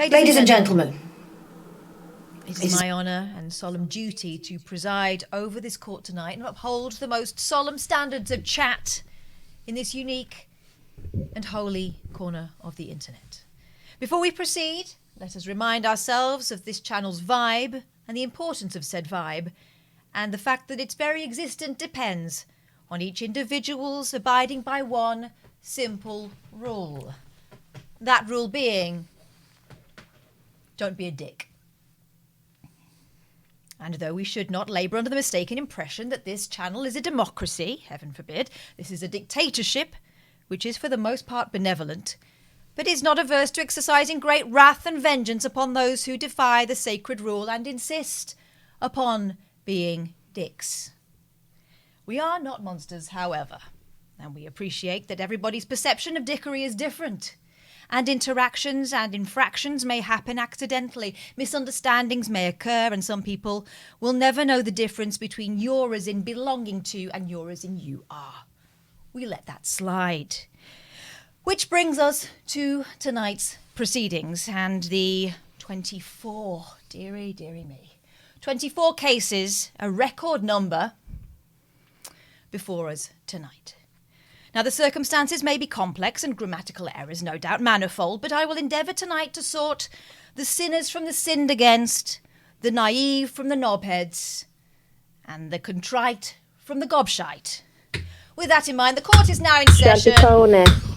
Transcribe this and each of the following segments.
Ladies and gentlemen. It is my honour and solemn duty to preside over this court tonight and uphold the most solemn standards of chat in this unique and holy corner of the internet. Before we proceed, let us remind ourselves of this channel's vibe and the importance of said vibe, and the fact that its very existence depends on each individual's abiding by one simple rule. That rule being, don't be a dick. And though we should not labour under the mistaken impression that this channel is a democracy, heaven forbid, this is a dictatorship, which is for the most part benevolent, but is not averse to exercising great wrath and vengeance upon those who defy the sacred rule and insist upon being dicks. We are not monsters, however, and we appreciate that everybody's perception of dickery is different. And interactions and infractions may happen accidentally. Misunderstandings may occur, and some people will never know the difference between you're as in belonging to and you're as in you are. We let that slide. Which brings us to tonight's proceedings and the 24, dearie me, 24 cases, a record number, before us tonight. Now, the circumstances may be complex and grammatical errors, no doubt, manifold, but I will endeavour tonight to sort the sinners from the sinned against, the naive from the knobheads, and the contrite from the gobshite. With that in mind, the court is now in session.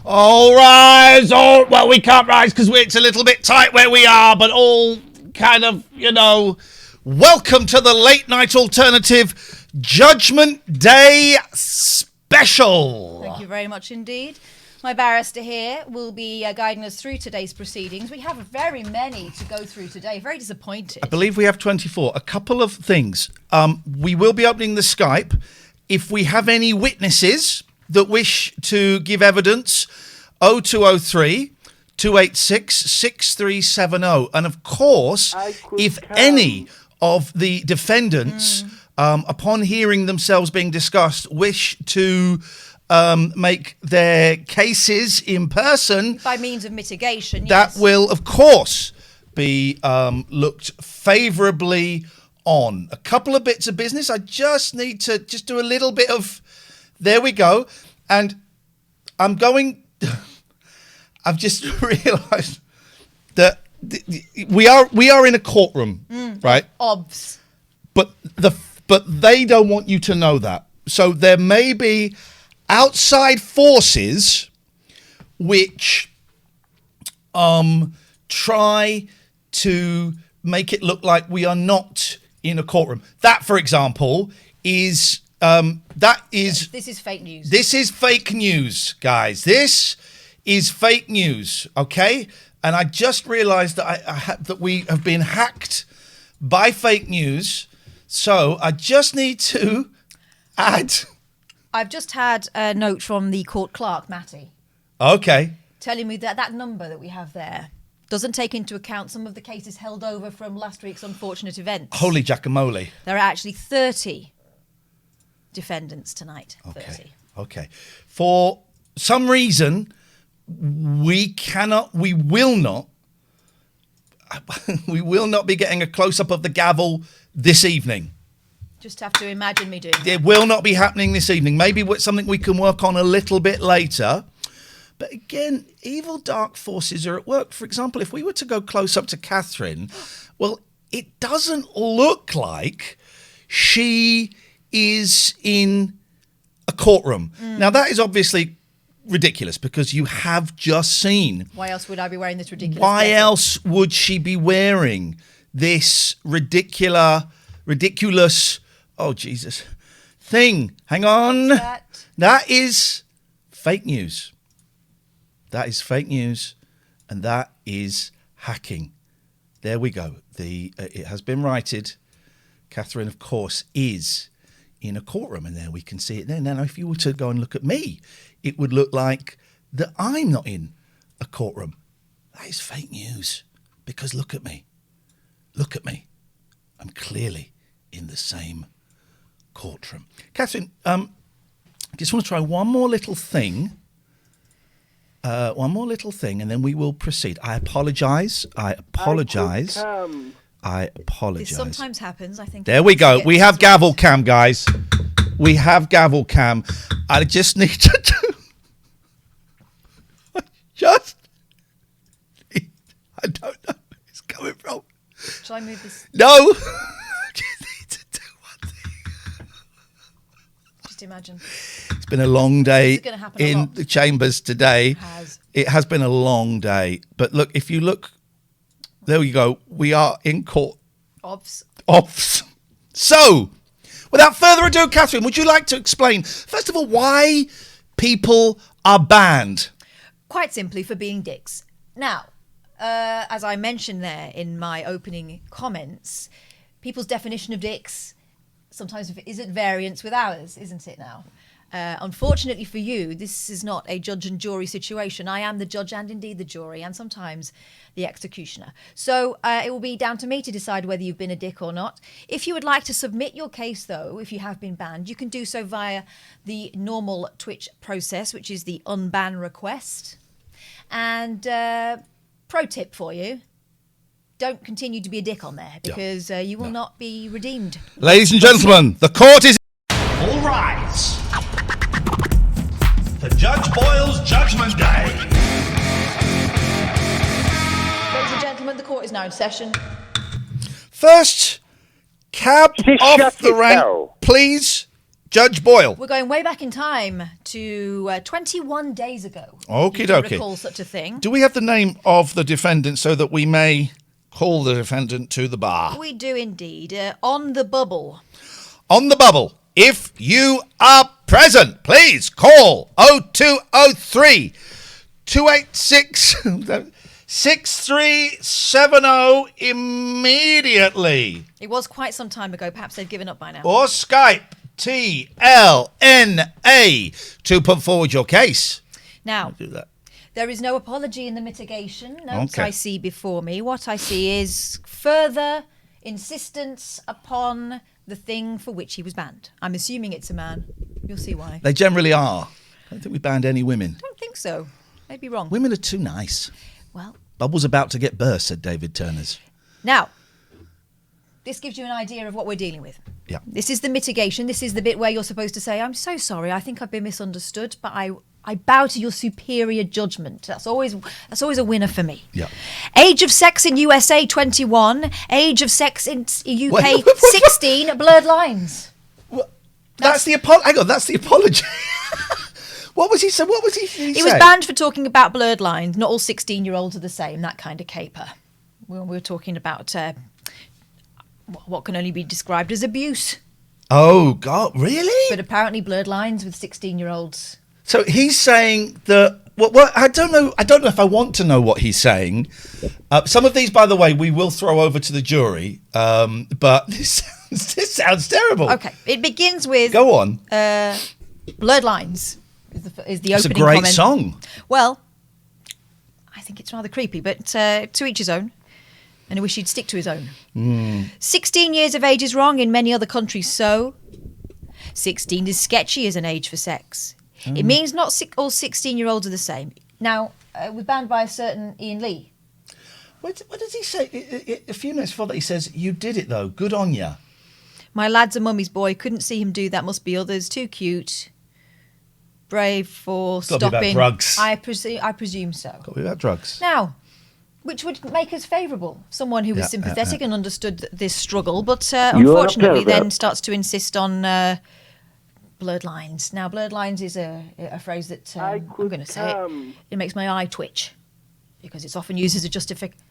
All rise, all... Well, we can't rise because it's a little bit tight where we are, but all kind of, welcome to the late night alternative Judgement Day special. Thank you very much indeed. My barrister here will be guiding us through today's proceedings. We have very many to go through today. Very disappointed. I believe we have 24. A couple of things. We will be opening the Skype. If we have any witnesses that wish to give evidence, 0203 286 6370. And of course, if any of the defendants... upon hearing themselves being discussed, wish to make their cases in person. By means of mitigation, that will, of course, be looked favourably on. A couple of bits of business. I just need to just do a little bit of... There we go. And I'm going... I've just realised that we are in a courtroom, right? Obs. But they don't want you to know that. So there may be outside forces which try to make it look like we are not in a courtroom. That, for example, is... This is fake news. This is fake news, guys. This is fake news, okay? And I just realised that that we have been hacked by fake news... So I just need to add... I've just had a note from the court clerk, Matty. Okay. Telling me that number that we have there doesn't take into account some of the cases held over from last week's unfortunate events. Holy guacamole. There are actually 30 defendants tonight. Okay. 30. Okay. For some reason, we will not be getting a close-up of the gavel this evening. Just have to imagine me doing that. It will not be happening this evening. Maybe it's something we can work on a little bit later. But again, evil dark forces are at work. For example, if we were to go close up to Katherine, well, it doesn't look like she is in a courtroom. Now, that is obviously ridiculous because you have just seen... Why else would I be wearing this ridiculous... Why else would she be wearing this ridiculous, oh, Jesus, thing? Hang on. That is fake news. That is fake news, and that is hacking. There we go. It has been righted. Katherine, of course, is in a courtroom, and there we can see it there. Now, if you were to go and look at me, it would look like that I'm not in a courtroom. That is fake news, because look at me. Look at me. I'm clearly in the same courtroom. Katherine, I just want to try one more little thing. one more little thing, and then we will proceed. I apologise. I apologise. This sometimes happens, I think. There we go. We have gavel cam, guys. We have gavel cam. I just need to do... I don't know where it's coming from. Shall I move this? No. I just need to do one thing. Just imagine. It's been a long day in the chambers today. It has been a long day. But look, if you look, there you go. We are in court. Offs. So, without further ado, Katherine, would you like to explain, first of all, why people are banned? Quite simply for being dicks. Now, as I mentioned there in my opening comments, people's definition of dicks sometimes is at variance with ours, isn't it now? Unfortunately for you, this is not a judge and jury situation. I am the judge and indeed the jury and sometimes the executioner. So it will be down to me to decide whether you've been a dick or not. If you would like to submit your case, though, if you have been banned, you can do so via the normal Twitch process, which is the unban request. And pro tip for you, don't continue to be a dick on there because you will not be redeemed. Ladies and gentlemen, the court is... All rise. For Judge Boyle's Judgment Day. Ladies and gentlemen, the court is now in session. First, cab off the rank, please, Judge Boyle. We're going way back in time to 21 days ago. Okie dokie. Recall such a thing. Do we have the name of the defendant so that we may call the defendant to the bar? We do indeed. On the bubble. On the bubble. If you are present, please call 0203 286 6370 immediately. It was quite some time ago. Perhaps they've given up by now. Or Skype TLNA to put forward your case. Now, I'll do that. There is no apology in the mitigation notes I see before me. What I see is further insistence upon the thing for which he was banned. I'm assuming it's a man. You'll see why. They generally are. I don't think we banned any women. I don't think so. I'd be wrong. Women are too nice. Well, Bubble's about to get burst, said David Turner's. Now, this gives you an idea of what we're dealing with. Yeah. This is the mitigation. This is the bit where you're supposed to say, I'm so sorry, I think I've been misunderstood, but I bow to your superior judgment. That's always a winner for me. Yeah. Age of sex in USA 21. Age of sex in UK 16. Blurred lines. That's the apology. Hang on, that's the apology. What was he saying? What was he saying? He was banned for talking about blurred lines. Not all 16-year-olds are the same. That kind of caper. We're talking about what can only be described as abuse. Oh God, really? But apparently blurred lines with 16-year-olds. So he's saying that. Well, I don't know. I don't know if I want to know what he's saying. Some of these, by the way, we will throw over to the jury. But this sounds terrible. Okay, it begins with. Go on. Blurred lines is the it's opening a great comment. Song. Well, I think it's rather creepy, but to each his own. And I wish he'd stick to his own. 16 years of age is wrong in many other countries, so 16 is sketchy as an age for sex. It means not all 16-year-olds are the same. Now, we're banned by a certain Iain Lee. What does he say? A few minutes before that, he says, "You did it, though. Good on ya." My lad's a mummy's boy. Couldn't see him do that. Must be others. Too cute. Brave for Got to be stopping. about drugs. I presume so. Got to be about drugs. Now, which would make us favourable. Someone who was sympathetic and understood this struggle, but unfortunately then starts to insist on blurred lines. Now, blurred lines is a phrase that I'm going to say it. It makes my eye twitch because it's often used as a justification.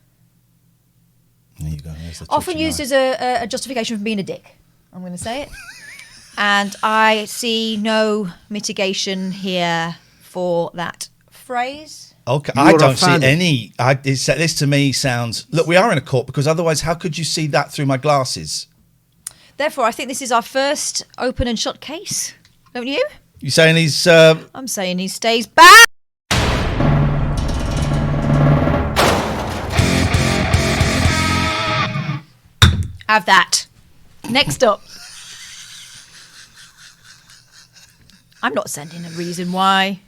There you go. Often used as a justification for being a dick. I'm going to say it. And I see no mitigation here for that phrase. Okay, I don't see any. This to me sounds... Look, we are in a court because otherwise how could you see that through my glasses? Therefore, I think this is our first open and shut case. Don't you? You saying he's... I'm saying he stays back. Have that. Next up. I'm not sending a reason why.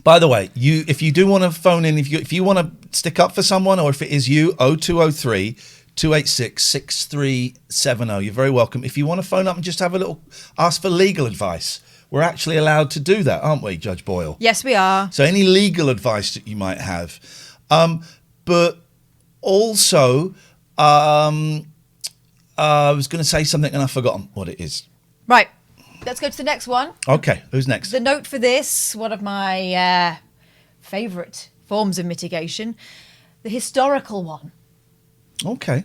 By the way, if you do want to phone in, if you want to stick up for someone, or if it is you, 0203 286 6370, you're very welcome. If you want to phone up and just have a little ask for legal advice, we're actually allowed to do that, aren't we, Judge Boyle? Yes, we are. So any legal advice that you might have. But also, I was going to say something and I've forgotten what it is. Right. Let's go to the next one. Okay, who's next? The note for this, one of my favourite forms of mitigation, the historical one. Okay.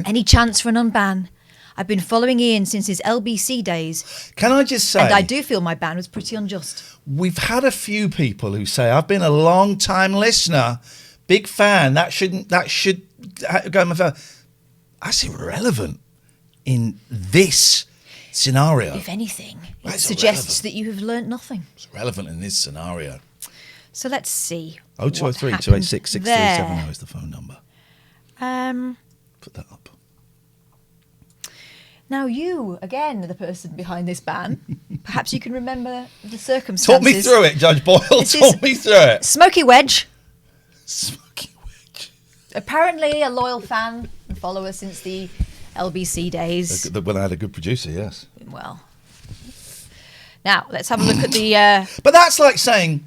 Any chance for an unban? I've been following Iain since his LBC days. Can I just say... And I do feel my ban was pretty unjust. We've had a few people who say, I've been a long-time listener, big fan, that should go in my phone. That's irrelevant in this scenario. If anything, it That's suggests that you have learnt nothing. It's relevant in this scenario. So let's see. 0203 286 6370 is the phone number. Put that up. Now you, again, are the person behind this ban. Perhaps you can remember the circumstances. Talk me through it, Judge Boyle. Talk me through it. Smoky Wedge. Smoky Wedge. Apparently a loyal fan and follower since the LBC days. When I had a good producer, yes. Well. Now, let's have a look at the... But that's like saying,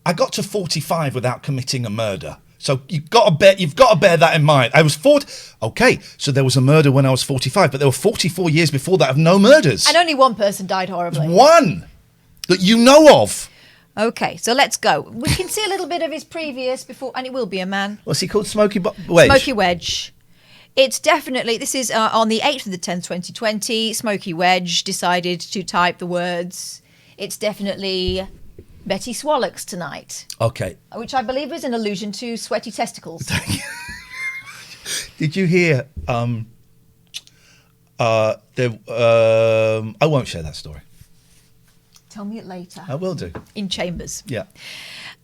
I got to 45 without committing a murder. So you've got to bear that in mind. I was 40. Okay, so there was a murder when I was 45, but there were 44 years before that of no murders. And only one person died horribly. One that you know of. Okay, so let's go. We can see a little bit of his previous before, and it will be a man. What's he called? Wedge? Smoky Wedge. It's definitely, this is on the 8th of the 10th, 2020, Smoky Wedge decided to type the words, it's definitely Betty Swallock's tonight. Okay. Which I believe is an allusion to sweaty testicles. Did you hear, I won't share that story. Tell me it later. I will do. In chambers. Yeah.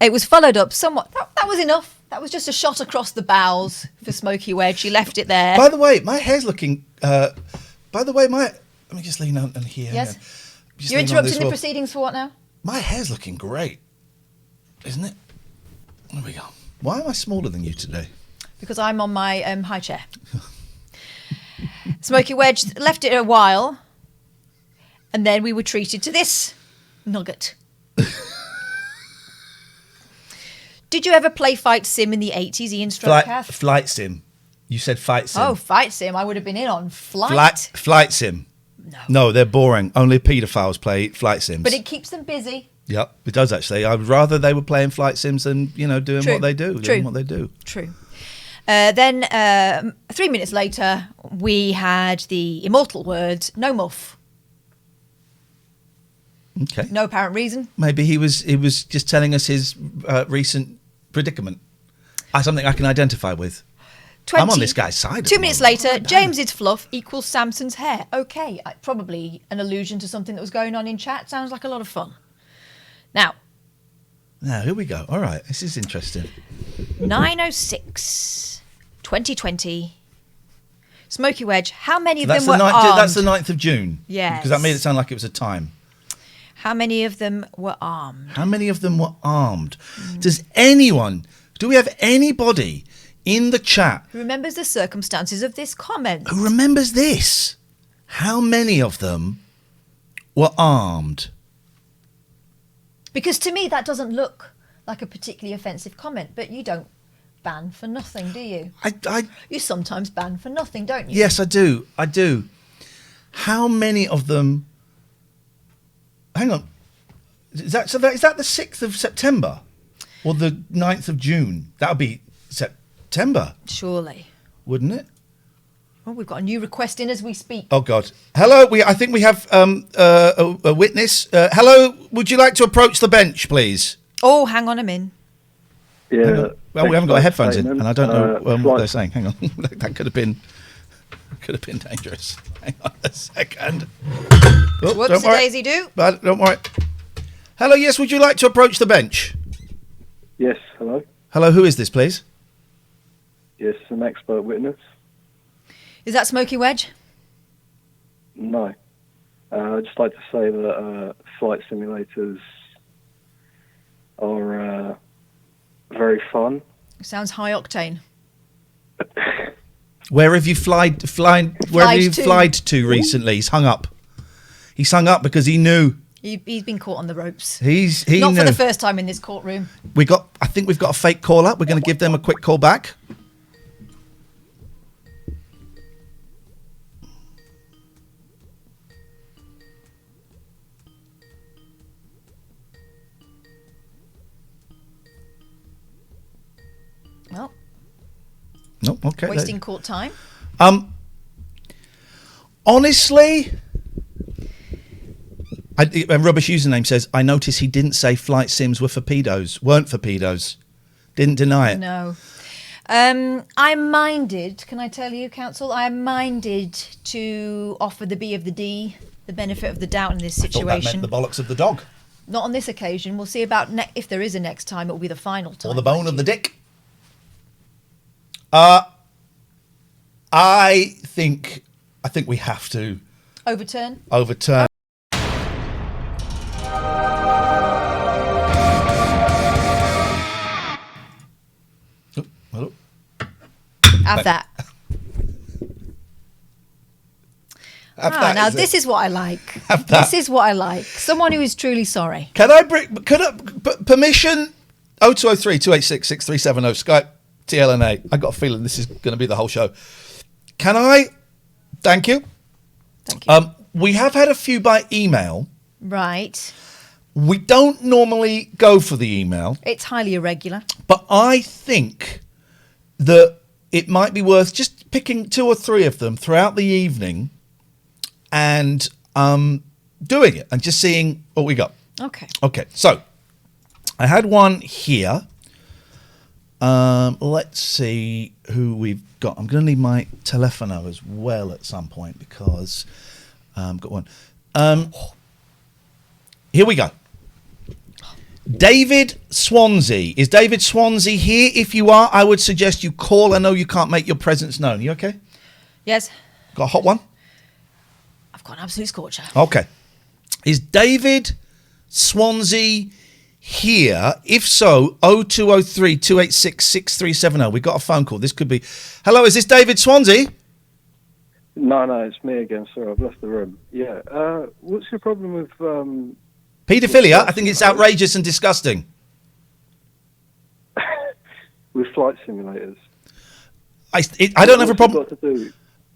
It was followed up somewhat. That was enough. That was just a shot across the bows for Smoky Wedge. She left it there. By the way, my hair's looking... let me just lean on here. Yes? You're interrupting the proceedings for what now? My hair's looking great, isn't it? There we go. Why am I smaller than you today? Because I'm on my high chair. Smoky Wedge left it a while, and then we were treated to this nugget. Did you ever play Fight Sim in the 80s, Iain Strokcath? Flight Sim. You said Fight Sim. Oh, Fight Sim. I would have been in on Flight. Flight Sim. No, they're boring. Only pedophiles play Flight Sims. But it keeps them busy. Yep, it does actually. I'd rather they were playing Flight Sims than, doing what they do. Doing what they do. True. Then 3 minutes later, we had the immortal words, no muff. Okay. No apparent reason. Maybe he was just telling us his recent predicament. Something I can identify with. I'm on this guy's side. 2 minutes later, James's fluff equals Samson's hair. Okay, probably an allusion to something that was going on in chat. Sounds like a lot of fun. Now, here we go. All right, this is interesting. 9:06, 2020. Smoky Wedge, how many of them were armed? That's the 9th of June. Yes. Because that made it sound like it was a time. How many of them were armed? How many of them were armed? Do we have anybody in the chat who remembers the circumstances of this comment? Who remembers this? How many of them were armed? Because to me, that doesn't look like a particularly offensive comment, but you don't ban for nothing, do you? You sometimes ban for nothing, don't you? Yes, I do. How many of them... Hang on. Is that the 6th of September? Or the 9th of June? That would be September. Surely. Wouldn't it? Well, we've got a new request in as we speak. Oh, God. Hello, I think we have a witness. Hello, would you like to approach the bench, please? Oh, hang on, I'm in. Yeah. Well, we haven't got our headphones in, and I don't know what they're saying. Hang on. That could have been dangerous. Hang on a second. Oh, Whoops-a-daisy do. But don't worry. Hello, yes, would you like to approach the bench? Yes, hello. Hello, who is this, please? Yes, an expert witness. Is that Smoky Wedge? No. I'd just like to say that flight simulators are very fun. Sounds high octane. Where have you flied to recently? He's hung up. He's hung up because he knew. He's been caught on the ropes. He Not knew. for the first time in this courtroom. I think we've got a fake caller. We're going to give them a quick call back. Well, No, okay. wasting court time. Honestly, a rubbish username says, I noticed he didn't say flight sims weren't for pedos. Didn't deny it. No. I'm minded, can I tell you, counsel? I'm minded to offer the B of the D the benefit of the doubt in this I thought that situation. meant the bollocks of the dog. Not on this occasion. We'll see about if there is a next time. It will be the final time. Or the bone of the dick. I think we have to Overturn. overturn. Oh, hello. Have that. Have that, Now is it? this is what I like. Have that. This is what I like. Someone who is truly sorry. Permission 0203 286 6370 Skype TLNA. I got a feeling this is going to be the whole show. Can I? Thank you. Thank you. We have had a few by email. Right. We don't normally go for the email, It's highly irregular. but I think that it might be worth just picking 2 or 3 of them throughout the evening and doing it and just seeing what we got. Okay. Okay, so I had one here. Let's see who we've got. I'm going to need my telefono as well at some point because I've got one. Here we go. David Swansea. Is David Swansea here? If you are, I would suggest you call. I know you can't make your presence known. You okay? Yes. Got a hot one? I've got an absolute scorcher. Okay. Is David Swansea here? If so, 0203 286 6370. We got a phone call. This could be. Hello, is this David Swansea? No, it's me again. Sorry, I've left the room. Yeah. What's your problem with Paedophilia? I think it's outrageous and disgusting. with flight simulators? I don't have a problem.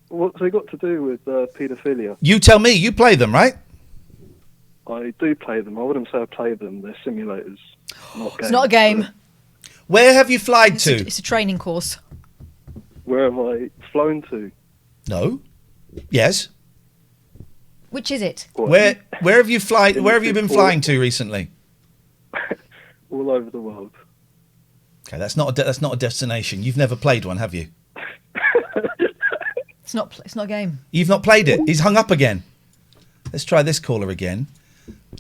What's they got to do with paedophilia? You tell me. You play them, right? I do play them. I wouldn't say I play them. They're simulators, not games. It's not a game. Where have you flied to? It's a training course. Where have I flown to? No. Yes. Which is it? What, Where have you flied? Where have you been flying to recently? all over the world. Okay, that's not a destination. You've never played one, have you? It's not a game. You've not played it. He's hung up again. Let's try this caller again.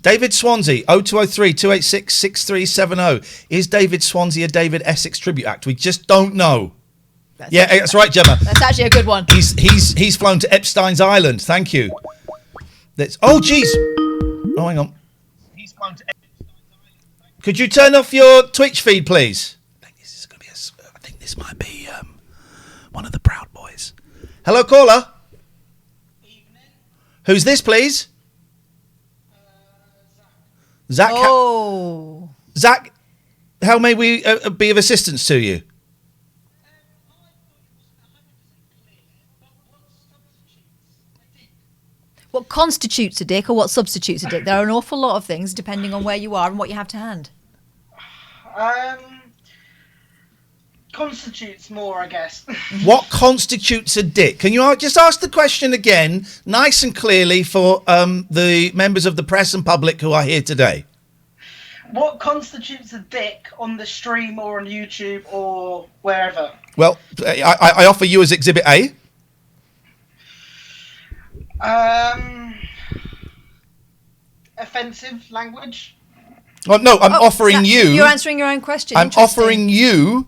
David Swansea, 0203 286 6370. Is David Swansea a David Essex tribute act? We just don't know. That's right, Gemma. That's actually a good one. He's flown to Epstein's Island. Thank you. Jeez. Oh, hang on. He's flown to Epstein's Island. Could you turn off your Twitch feed, please? I think this might be one of the Proud Boys. Hello, caller. Evening. Who's this, please? Zach. Oh. Zach, how may we be of assistance to you? What constitutes a dick or what substitutes a dick? There are an awful lot of things depending on where you are and what you have to hand. Constitutes more, I guess. What constitutes a dick? Can you just ask the question again, nice and clearly, for the members of the press and public who are here today? What constitutes a dick on the stream or on YouTube or wherever? Well, I offer you as Exhibit A. Offensive language. Oh, no, I'm offering you. You're answering your own question. I'm offering you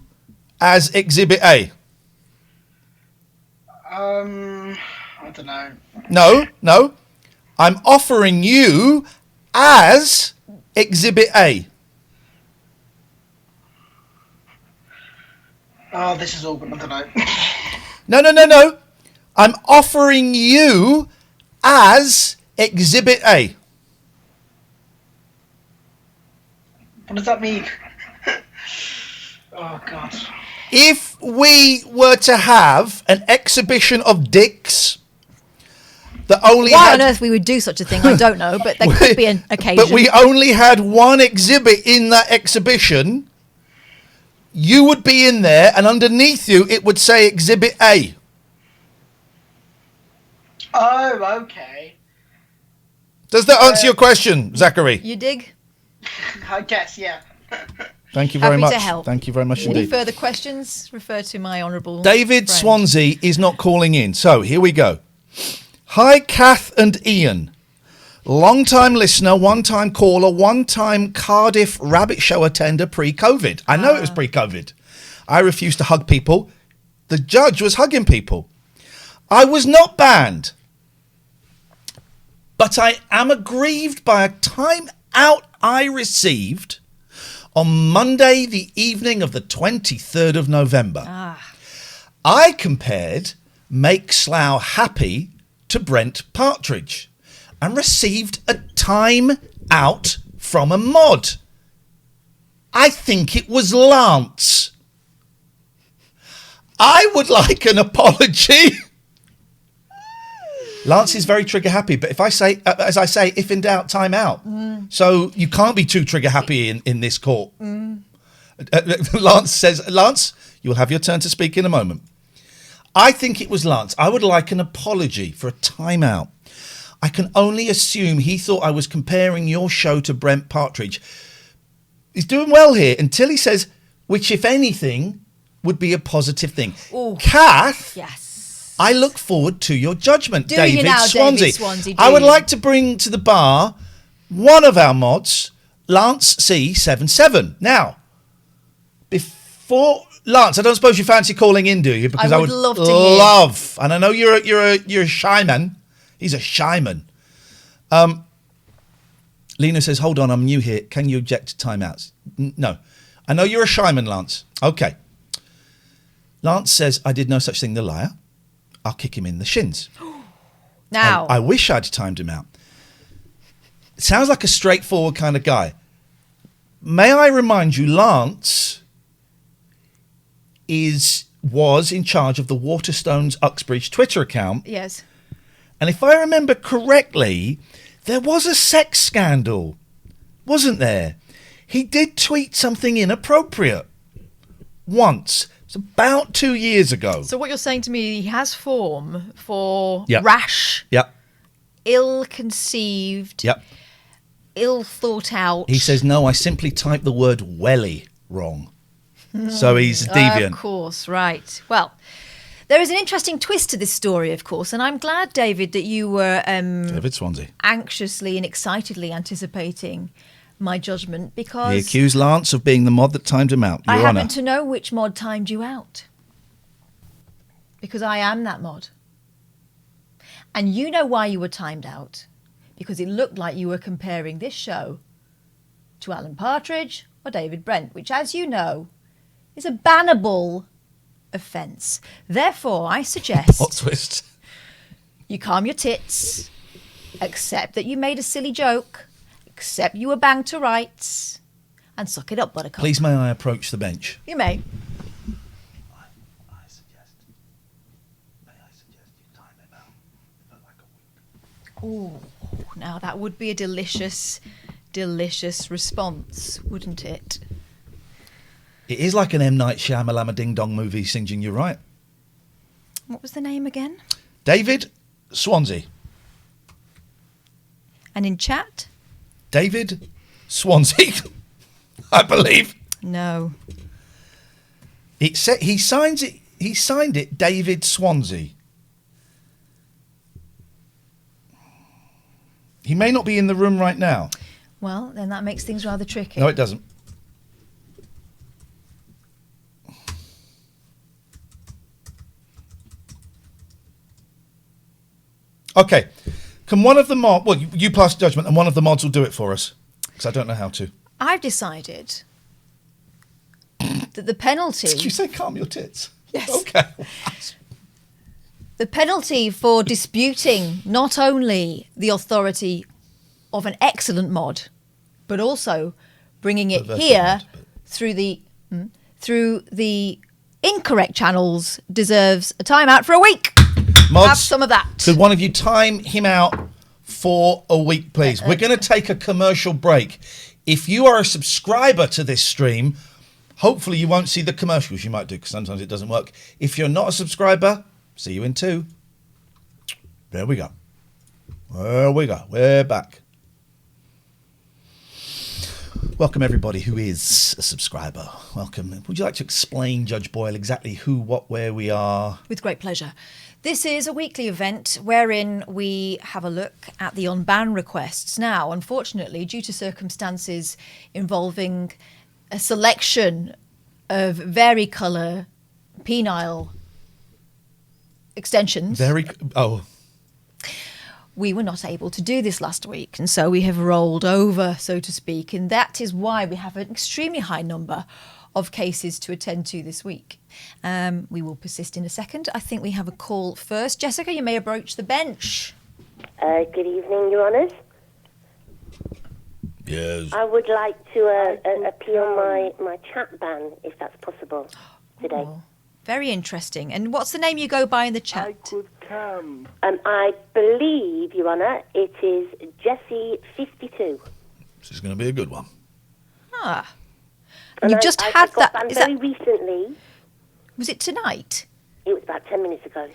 as Exhibit A. I don't know. No. I'm offering you as Exhibit A. Oh, this is awkward. I don't know. No. I'm offering you as Exhibit A. What does that mean? Oh, God. If we were to have an exhibition of dicks that only Why had... on earth we would do such a thing, I don't know, but there could be an occasion. But we only had one exhibit in that exhibition, you would be in there, and underneath you it would say Exhibit A. Oh, okay. Does that answer your question, Zachary? You dig? I guess, yeah. Thank you very much. Happy to help. Thank you very much Any indeed. further questions? Refer to my honourable David friend. Swansea is not calling in, so here we go. Hi, Kath and Iain. Long-time listener, one-time caller, one-time Cardiff Rabbit Show attender pre-COVID. I know it was pre-COVID. I refused to hug people. The judge was hugging people. I was not banned. But I am aggrieved by a time out I received on Monday, the evening of the 23rd of November. I compared Make Slough Happy to Brent Partridge and received a time out from a mod. I think it was Lance. I would like an apology. Lance is very trigger happy, but if I say, as I say, if in doubt, time out. So you can't be too trigger happy in this court. Lance says, Lance, you will have your turn to speak in a moment. I think it was Lance. I would like an apology for a timeout. I can only assume he thought I was comparing your show to Brent Partridge. He's doing well here until he says, which if anything would be a positive thing. Ooh. Kath. Yes. I look forward to your judgment, Do David you now, Swansea. David Swansea, I would do. like to bring to the bar one of our mods, Lance C77. Now, before Lance, I don't suppose you fancy calling in, do you? Because I would love to hear. love, and I know you're a shy man. He's a shy man. Lena says, "Hold on, I'm new here. Can you object to timeouts?" No, I know you're a shy man, Lance. Okay. Lance says, "I did no such thing." The liar. I'll kick him in the shins. Now. I wish I'd timed him out. Sounds like a straightforward kind of guy. May I remind you, Lance was in charge of the Waterstones Uxbridge Twitter account. Yes. And if I remember correctly, there was a sex scandal, wasn't there? He did tweet something inappropriate once. It's about 2 years ago. So what you're saying to me, he has form for Yep. rash, Yep. ill-conceived, Yep. ill-thought out. He says, no, I simply typed the word welly wrong. So he's deviant. Of course, right. Well, there is an interesting twist to this story, of course, and I'm glad, David, that you were David Swansea. anxiously and excitedly anticipating my judgment, He because accused Lance of being the mod that timed him out. I Your happen Honour. to know which mod timed you out. Because I am that mod. And you know why you were timed out. Because it looked like you were comparing this show to Alan Partridge or David Brent, which, as you know, is a bannable offence. Therefore, I suggest Plot twist. you calm your tits, accept that you made a silly joke, accept you were banged to rights, and suck it up, buttercup. Please may I approach the bench? You may. I suggest you time him out for like a week. Ooh, now that would be a delicious, delicious response, wouldn't it? It is like an M. Night Shyamalan Ding Dong movie singing, you're right. What was the name again? David Swansea. And in chat? David Swansea, I believe. No. It said he signed it David Swansea. He may not be in the room right now. Well, then that makes things rather tricky. No, it doesn't. Okay. Can one of the mods... Well, you pass judgment and one of the mods will do it for us. Because I don't know how to. I've decided that the penalty... Did you say calm your tits? Yes. Okay. The penalty for disputing not only the authority of an excellent mod, but also bringing it here through the incorrect channels deserves a timeout for a week. Mods, have some of that. Could one of you time him out for a week, please? We're going to take a commercial break. If you are a subscriber to this stream, hopefully you won't see the commercials. You might do, because sometimes it doesn't work. If you're not a subscriber, see you in 2. There we go. There we go. We're back. Welcome, everybody who is a subscriber. Welcome. Would you like to explain, Judge Boyle, exactly who, what, where we are? With great pleasure. This is a weekly event wherein we have a look at the unban requests. Now, unfortunately, due to circumstances involving a selection of varicolour penile extensions... we were not able to do this last week, and so we have rolled over, so to speak, and that is why we have an extremely high number of cases to attend to this week. We will persist in a second. I think we have a call first. Jessica, you may approach the bench. Good evening, Your Honours. Yes. I would like to appeal my chat ban, if that's possible, today. Oh, very interesting. And what's the name you go by in the chat? I could come. I believe, Your Honour, it is Jessie52. This is going to be a good one. Ah. And You've just I had got that. banned very recently. Was it tonight? It was about 10 minutes ago.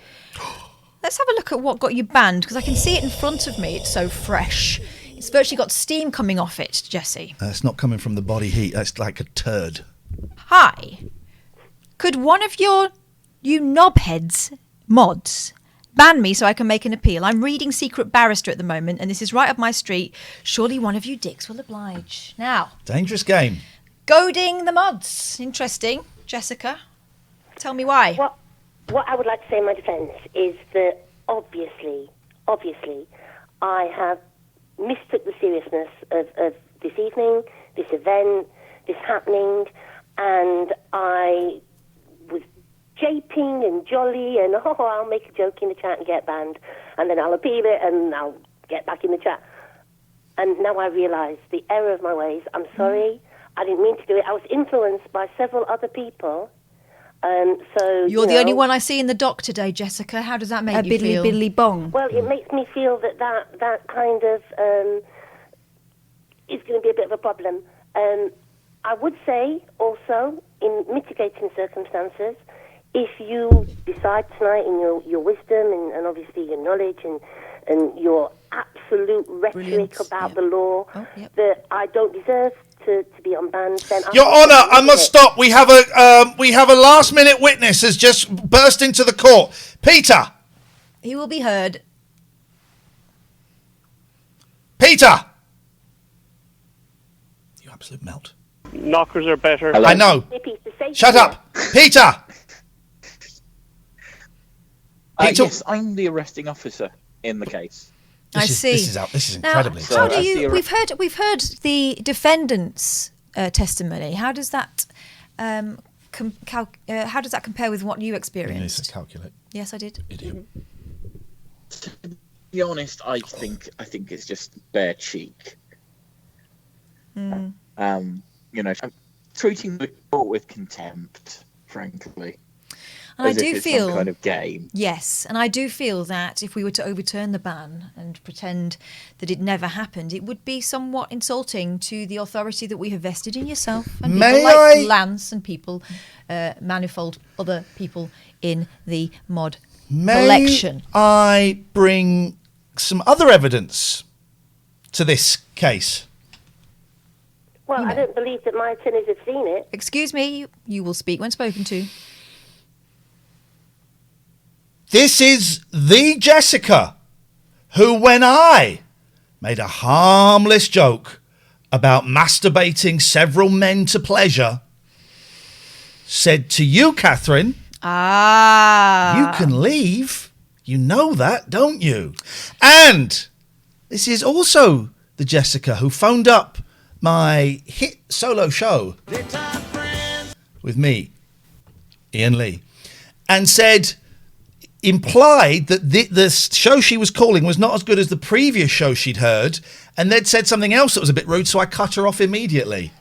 Let's have a look at what got you banned, because I can see it in front of me. It's so fresh. It's virtually got steam coming off it, Jessie. It's not coming from the body heat. That's like a turd. Hi. Could one of you knobheads mods ban me so I can make an appeal? I'm reading Secret Barrister at the moment, and this is right up my street. Surely one of you dicks will oblige. Now, Dangerous game. goading the mods. Interesting. Jessica, tell me why. What I would like to say in my defence is that obviously, I have mistook the seriousness of this evening, this event, this happening, and I was japing and jolly and, I'll make a joke in the chat and get banned, and then I'll appeal it and I'll get back in the chat. And now I realise the error of my ways. I'm sorry. I didn't mean to do it. I was influenced by several other people. So You're the only one I see in the dock today, Jessica. How does that make you feel? Biddly bong. Well, it makes me feel that kind of is going to be a bit of a problem. I would say also, in mitigating circumstances, if you decide tonight in your wisdom and obviously your knowledge and your absolute rhetoric about the law that I don't deserve to be unbanned, then Your Honour, I must stop. We have a last-minute witness has just burst into the court. Peter. He will be heard. Peter. You absolute melt. Knockers are better. I know. Shut up, Peter. Yes, I'm the arresting officer in the case. This is incredibly. Now, how do you? We've heard the defendant's testimony. How does that how does that compare with what you experienced? You need to calculate. Yes, I did. Idiot. To be honest, I think it's just bare cheek. I'm treating the court with contempt, frankly. And as if it's some kind of game. Yes, and I do feel that if we were to overturn the ban and pretend that it never happened, it would be somewhat insulting to the authority that we have vested in yourself and people like Lance and people, manifold other people in the mod collection. May I bring some other evidence to this case? Well, I don't believe that my attorneys have seen it. Excuse me, you will speak when spoken to. This is the Jessica who, when I made a harmless joke about masturbating several men to pleasure, said to you, Catherine, you can leave. You know that, don't you? And this is also the Jessica who phoned up my hit solo show with me, Iain Lee, and implied that the show she was calling was not as good as the previous show she'd heard, and they'd said something else that was a bit rude, so I cut her off immediately.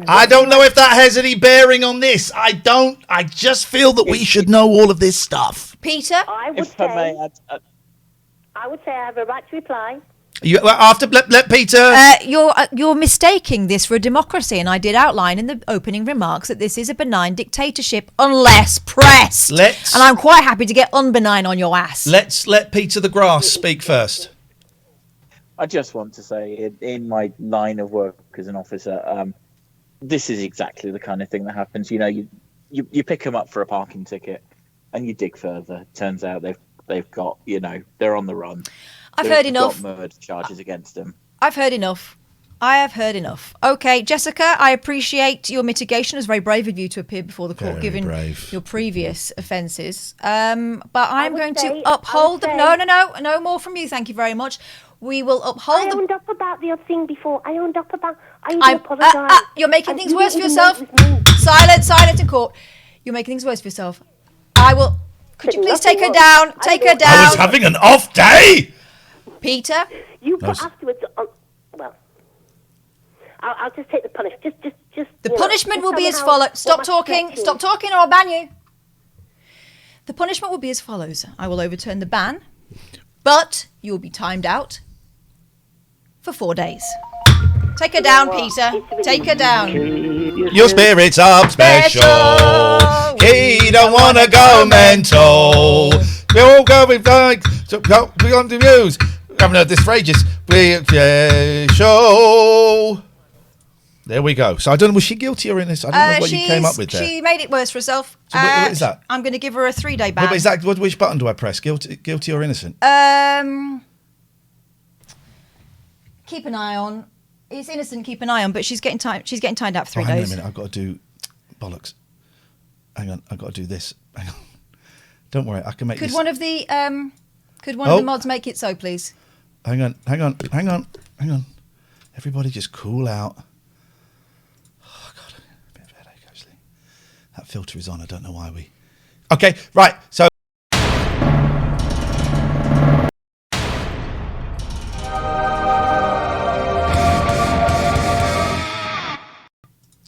I don't know if that has any bearing on this. I just feel that we should know all of this stuff. Peter? I would say I have a right to reply. Let Peter... You're mistaking this for a democracy, and I did outline in the opening remarks that this is a benign dictatorship unless pressed. And I'm quite happy to get unbenign on your ass. Let's let Peter the Grass speak first. I just want to say, in my line of work as an officer, this is exactly the kind of thing that happens. You know, you pick them up for a parking ticket, and you dig further. Turns out they've got, you know, they're on the run. I've heard enough. Got murder charges against them. I've heard enough. I have heard enough. Okay, Jessica, I appreciate your mitigation. It was very brave of you to appear before the court, given your previous offences. But I'm going to uphold them. No more from you. Thank you very much. We will uphold. I owned up about the other thing before. I apologise. You're making things worse for yourself. Silence in court. You're making things worse for yourself. I will. Could you please take her down? Take her down. I was having an off day. Peter, you put afterwards. Well, I'll just take the punishment. Just. The punishment will be as follows. Stop talking, or I'll ban you. The punishment will be as follows. I will overturn the ban, but you will be timed out for 4 days. Take her down, Peter. Take her down. Your spirit's up special. He don't want to go mental. We're all going back. We're on the news. I haven't heard this for ages. Show. There we go. So I don't know, was she guilty or innocent? I don't know what you came up with there. She made it worse for herself. So what is that? I'm going to give her a 3-day ban. What is that? Which button do I press? Guilty or innocent? Keep an eye on. It's innocent. Keep an eye on. But she's getting tied. She's getting tied out for 3 days. Hang on a minute. I've got to do bollocks. Hang on. I've got to do this. Hang on. Don't worry. I can make. Could one of the mods make it so, please? Hang on. Everybody just cool out. Oh, God. A bit of a headache, actually. That filter is on. I don't know why we... Okay, right. So...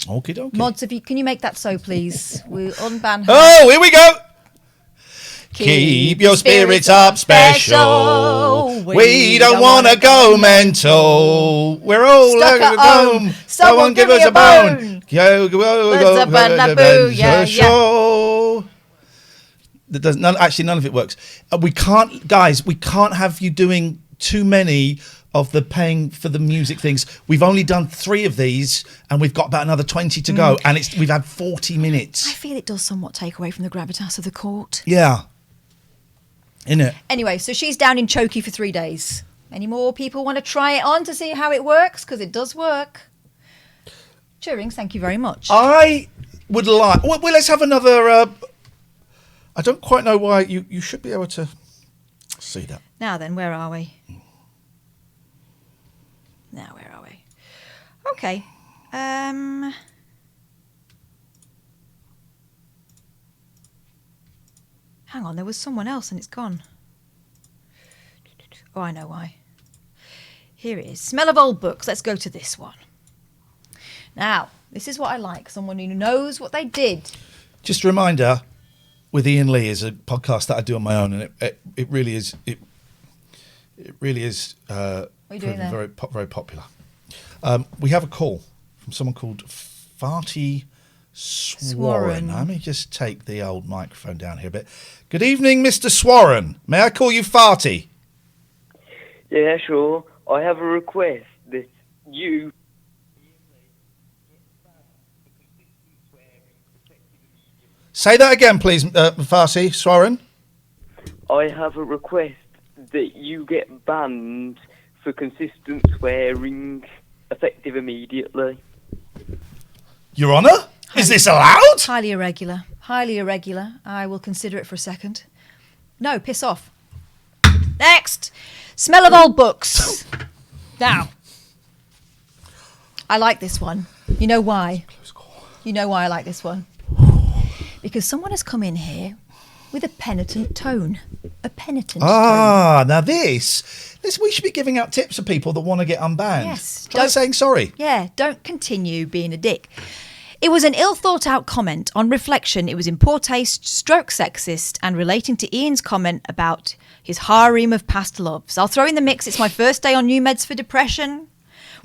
Okie dokie. Mods, can you make that so, please? We'll unban her. Oh, here we go. Keep your spirits up special. We don't want to go mental. We're all stuck at home. Someone give us a bone. Show. None of it works. We can't have you doing too many of the paying for the music things. We've only done 3 of these, and we've got about another 20 to go, and we've had 40 minutes. I feel it does somewhat take away from the gravitas of the court. Yeah. Innit? Anyway, so she's down in chokey for 3 days. Any more people want to try it on to see how it works? Because it does work. Turing, thank you very much. I would like... Well, let's have another... I don't quite know why. You should be able to see that. Now then, where are we? Okay. Hang on, there was someone else and it's gone. Oh, I know why. Here it is. Smell of old books. Let's go to this one. Now, this is what I like. Someone who knows what they did. Just a reminder, with Iain Lee is a podcast that I do on my own, and it really is very popular. We have a call from someone called Farty Swarren. Let me just take the old microphone down here a bit. Good evening, Mr. Swarren. May I call you Farty? Yeah, sure. I have a request that you... Say that again, please, Farty Swarren. I have a request that you get banned for consistent swearing, effective immediately. Your Honour? Is this allowed? Highly irregular. Highly irregular. I will consider it for a second. No, piss off. Next. Smell of old books. Now. I like this one. You know why? You know why I like this one? because someone has come in here with a penitent tone. A penitent tone. Now this we should be giving out tips for people that want to get unbanned. Yes. Try saying sorry. Yeah, don't continue being a dick. It was an ill-thought-out comment. On reflection, it was in poor taste, stroke sexist, and relating to Ian's comment about his harem of past loves. I'll throw in the mix. It's my first day on new meds for depression.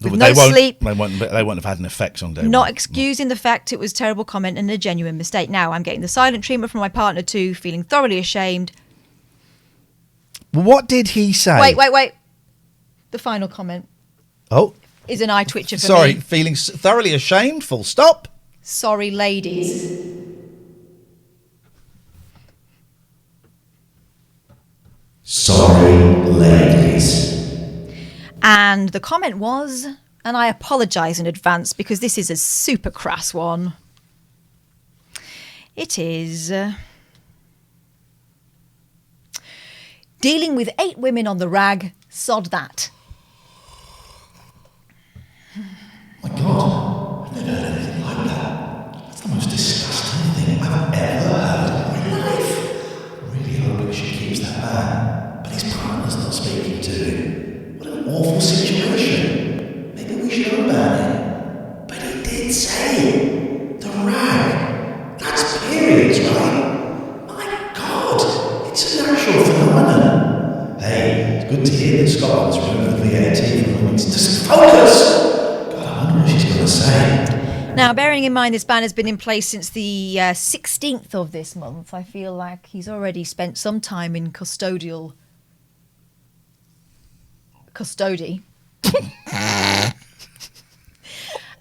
With no sleep. They won't have had an effect on day Not one. excusing the fact it was a terrible comment and a genuine mistake. Now I'm getting the silent treatment from my partner too, feeling thoroughly ashamed. What did he say? Wait. The final comment is an eye twitcher for Sorry, me. feeling thoroughly ashamed, full stop. Sorry, ladies. Sorry, ladies. And the comment was, and I apologise in advance because this is a super crass one. It is dealing with 8 women on the rag, sod that. My God, I've never heard anything like that. That's the most disgusting thing I've ever heard in my life. I'm really hoping she keeps that man, but his partner's not speaking to him. What an awful situation. Maybe we should unban him. But he did say the rag. That's periods, right? My God, it's a natural phenomenon. Hey, it's good to hear that Scotland's removed the VAT from women's. Just focus! I wonder what she's going to say. Now, bearing in mind this ban has been in place since the 16th of this month, I feel like he's already spent some time in custody.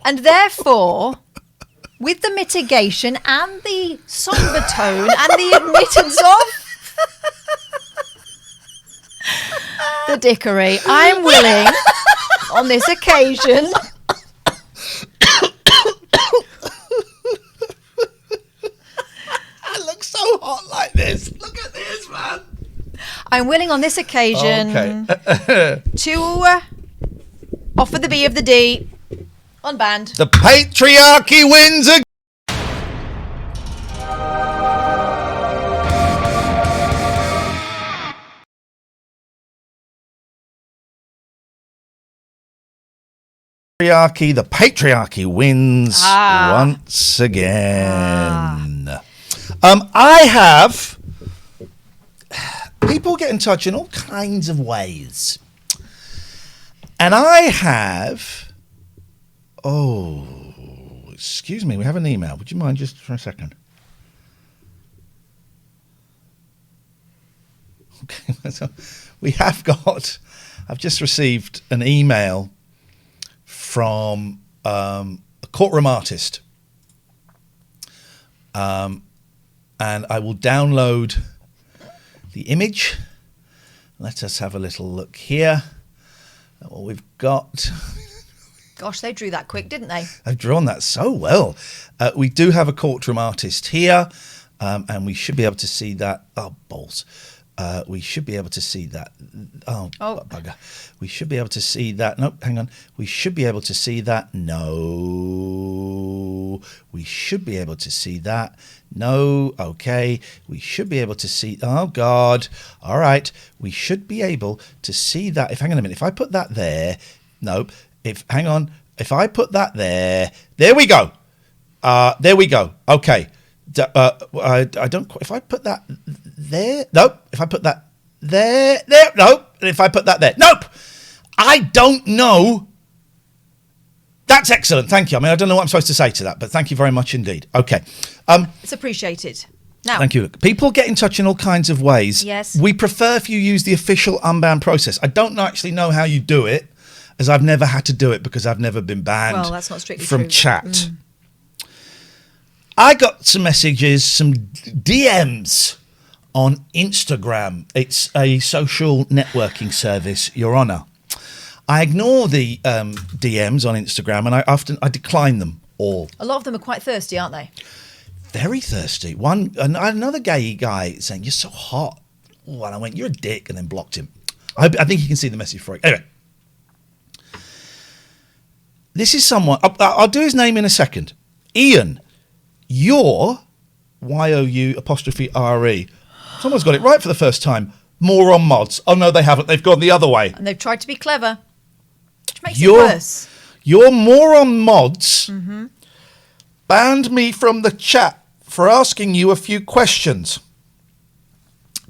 And therefore, with the mitigation and the sombre tone and the admittance of the dickery, I'm willing, on this occasion... I look so hot like this. Look at this, man. I'm willing on this occasion to offer the B of the D, unbanned. The patriarchy wins again. The patriarchy wins once again. I have people get in touch in all kinds of ways. And I have, excuse me, we have an email. Would you mind just for a second? Okay, so we have got, I've just received an email from a courtroom artist. And I will download the image. Let us have a little look here at what we've got. Gosh, they drew that quick, didn't they? I've drawn that so well. We do have a courtroom artist here, and we should be able to see that. Oh, balls. We should be able to see that. Oh, bugger. We should be able to see that. Nope, hang on. We should be able to see that. No. We should be able to see that. No. Okay. We should be able to see. Oh, God. All right. We should be able to see that. Hang on a minute. If I put that there. Nope. Hang on. If I put that there. There we go. There we go. Okay. I don't. If I put that there, nope. If I put that there, nope. If I put that there, nope. I don't know. That's excellent. Thank you. I mean, I don't know what I'm supposed to say to that, but thank you very much indeed. Okay. It's appreciated. Now, thank you. People get in touch in all kinds of ways. Yes. We prefer if you use the official unban process. I don't actually know how you do it, as I've never had to do it because I've never been banned well, that's not strictly from true. chat. I got some messages, some DMs on Instagram. It's a social networking service, Your Honour. I ignore the DMs on Instagram, and I decline them all. A lot of them are quite thirsty, aren't they? Very thirsty. Another gay guy saying, "You're so hot." Oh, and I went, "You're a dick," and then blocked him. I think you can see the message for it. Anyway, this is someone. I'll do his name in a second. Iain, you're YOU''RE. Someone's got it right for the first time. Moron mods. Oh, no, they haven't. They've gone the other way. And they've tried to be clever, which makes it worse. Your moron mods banned me from the chat for asking you a few questions.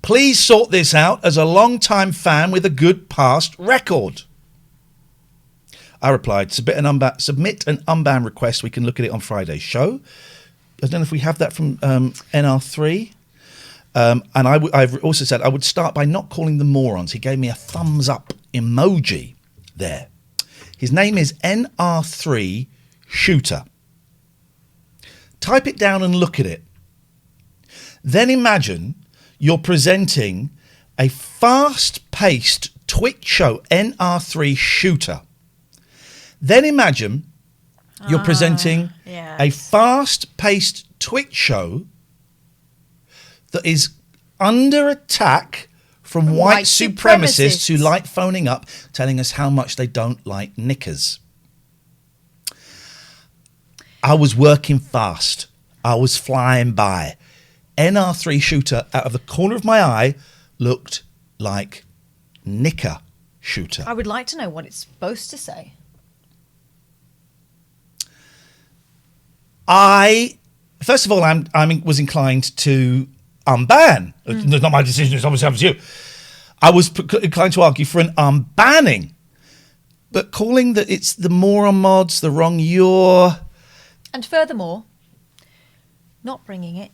Please sort this out as a long-time fan with a good past record. I replied, submit an unban request. We can look at it on Friday's show. I don't know if we have that from NR3. And I've also said I would start by not calling them morons. He gave me a thumbs up emoji there. His name is NR3 Shooter. Type it down and look at it. Then imagine you're presenting a fast-paced Twitch show, NR3 Shooter. Then imagine you're presenting a fast-paced Twitch show that is under attack from white supremacists who like phoning up, telling us how much they don't like knickers. I was working fast. I was flying by. NR3 Shooter, out of the corner of my eye, looked like knicker shooter. I would like to know what it's supposed to say. First of all, I was inclined to unban. It's not my decision, it's obviously up to you. I was inclined to argue for an unbanning. But calling that it's the moron mods, the wrong your... And furthermore, not bringing it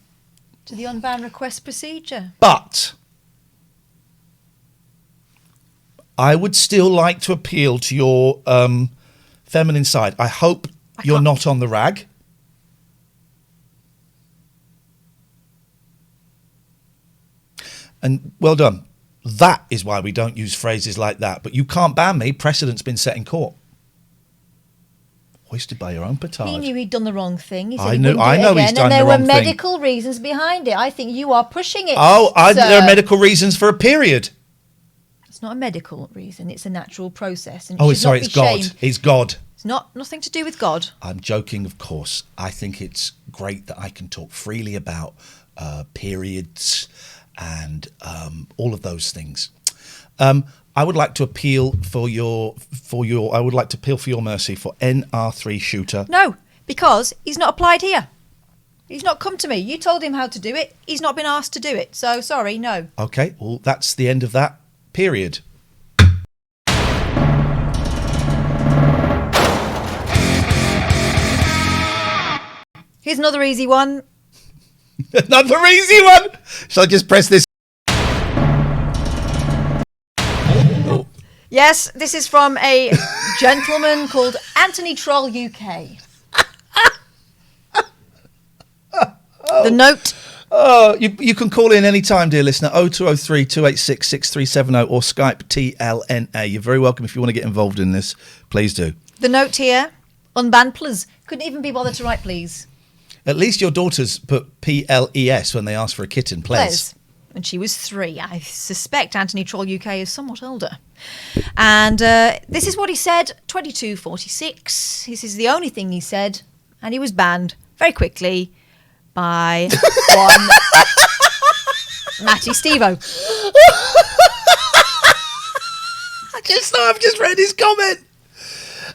to the unban request procedure. But I would still like to appeal to your feminine side. I hope you're not on the rag. And well done. That is why we don't use phrases like that. But you can't ban me. Precedent's been set in court. Hoisted by your own petard. He knew he'd done the wrong thing. He said I know he's done the wrong thing. And there were medical reasons behind it. I think you are pushing it. There are medical reasons for a period. It's not a medical reason. It's a natural process. And it's God. It's God. It's nothing to do with God. I'm joking, of course. I think it's great that I can talk freely about periods and all of those things. I would like to appeal for your mercy for NR3 Shooter. No, because he's not applied here. He's not come to me. You told him how to do it. He's not been asked to do it. So sorry, no. Okay, well that's the end of that period. Here's another easy one. Another easy one. Shall I just press this? Yes, this is from a gentleman called Anthony Troll UK. The note. You can call in any time, dear listener. 0203 286 6370 or Skype TLNA. You're very welcome if you want to get involved in this. Please do. The note here. Unban please. Couldn't even be bothered to write please. At least your daughters put PLES when they asked for a kitten, please. And she was 3. I suspect Anthony Troll UK is somewhat older. And this is what he said, 22:46. This is the only thing he said. And he was banned very quickly by one Matty Stevo. I've just read his comment.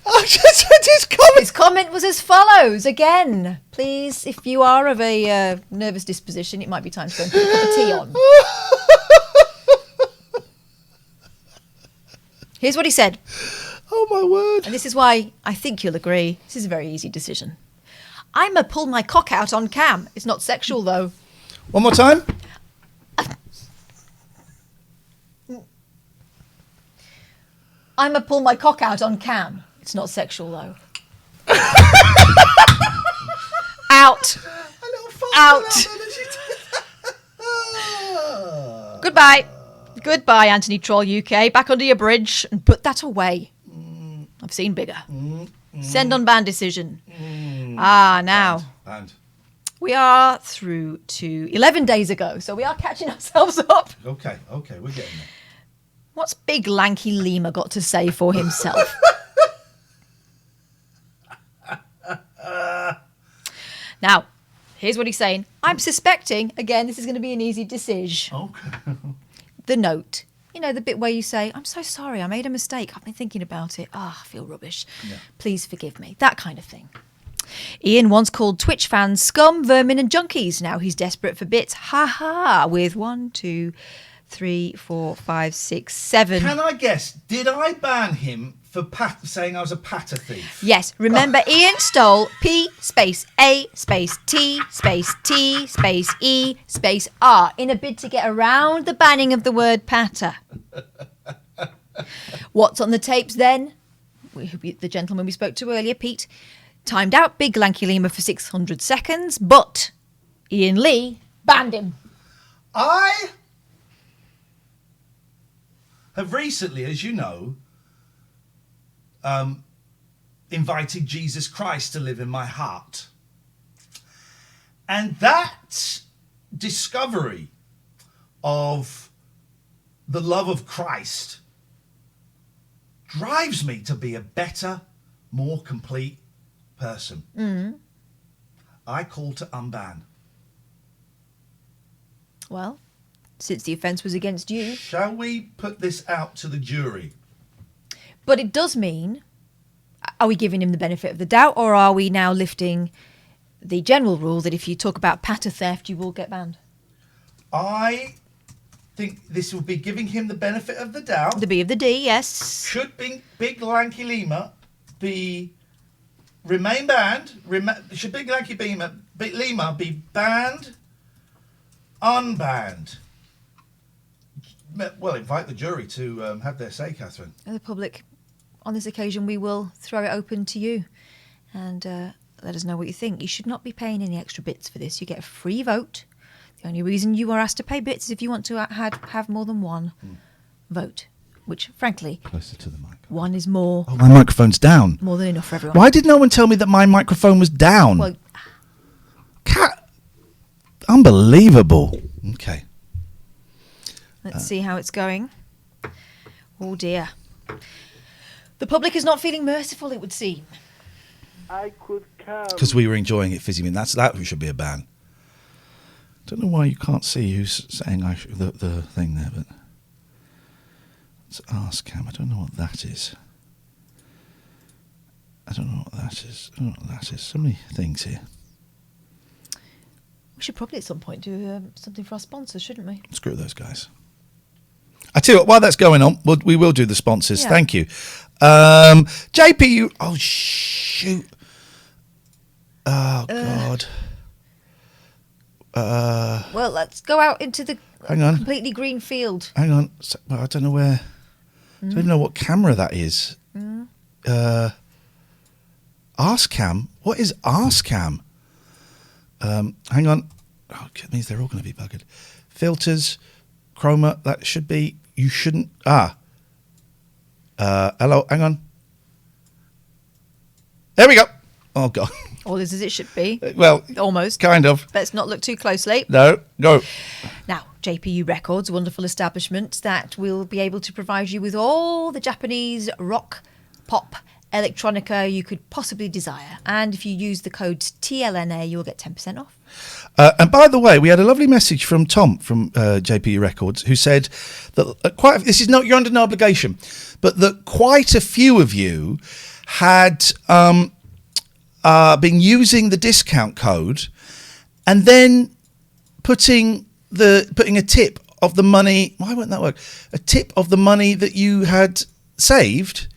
I've just read his comment. His comment was as follows. Again, please, if you are of a nervous disposition, it might be time to go and put a cup of tea on. Here's what he said. Oh, my word. And this is why I think you'll agree. This is a very easy decision. I'ma pull my cock out on cam. It's not sexual, though. One more time. I'ma pull my cock out on cam. It's not sexual, though. Out. Out. Goodbye. Goodbye, Anthony Troll UK. Back under your bridge and put that away. I've seen bigger. Send on ban decision. Now. And. We are through to 11 days ago, so we are catching ourselves up. Okay, we're getting there. What's big lanky lemur got to say for himself? Now, Here's what he's saying. I'm suspecting, again, this is going to be an easy decision. Okay. The note. You know, the bit where you say, I'm so sorry, I made a mistake. I've been thinking about it. I feel rubbish. Yeah. Please forgive me. That kind of thing. Iain once called Twitch fans scum, vermin and junkies. Now he's desperate for bits. Ha ha. With 1, 2, 3, 4, 5, 6, 7. Can I guess? Did I ban him for saying I was a patter thief? Yes. Remember, Iain stole P space A space T space T space E space R in a bid to get around the banning of the word patter. What's on the tapes then? The gentleman we spoke to earlier, Pete, timed out Big Lanky Lima for 600 seconds, but Iain Lee banned him. I have recently, as you know, invited Jesus Christ to live in my heart. And that discovery of the love of Christ drives me to be a better, more complete person. I call to unban. Well, since the offence was against you. Shall we put this out to the jury? But it does mean, are we giving him the benefit of the doubt, or are we now lifting the general rule that if you talk about patter theft, you will get banned? I think this will be giving him the benefit of the doubt. The B of the D, yes. Should Big Lanky Lima remain banned? Should Big Lanky Lima be banned? Unbanned? Well, invite the jury to have their say, Catherine. And the public, on this occasion, we will throw it open to you and let us know what you think. You should not be paying any extra bits for this. You get a free vote. The only reason you are asked to pay bits is if you want to have more than one vote, which, frankly, Closer to the mic. one is more Oh, my microphone's down. than enough for everyone. Why did no one tell me that my microphone was down? Well, Unbelievable. Okay. let's see how it's going. Oh, dear. The public is not feeling merciful, it would seem. I could come. Because we were enjoying it physically. That should be a ban. Don't know why you can't see who's saying the thing there, but let's ask Cam. I don't know what that is. I don't know what that is. So many things here. We should probably at some point do something for our sponsors, shouldn't we? Screw those guys. I tell you what, while that's going on, we will do the sponsors. Yeah. Thank you. JP, oh, shoot. Oh, God. Well, let's go out into the Hang on. completely green field. Hang on. Well, I don't know where. I don't even know what camera that is. Ask Cam? What is Ask Cam? Hang on. Oh, it means they're all going to be buggered. Filters, chroma, that should be. You shouldn't. Hello, hang on. There we go. Oh, God. All is as it should be. Well, Almost. kind of. Let's not look too closely. No, go. Now, JPU Records, a wonderful establishment that will be able to provide you with all the Japanese rock, pop, electronica you could possibly desire. And if you use the code TLNA, you'll get 10% off. And by the way, we had a lovely message from Tom from JPU Records who said that this is not, you're under no obligation, but that quite a few of you had been using the discount code and then putting a tip of the money. Why won't that work? A tip of the money that you had saved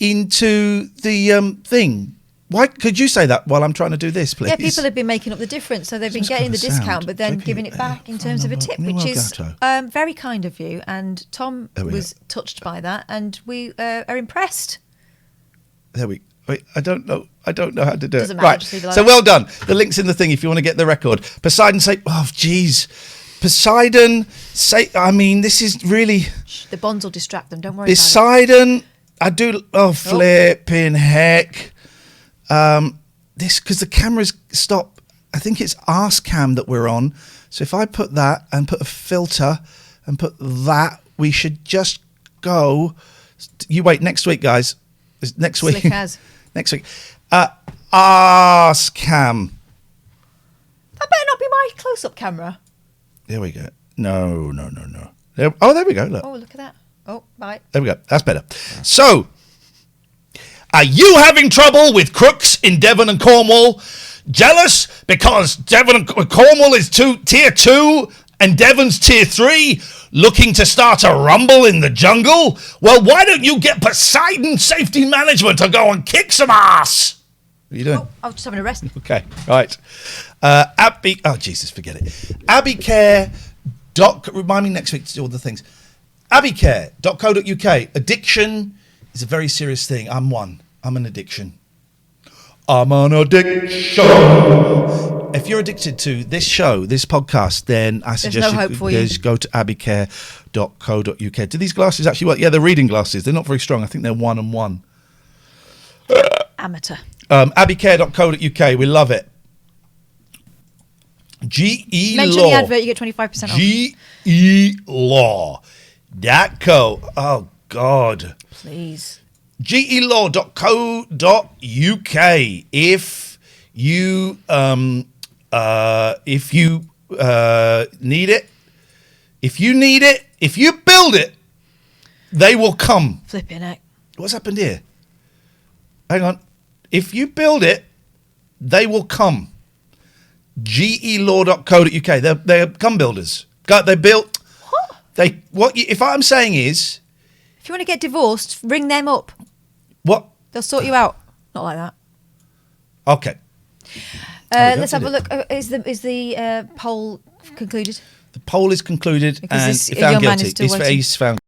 into the thing. Why could you say that while I'm trying to do this, please? Yeah, people have been making up the difference. So they've been getting the discount, but then giving it back in terms of a tip, which is very kind of you. And Tom was touched by that, and we are impressed. There we wait. I don't know how to do Doesn't it. matter, Right. just leave it like So that. well done. The link's in the thing if you want to get the record. Poseidon say, oh, geez. Poseidon say, I mean, this is really. Shh, the bonds will distract them. Don't worry about it. Poseidon, I do. Oh, flipping heck. This, because the cameras stop. I think it's Ask Cam that we're on. So if I put that and put a filter and put that, we should just go. You wait next week, guys. Next week. Slick as. Next week. Ask Cam. my close-up camera? There we go. No. There we go. Look. Oh, look at that. Oh, right. There we go. That's better. So, are you having trouble with crooks in Devon and Cornwall? Jealous because Devon and Cornwall is tier 2 and Devon's tier 3? Looking to start a rumble in the jungle? Well, why don't you get Poseidon Safety Management to go and kick some ass? What are you doing? Oh, I was just having a rest. Okay, right. Abby, oh Jesus, forget it. Abbycare. Remind me next week to do all the things. Abbycare.co.uk. Addiction is a very serious thing. I'm an addiction. I'm an addiction. If you're addicted to this show, this podcast, then I suggest no hope for you. Just go to abbycare.co.uk. Do these glasses actually work? Yeah, they're reading glasses. They're not very strong. I think they're 1 and 1. Amateur. Abbycare.co.uk. We love it. GE Mention Law. the advert, you get 25% off. GE Law.co. Oh, God. Please. GElaw.co.uk. If you need it, if you build it, they will come. Flipping heck. What's happened here? Hang on. If you build it, they will come. GElaw.co.uk. They're gun builders. They built. What? If I'm saying is, If you want to get divorced, ring them up. what? They'll sort you out. Not like that. Okay. Let's have a look. Is the poll concluded? The poll is concluded Because and this he found young man guilty. is still waiting. He's found.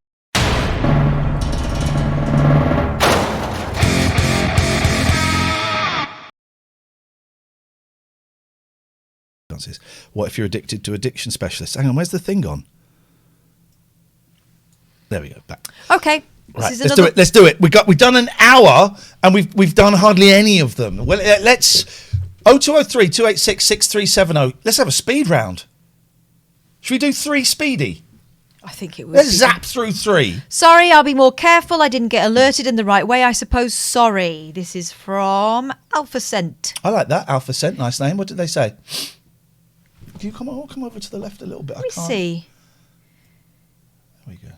What if you're addicted to addiction specialists? Hang on, where's the thing gone? There we go. Back. Okay. Right, let's do it. We've done an hour and we've done hardly any of them. Well, let's 0203 286 6370. Let's have a speed round. Should we do 3 speedy? I think it was. Let's zap through 3. Sorry, I'll be more careful. I didn't get alerted in the right way, I suppose. Sorry. This is from Alpha Cent. I like that. Alpha Cent, nice name. What did they say? Can you come over to the left a little bit? Let me see. There we go.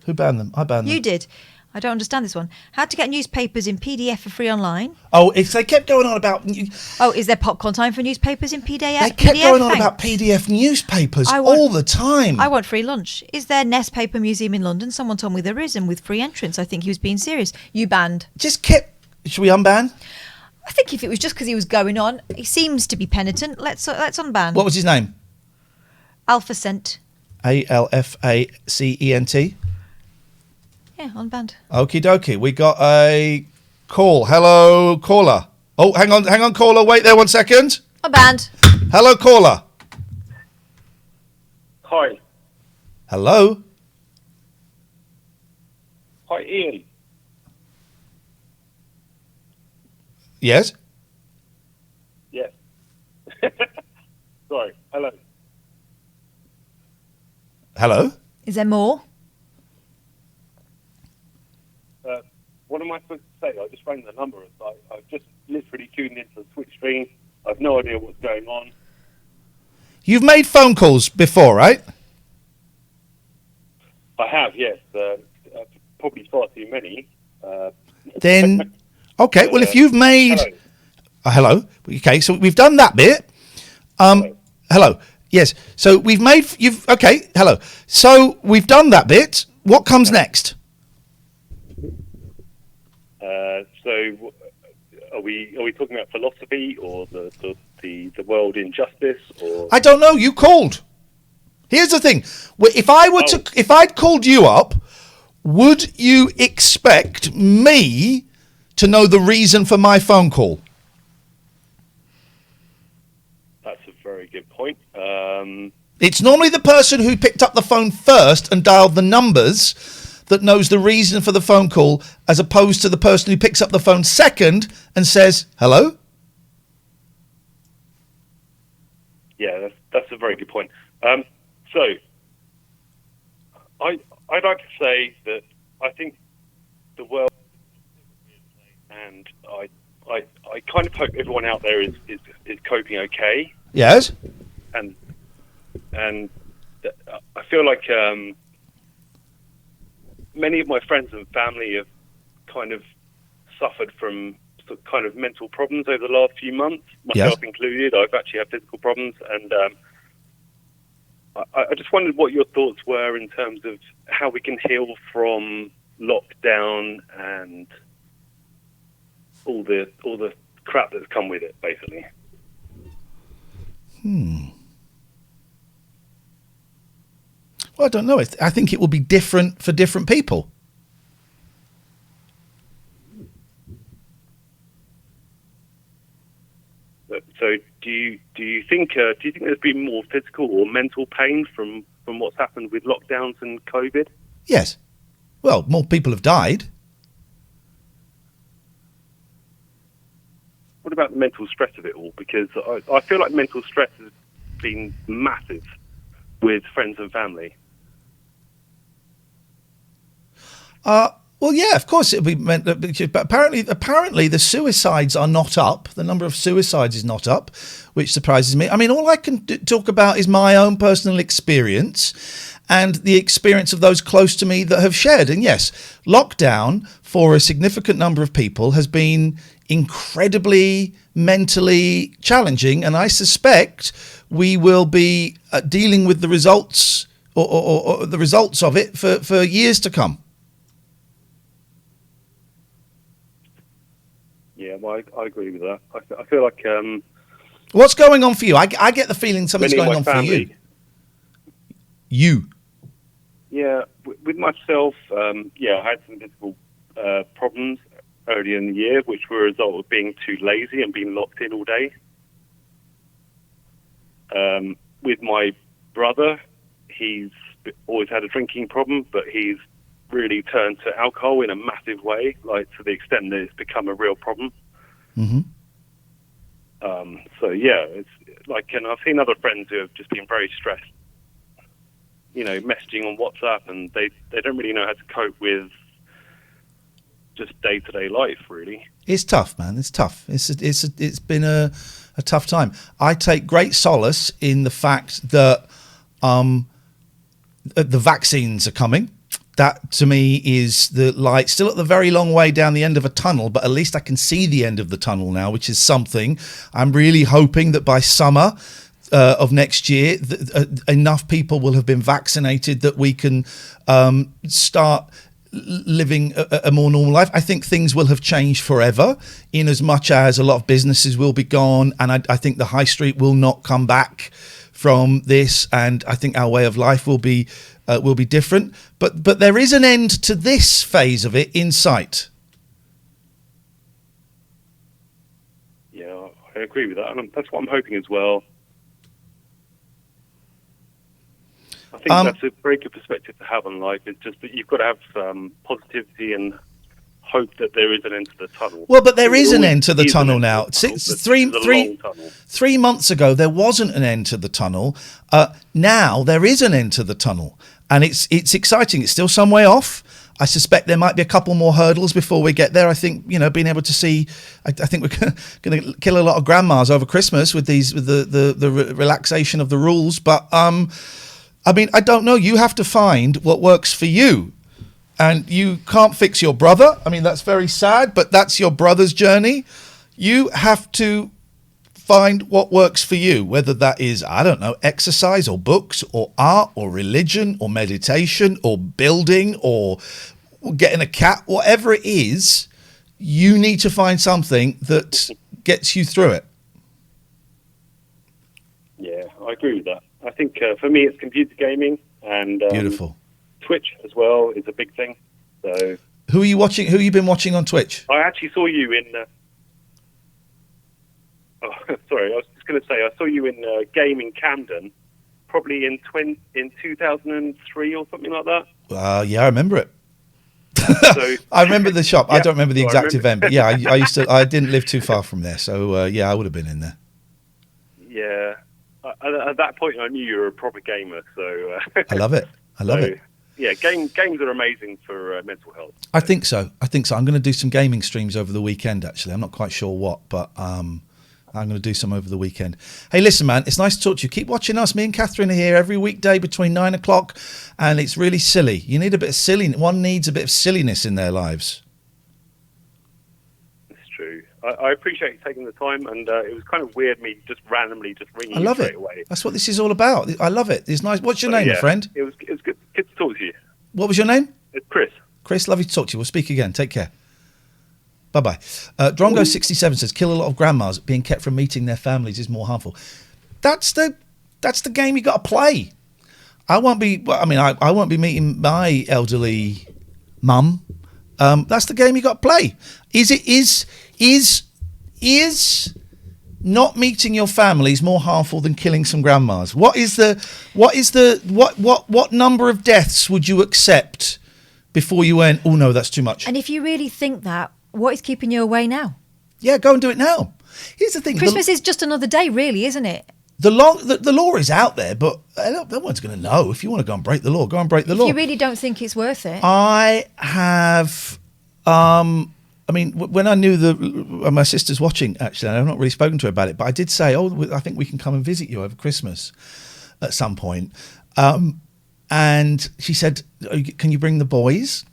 Who banned them? I banned them. You did. I don't understand this one. How to get newspapers in PDF for free online? Oh, they kept going on about. Oh, is there popcorn time for newspapers in PDF? They kept going on Thanks. about PDF newspapers all the time. I want free lunch. Is there Nest Paper Museum in London? Someone told me there is, and with free entrance. I think he was being serious. You banned. Just kept. Should we unban? I think if it was just because he was going on, he seems to be penitent. Let's unban. What was his name? Alpha Cent. ALFACENT. Yeah, unbanned. Okie dokie. We got a call. Hello, caller. Oh, hang on, caller. Wait there 1 second. Unbanned. Hello, caller. Hi. Hello. Hi, Ian. Yes. Yes. Sorry. Hello. Hello. Is there more? What am I supposed to say? I just rang the number. I've just literally tuned into the Twitch stream. I've no idea what's going on. You've made phone calls before, right? I have, yes. Probably far too many. Then, okay. Well, if you've made, Hello. hello. Okay, so we've done that bit. Hello. Yes. So we've made. Okay. Hello. So we've done that bit. What comes next? So, are we talking about philosophy or the world injustice or? I don't know. You called. Here's the thing. If I'd called you up, would you expect me to know the reason for my phone call? That's a very good point. It's normally the person who picked up the phone first and dialed the numbers that knows the reason for the phone call, as opposed to the person who picks up the phone second and says, hello? Yeah, that's a very good point. So, I'd like to say that I think the world, and I kind of hope everyone out there is coping okay. Yes. And I feel like many of my friends and family have kind of suffered from kind of mental problems over the last few months, myself included. I've actually had physical problems, and I just wondered what your thoughts were in terms of how we can heal from lockdown and all the crap that's come with it, basically. Well, I don't know. I think it will be different for different people. So, do you think there's been more physical or mental pain from what's happened with lockdowns and COVID? Yes. Well, more people have died. What about the mental stress of it all? Because I feel like mental stress has been massive with friends and family. Well, yeah, of course it'll be meant that, but apparently the suicides are not up. The number of suicides is not up, which surprises me. I mean, all I can talk about is my own personal experience and the experience of those close to me that have shared. And yes, lockdown for a significant number of people has been incredibly mentally challenging, and I suspect we will be dealing with the results or the results of it for years to come. Yeah, well, I agree with that. I feel like... What's going on for you? I get the feeling something's going on for you. You? Yeah, with myself, I had some physical problems earlier in the year, which were a result of being too lazy and being locked in all day. With my brother, he's always had a drinking problem, but he's really turned to alcohol in a massive way, like to the extent that it's become a real problem. Mm-hmm. It's like, and I've seen other friends who have just been very stressed, messaging on WhatsApp, and they don't really know how to cope with just day-to-day life, really. It's tough, man. It's tough. It's been a tough time. I take great solace in the fact that the vaccines are coming. That, to me, is the light. Still at the very long way down the end of a tunnel, but at least I can see the end of the tunnel now, which is something. I'm really hoping that by summer of next year, enough people will have been vaccinated that we can start living a more normal life. I think things will have changed forever, in as much as a lot of businesses will be gone, and I think the high street will not come back from this, and I think our way of life will be different. But there is an end to this phase of it in sight. Yeah, I agree with that, and that's what I'm hoping as well. I think that's a very good perspective to have on life. It's just that you've got to have positivity and hope that there is an end to the tunnel. Well, but there is an end to the tunnel now. 3 months ago, there wasn't an end to the tunnel. Now there is an end to the tunnel, and it's exciting. It's still some way off. I suspect there might be a couple more hurdles before we get there. I think, being able to see, I think we're going to kill a lot of grandmas over Christmas with the relaxation of the rules. But I mean, I don't know. You have to find what works for you. And you can't fix your brother. I mean, that's very sad, but that's your brother's journey. You have to find what works for you, whether that is, I don't know, exercise or books or art or religion or meditation or building or getting a cat, whatever it is, you need to find something that gets you through it. Yeah, I agree with that. I think for me, it's computer gaming and beautiful. Twitch as well is a big thing. So, who are you watching? Who have you been watching on Twitch? I actually saw you in. Sorry, I was just going to say I saw you in Game in Camden, probably in 2003 or something like that. Yeah, I remember it. So, I remember the shop. Yeah, I don't remember the exact event, but yeah, I used to. I didn't live too far from there, so yeah, I would have been in there. Yeah, at that point, I knew you were a proper gamer. So I love it. I love it. yeah, games are amazing for mental health. I think so. I'm going to do some gaming streams over the weekend, actually. I'm not quite sure what, but I'm going to do some over the weekend. Hey, listen, man, it's nice to talk to you. Keep watching us. Me and Catherine are here every weekday between 9 o'clock, and it's really silly. You need a bit of silliness. One needs a bit of silliness in their lives. It's true. I appreciate you taking the time, and it was kind of weird me just randomly just ringing I love you straight it. away. That's what this is all about. I love it. It's nice. What's your name, my friend? It was good to talk to you. What was your name? It's Chris. Chris, lovely to talk to you. We'll speak again. Take care. Bye-bye. Drongo67 says, kill a lot of grandmas. Being kept from meeting their families is more harmful. That's the game you got to play. I won't be meeting my elderly mum. That's the game you got to play. Is not meeting your family is more harmful than killing some grandmas? What number of deaths would you accept before you went, oh no, that's too much? And if you really think that, what is keeping you away now? Yeah, go and do it now. Here's the thing. Christmas is just another day, really, isn't it? The law is out there, but no one's going to know. If you want to go and break the law, go and break the law. If you really don't think it's worth it. I have... when I knew my sister's watching, actually, and I've not really spoken to her about it, but I did say, I think we can come and visit you over Christmas at some point. And she said, can you bring the boys?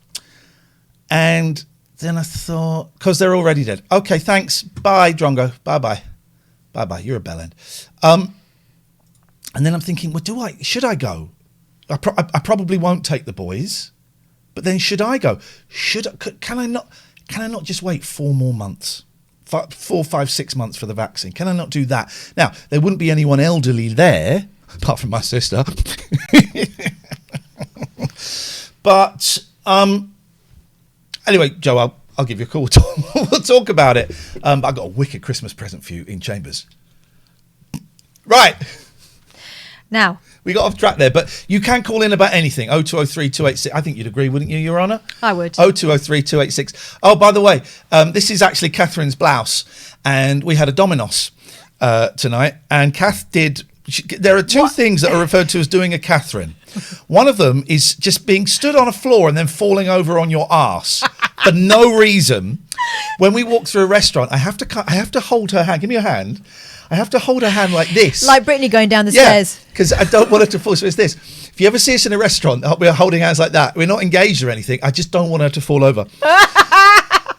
And then I thought, because they're already dead. Okay, thanks. Bye, Drongo. Bye-bye. Bye-bye. You're a bellend. And then I'm thinking, well, should I go? I probably won't take the boys. But then should I go? Can I not just wait 4 more months? 4, 5, 6 months for the vaccine? Can I not do that? Now, there wouldn't be anyone elderly there, apart from my sister. But anyway, Joe, I'll give you a call. We'll talk about it. I've got a wicked Christmas present for you in Chambers. Right. Now. We got off track there, but you can call in about anything. 0203 286. I think you'd agree, wouldn't you, Your Honour? I would. 0203 286. Oh, by the way, this is actually Catherine's blouse, and we had a Dominos tonight, and Kath did... There are two things that are referred to as doing a Catherine. One of them is just being stood on a floor and then falling over on your arse for no reason. When we walk through a restaurant, I have to hold her hand. Give me your hand. I have to hold her hand like this. Like Brittany going down the stairs. Because I don't want her to fall. So it's this. If you ever see us in a restaurant, we're holding hands like that. We're not engaged or anything. I just don't want her to fall over.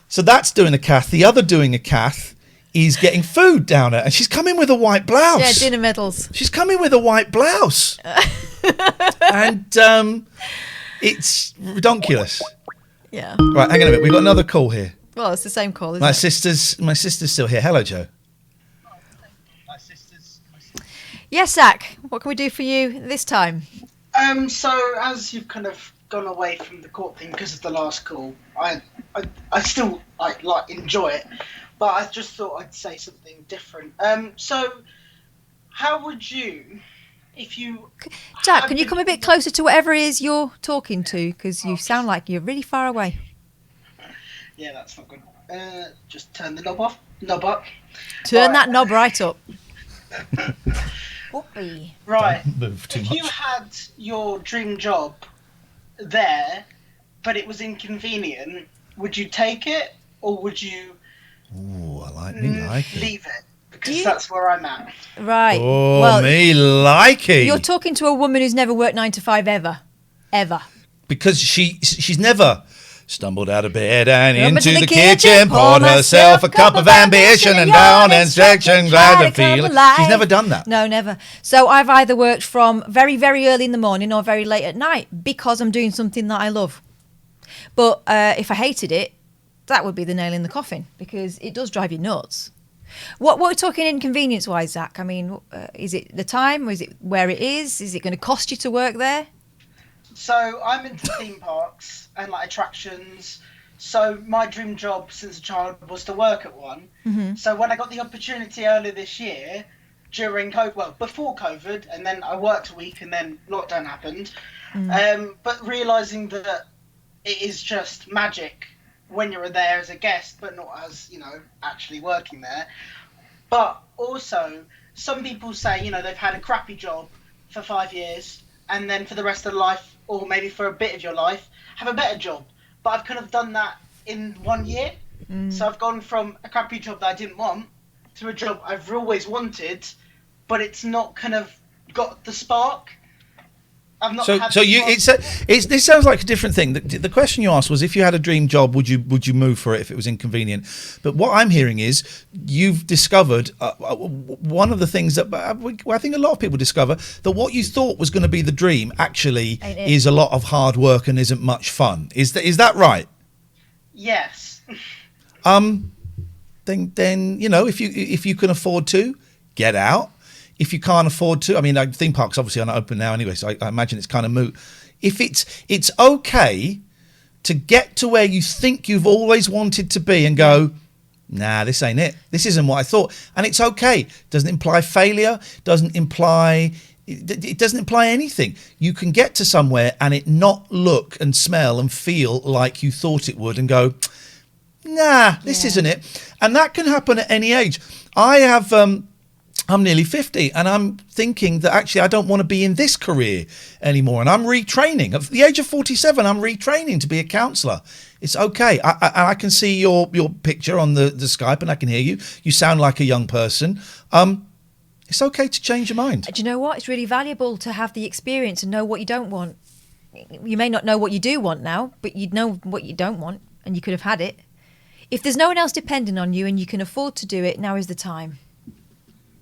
So that's doing a Kath. The other doing a Kath is getting food down her. And she's coming with a white blouse. Yeah, dinner medals. She's coming with a white blouse. And it's redonkulous. Yeah. Right, hang on a minute. We've got another call here. Well, it's the same call, isn't My it? sister's still here. Hello, Joe. Yes, Zach. What can we do for you this time? So as you've kind of gone away from the court thing because of the last call, I still enjoy it, but I just thought I'd say something different. So how would you, if you... Jack, can you come a bit closer to whatever it is you're talking to? Because you sound like you're really far away. Yeah, that's not good. Just turn the knob up. Turn that knob right up. Right. Don't move too if much. you had your dream job there, but it was inconvenient, would you take it or would you leave it? Because that's where I'm at. Right. Oh, well, me likey. You're talking to a woman who's never worked 9 to 5 ever. Ever. Because she's never stumbled out of bed and Up into the kitchen, poured herself a cup of ambition and down instruction, glad to feel it. She's never done that. No, never. So I've either worked from very, very early in the morning or very late at night because I'm doing something that I love. But if I hated it, that would be the nail in the coffin because it does drive you nuts. What we're talking inconvenience-wise, Zach? I mean, is it the time? Or is it where it is? Is it going to cost you to work there? So I'm into theme parks and like attractions. So my dream job since a child was to work at one. Mm-hmm. So when I got the opportunity earlier this year, during COVID, well, before COVID, and then I worked a week and then lockdown happened. But realising that it is just magic when you're there as a guest, but not as, actually working there. But also, some people say, they've had a crappy job for 5 years and then for the rest of life, or maybe for a bit of your life, have a better job. But I've kind of done that in 1 year. So I've gone from a crappy job that I didn't want to a job I've always wanted, but it's not kind of got the spark. I've not had this sounds like a different thing. The question you asked was, if you had a dream job, would you move for it if it was inconvenient? But what I'm hearing is you've discovered one of the things that I think a lot of people discover, that what you thought was going to be the dream actually is a lot of hard work and isn't much fun. Is that right? Yes. Then if you can afford to, get out. If you can't afford to, I mean, theme parks obviously aren't open now anyway, so I imagine it's kind of moot. If it's okay to get to where you think you've always wanted to be and go, nah, this ain't it. This isn't what I thought. And it's okay. Doesn't imply failure. It doesn't imply anything. You can get to somewhere and it not look and smell and feel like you thought it would, and go, nah, this isn't it. And that can happen at any age. I'm nearly 50 and I'm thinking that actually I don't want to be in this career anymore, and I'm retraining. At the age of 47, I'm retraining to be a counsellor. It's okay. I can see your picture on the Skype and I can hear you. You sound like a young person. It's okay to change your mind. Do you know what? It's really valuable to have the experience and know what you don't want. You may not know what you do want now, but you'd know what you don't want, and you could have had it. If there's no one else depending on you and you can afford to do it, now is the time.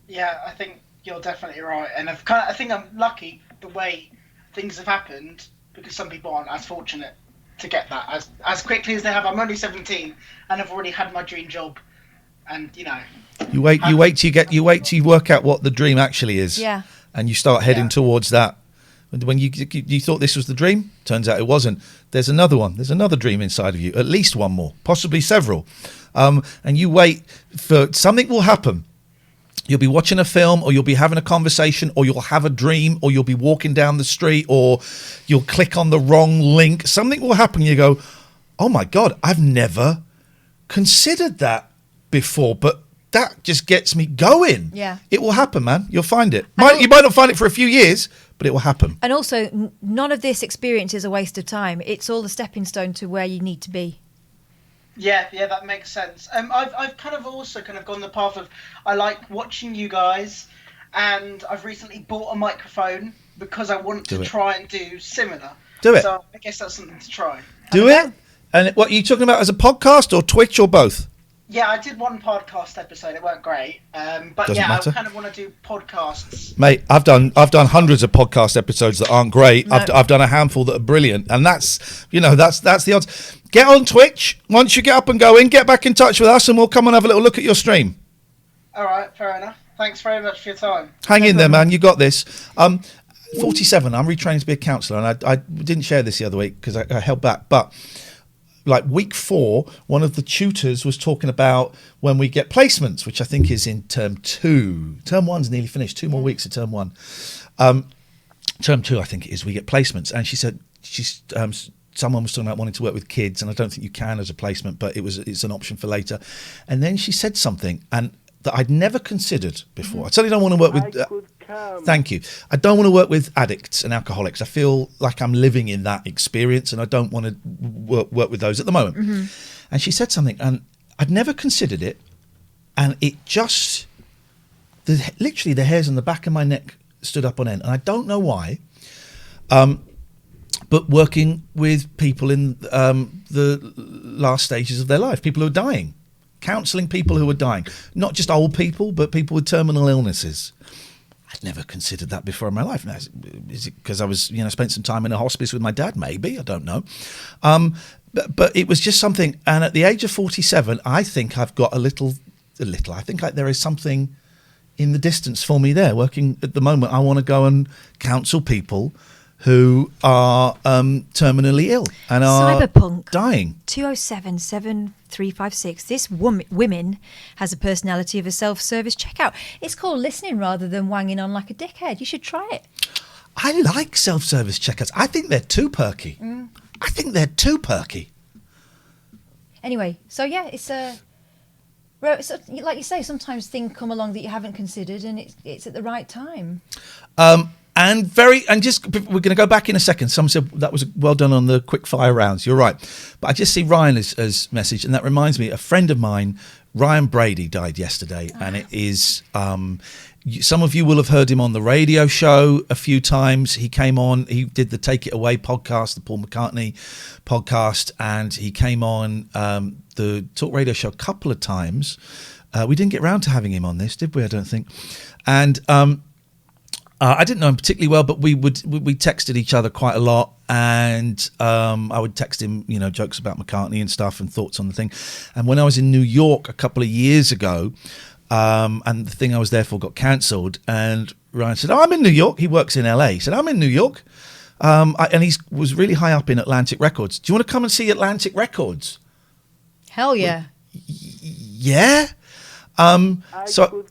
Yeah, I think you're definitely right, and I think I'm lucky the way things have happened, because some people aren't as fortunate to get that as quickly as they have. I'm only 17, and I've already had my dream job, and you wait till you work out what the dream actually is, and you start heading towards that. When you thought this was the dream, turns out it wasn't. There's another one. There's another dream inside of you, at least one more, possibly several, and you wait for something will happen. You'll be watching a film, or you'll be having a conversation, or you'll have a dream, or you'll be walking down the street, or you'll click on the wrong link. Something will happen. You go, oh my God, I've never considered that before, but that just gets me going. Yeah. It will happen, man. You'll find it. You might not find it for a few years, but it will happen. And also, none of this experience is a waste of time. It's all the stepping stone to where you need to be. Yeah, that makes sense. I've kind of also gone the path of, I like watching you guys, and I've recently bought a microphone because I want to try and do similar. Do it. So I guess that's something to try. Do it. And what are you talking about, as a podcast or Twitch or both? Yeah, I did one podcast episode. It weren't great, but Doesn't matter. I kind of want to do podcasts. Mate, I've done hundreds of podcast episodes that aren't great. No. I've done a handful that are brilliant, and that's the odds. Get on Twitch. Once you get up and going, get back in touch with us, and we'll come and have a little look at your stream. All right, fair enough. Thanks very much for your time. Hang in there, man. You got this. 47. I'm retraining to be a counsellor, and I didn't share this the other week because I held back, but. Like week 4, one of the tutors was talking about when we get placements, which I think is in term 2. Term 1's nearly finished. 2 more weeks of term 1. Term 2, I think it is, we get placements. And she said someone was talking about wanting to work with kids, and I don't think you can as a placement, but it's an option for later. And then she said something and that I'd never considered before. I certainly don't want to work with... Thank you. I don't want to work with addicts and alcoholics. I feel like I'm living in that experience, and I don't want to work with those at the moment. Mm-hmm. And she said something, and I'd never considered it, and it just... literally the hairs on the back of my neck stood up on end, and I don't know why, but working with people in the last stages of their life, people who are dying, counselling people who are dying, not just old people, but people with terminal illnesses. I'd never considered that before in my life. Now, is it because I was, spent some time in a hospice with my dad? Maybe, I don't know. But it was just something. And at the age of 47, I think I've got a little. I think like there is something in the distance for me there. Working at the moment, I want to go and counsel people who are terminally ill and are Cyberpunk dying. 207-7356. This woman has a personality of a self-service checkout. It's called listening rather than wanging on like a dickhead. You should try it. I like self-service checkouts. I think they're too perky. Anyway, so yeah, it's like you say, sometimes things come along that you haven't considered, and it's at the right time. and just we're going to go back in a second. Someone said that was well done on the quick fire rounds. You're right, but I just see Ryan as message, and that reminds me, a friend of mine, Ryan Brady, died yesterday, and it is. Some of you will have heard him on the radio show a few times. He came on, he did the Take It Away podcast, the Paul McCartney podcast, and he came on the Talk Radio show a couple of times. We didn't get round to having him on this, did we? I don't think. And I didn't know him particularly well, but we texted each other quite a lot, and I would text him, jokes about McCartney and stuff and thoughts on the thing. And when I was in New York a couple of years ago, and the thing I was there for got cancelled, and Ryan said, "Oh, I'm in New York." He works in LA. He said, "I'm in New York," and he was really high up in Atlantic Records. Do you want to come and see Atlantic Records? Hell yeah. Yeah. So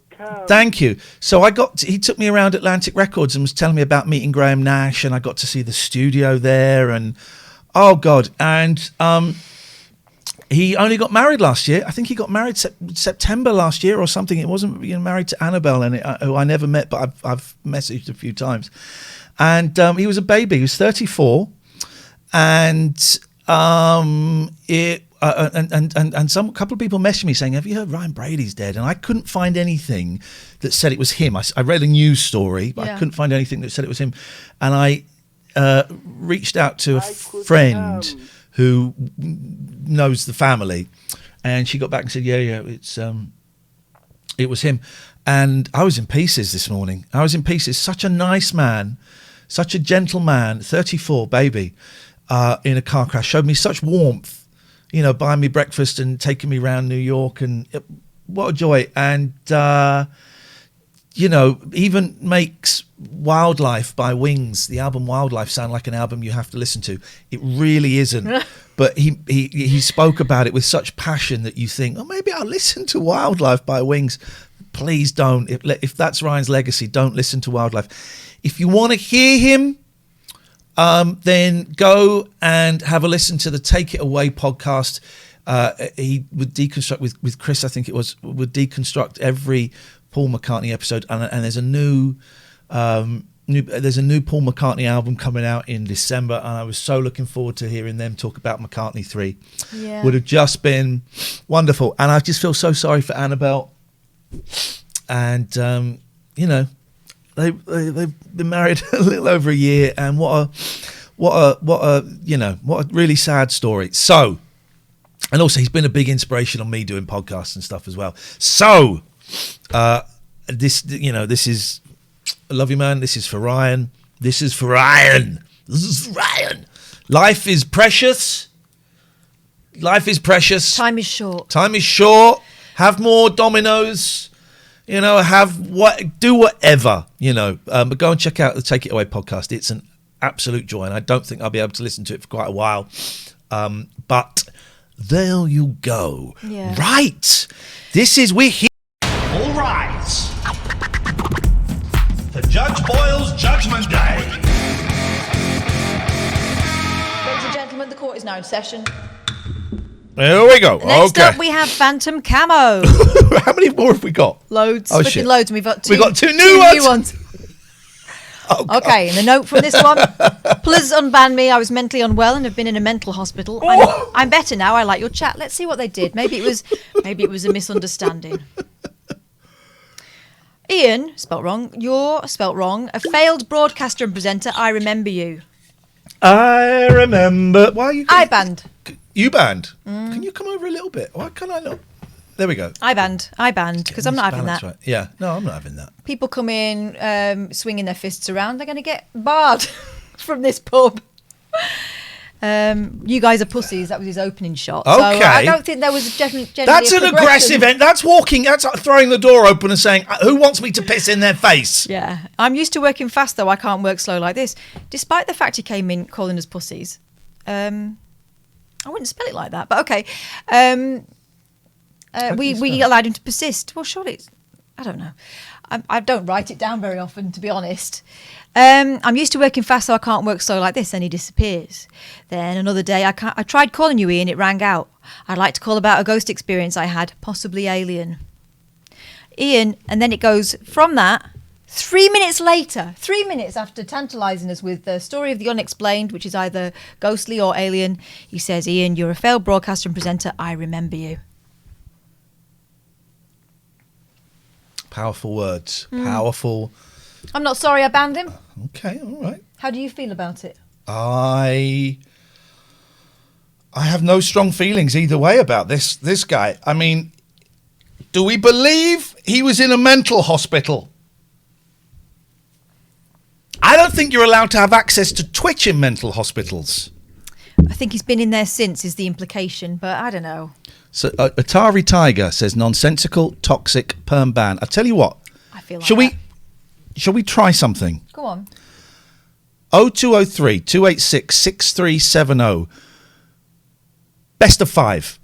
thank you. So he took me around Atlantic Records and was telling me about meeting Graham Nash, and I got to see the studio there, and oh God. And he only got married last year. I think he got married September last year or something. It wasn't married to Annabelle, who I never met, but I've messaged a few times. And he was a baby. He was 34, and some couple of people messaged me saying, "Have you heard Ryan Brady's dead?" And I couldn't find anything that said it was him. I read a news story, but I couldn't find anything that said it was him. And I reached out to a friend who knows the family, and she got back and said, "Yeah, it was him." And I was in pieces this morning. I was in pieces. Such a nice man, such a gentle man, 34, baby, in a car crash. Showed me such warmth, buying me breakfast and taking me around New York, and what a joy. And even makes Wildlife by Wings, the album Wildlife, sound like an album you have to listen to. It really isn't. But he spoke about it with such passion that you think, oh, maybe I'll listen to Wildlife by Wings. Please don't. If that's Ryan's legacy, don't listen to Wildlife. If you want to hear him, then go and have a listen to the Take It Away podcast. He would deconstruct with Chris, I think it was, would deconstruct every Paul McCartney episode, and there's a new Paul McCartney album coming out in December, and I was so looking forward to hearing them talk about McCartney 3. Yeah. Would have just been wonderful. And I just feel so sorry for Annabelle, and they've been married a little over a year, and what a really sad story. So, and also he's been a big inspiration on me doing podcasts and stuff as well. So this is, I love you, man. This is for Ryan. This is for Ryan. Life is precious. Life is precious. Time is short. Time is short. Have more dominoes. Do whatever. But go and check out the Take It Away podcast. It's an absolute joy, and I don't think I'll be able to listen to it for quite a while. But there you go. Yeah. Right. We're here. All rise for Judge Boyle's Judgment Day. Ladies and gentlemen, the court is now in session. There we go. Next up, we have Phantom Camo. How many more have we got? Loads. Oh, Freaking shit. loads. And we've got two new ones. Oh, God. Okay, and the note from this one. Please unban me. I was mentally unwell and have been in a mental hospital. I'm better now. I like your chat. Let's see what they did. Maybe it was a misunderstanding. Iain, spelt wrong. You're spelt wrong. A failed broadcaster and presenter. I remember you. I remember. Why are you? I banned. You banned. Can you come over a little bit? Why can't I not? There we go. I banned because I'm not having that. Right. Yeah, no, I'm not having that. People come in swinging their fists around. They're going to get barred from this pub. You guys are pussies. That was his opening shot. Okay. So I don't think there was generally That's an aggressive end. That's walking. That's throwing the door open and saying, "Who wants me to piss in their face?" Yeah, I'm used to working fast though. I can't work slow like this. Despite the fact he came in calling us pussies, I wouldn't spell it like that. But okay. We allowed him to persist. Well, surely I don't know. I don't write it down very often, to be honest. I'm used to working fast, so I can't work slow like this. Then he disappears. Then another day, I tried calling you, Iain. It rang out. I'd like to call about a ghost experience I had, possibly alien. Iain, and then it goes from that. 3 minutes later, 3 minutes after tantalising us with the story of the unexplained, which is either ghostly or alien, he says, Iain, you're a failed broadcaster and presenter. I remember you. Powerful words. Powerful. I'm not sorry I banned him. Okay, all right. How do you feel about it? I have no strong feelings either way about this guy. I mean, do we believe he was in a mental hospital? I don't think you're allowed to have access to Twitch in mental hospitals. I think he's been in there since is the implication, but I don't know. So Atari Tiger says nonsensical, toxic, perm ban. I tell you what. I feel like Shall we try something? Go on. 0203 286 6370. Best of 5.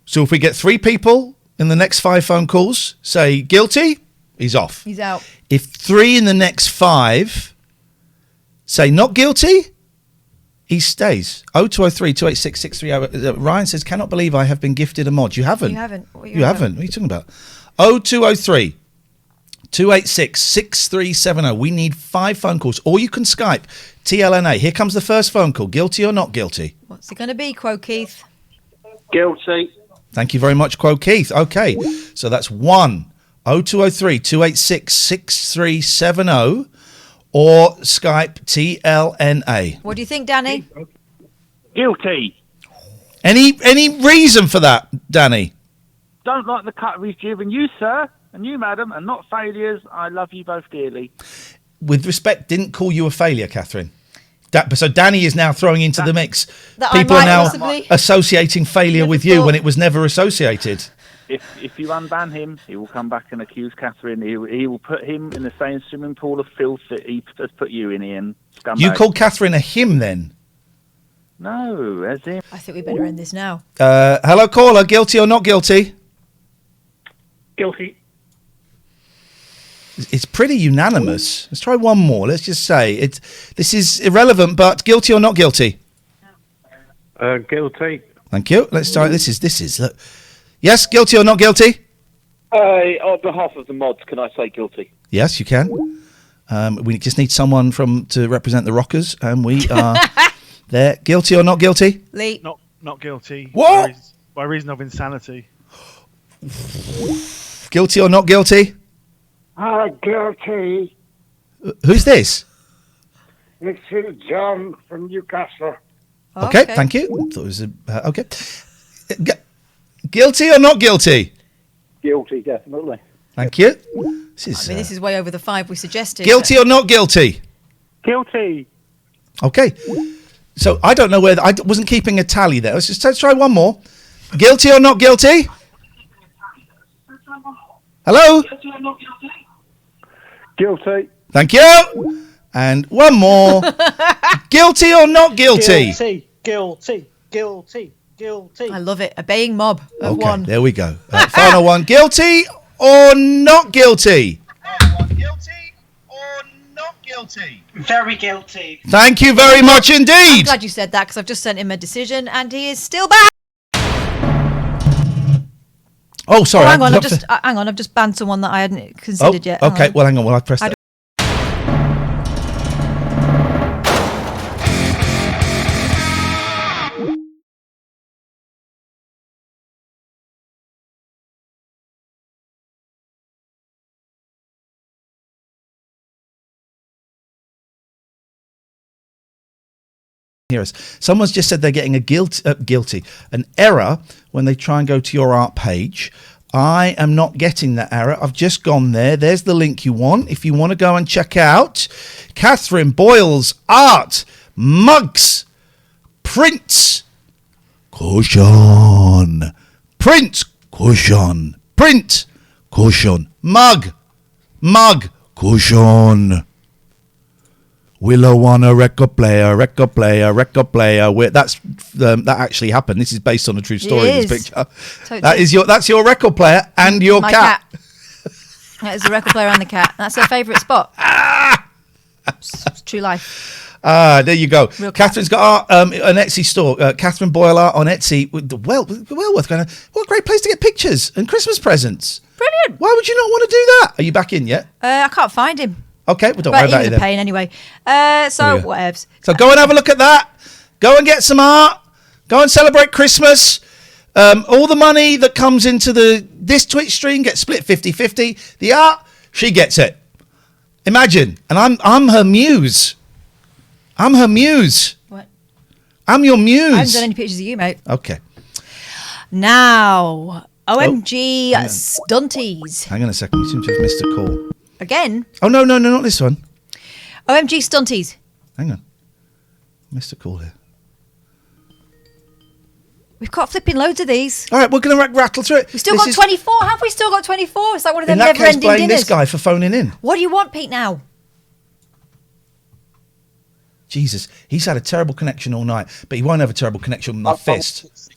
So if we get 3 people in the next 5 phone calls say guilty, he's off. He's out. If 3 in the next 5 say not guilty, he stays. 0203 286 630. Ryan says, cannot believe I have been gifted a mod. You haven't. You haven't. You haven't. What are you talking about? 0203 286 6370. We need 5 phone calls. Or you can Skype TLNA. Here comes the first phone call. Guilty or not guilty? What's it going to be, Quo Keith? Guilty. Thank you very much, Quo Keith. Okay, so that's 0203 286 6370 or Skype TLNA. What do you think, Danny? Guilty. Any reason for that, Danny? Don't like the cut we've given you, sir, and you, madam, and not failures. I love you both dearly. With respect, didn't call you a failure, Catherine. So Danny is now throwing into the mix. That People I are might now possibly associating failure with you when it was never associated. If you unban him, he will come back and accuse Catherine. He will put him in the same swimming pool of filth that he has put you in, Iain. Scumbag. You called Catherine a him then? No, as him. I think we better end this now. Hello, caller. Guilty or not guilty? Guilty. It's pretty unanimous. Let's try one more. Let's just say this is irrelevant, but guilty or not guilty? Guilty. Thank you. Let's start. This is. Look. Yes, guilty or not guilty? On behalf of the mods, can I say guilty? Yes, you can. We just need someone to represent the Rockers, and we are there. Guilty or not guilty? Lee. Not guilty. What? By reason of insanity. Guilty or not guilty? Guilty. Who's this? This is John from Newcastle. Okay, thank you. Thought it was okay. Guilty or not guilty? Guilty, definitely. Thank you. This is way over the 5 we suggested. Guilty or not guilty? Guilty. Okay. So I don't know whether I wasn't keeping a tally there. Let's try one more. Guilty or not guilty? Hello? Guilty or not guilty? Guilty. Thank you. And one more. Guilty or not guilty? Guilty. I love it. Obeying mob of Okay, one. there we go. Final one. Guilty or not guilty? Guilty or not guilty? Very guilty. Thank you very much indeed. I'm glad you said that because I've just sent him a decision and he is still back. Oh, sorry. Hang on. I've just banned someone that I hadn't considered yet. Okay, well, hang on. Well, I pressed that. Hear us. Someone's just said they're getting an error when they try and go to your art page. I am not getting that error. I've just gone there. There's the link you want. If you want to go and check out Katherine Boyle's art, mugs, prints, cushion, print, cushion, print, cushion, mug, cushion. Willow want a record player. That actually happened. This is based on a true story. This picture. Totally. That's your record player and your My cat. That is the record player and the cat. That's her favourite spot. It's true life. There you go. Catherine's got art, an Etsy store. Katherine Boyle art on Etsy. Well worth going. What a great place to get pictures and Christmas presents. Brilliant. Why would you not want to do that? Are you back in yet? I can't find him. Okay, well, don't worry about it But he was a pain anyway. So whatevs. So go and have a look at that. Go and get some art. Go and celebrate Christmas. All the money that comes into this Twitch stream gets split 50-50. The art, she gets it. Imagine. And I'm her muse. I'm her muse. What? I'm your muse. I haven't done any pictures of you, mate. Okay. Now, OMG stunties. Hang on a second. We seem to have missed a call. Again? Oh, no, not this one. OMG stunties. Hang on. Missed a call here. We've got flipping loads of these. All right, we're going to rattle through it. We've still got 24. Have we still got 24? It's like one of them In that case, never-ending blame dinners. this guy for phoning in. What do you want, Pete, now? Jesus, he's had a terrible connection all night, but he won't have a terrible connection with my fist.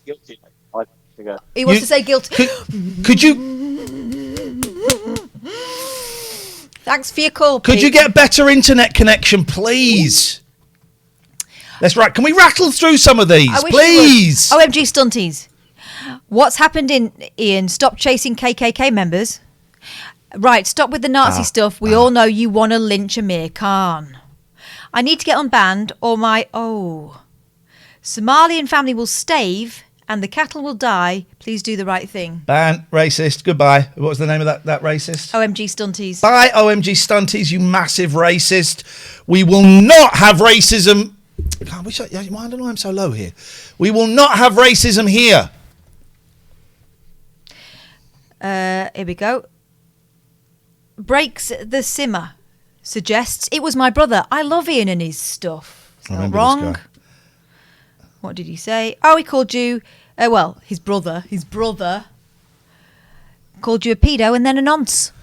He wants to say guilty. Could you... Thanks for your call, Pete. Could you get a better internet connection, please? That's right. Can we rattle through some of these, please? OMG stunties. What's happened in Iain? Stop chasing KKK members. Right, stop with the Nazi stuff. We all know you want to lynch Amir Khan. I need to get unbanned or my... Somalian family will stave and the cattle will die. Please do the right thing. Ban, racist, goodbye. What was the name of that racist? OMG stunties. Bye, OMG stunties, you massive racist. We will not have racism... I don't know why I'm so low here. We will not have racism here. Here we go. Breaks the simmer. Suggests it was my brother. I love Iain and his stuff. It's not wrong. What did he say? Oh, he called you... his brother called you a pedo and then a nonce.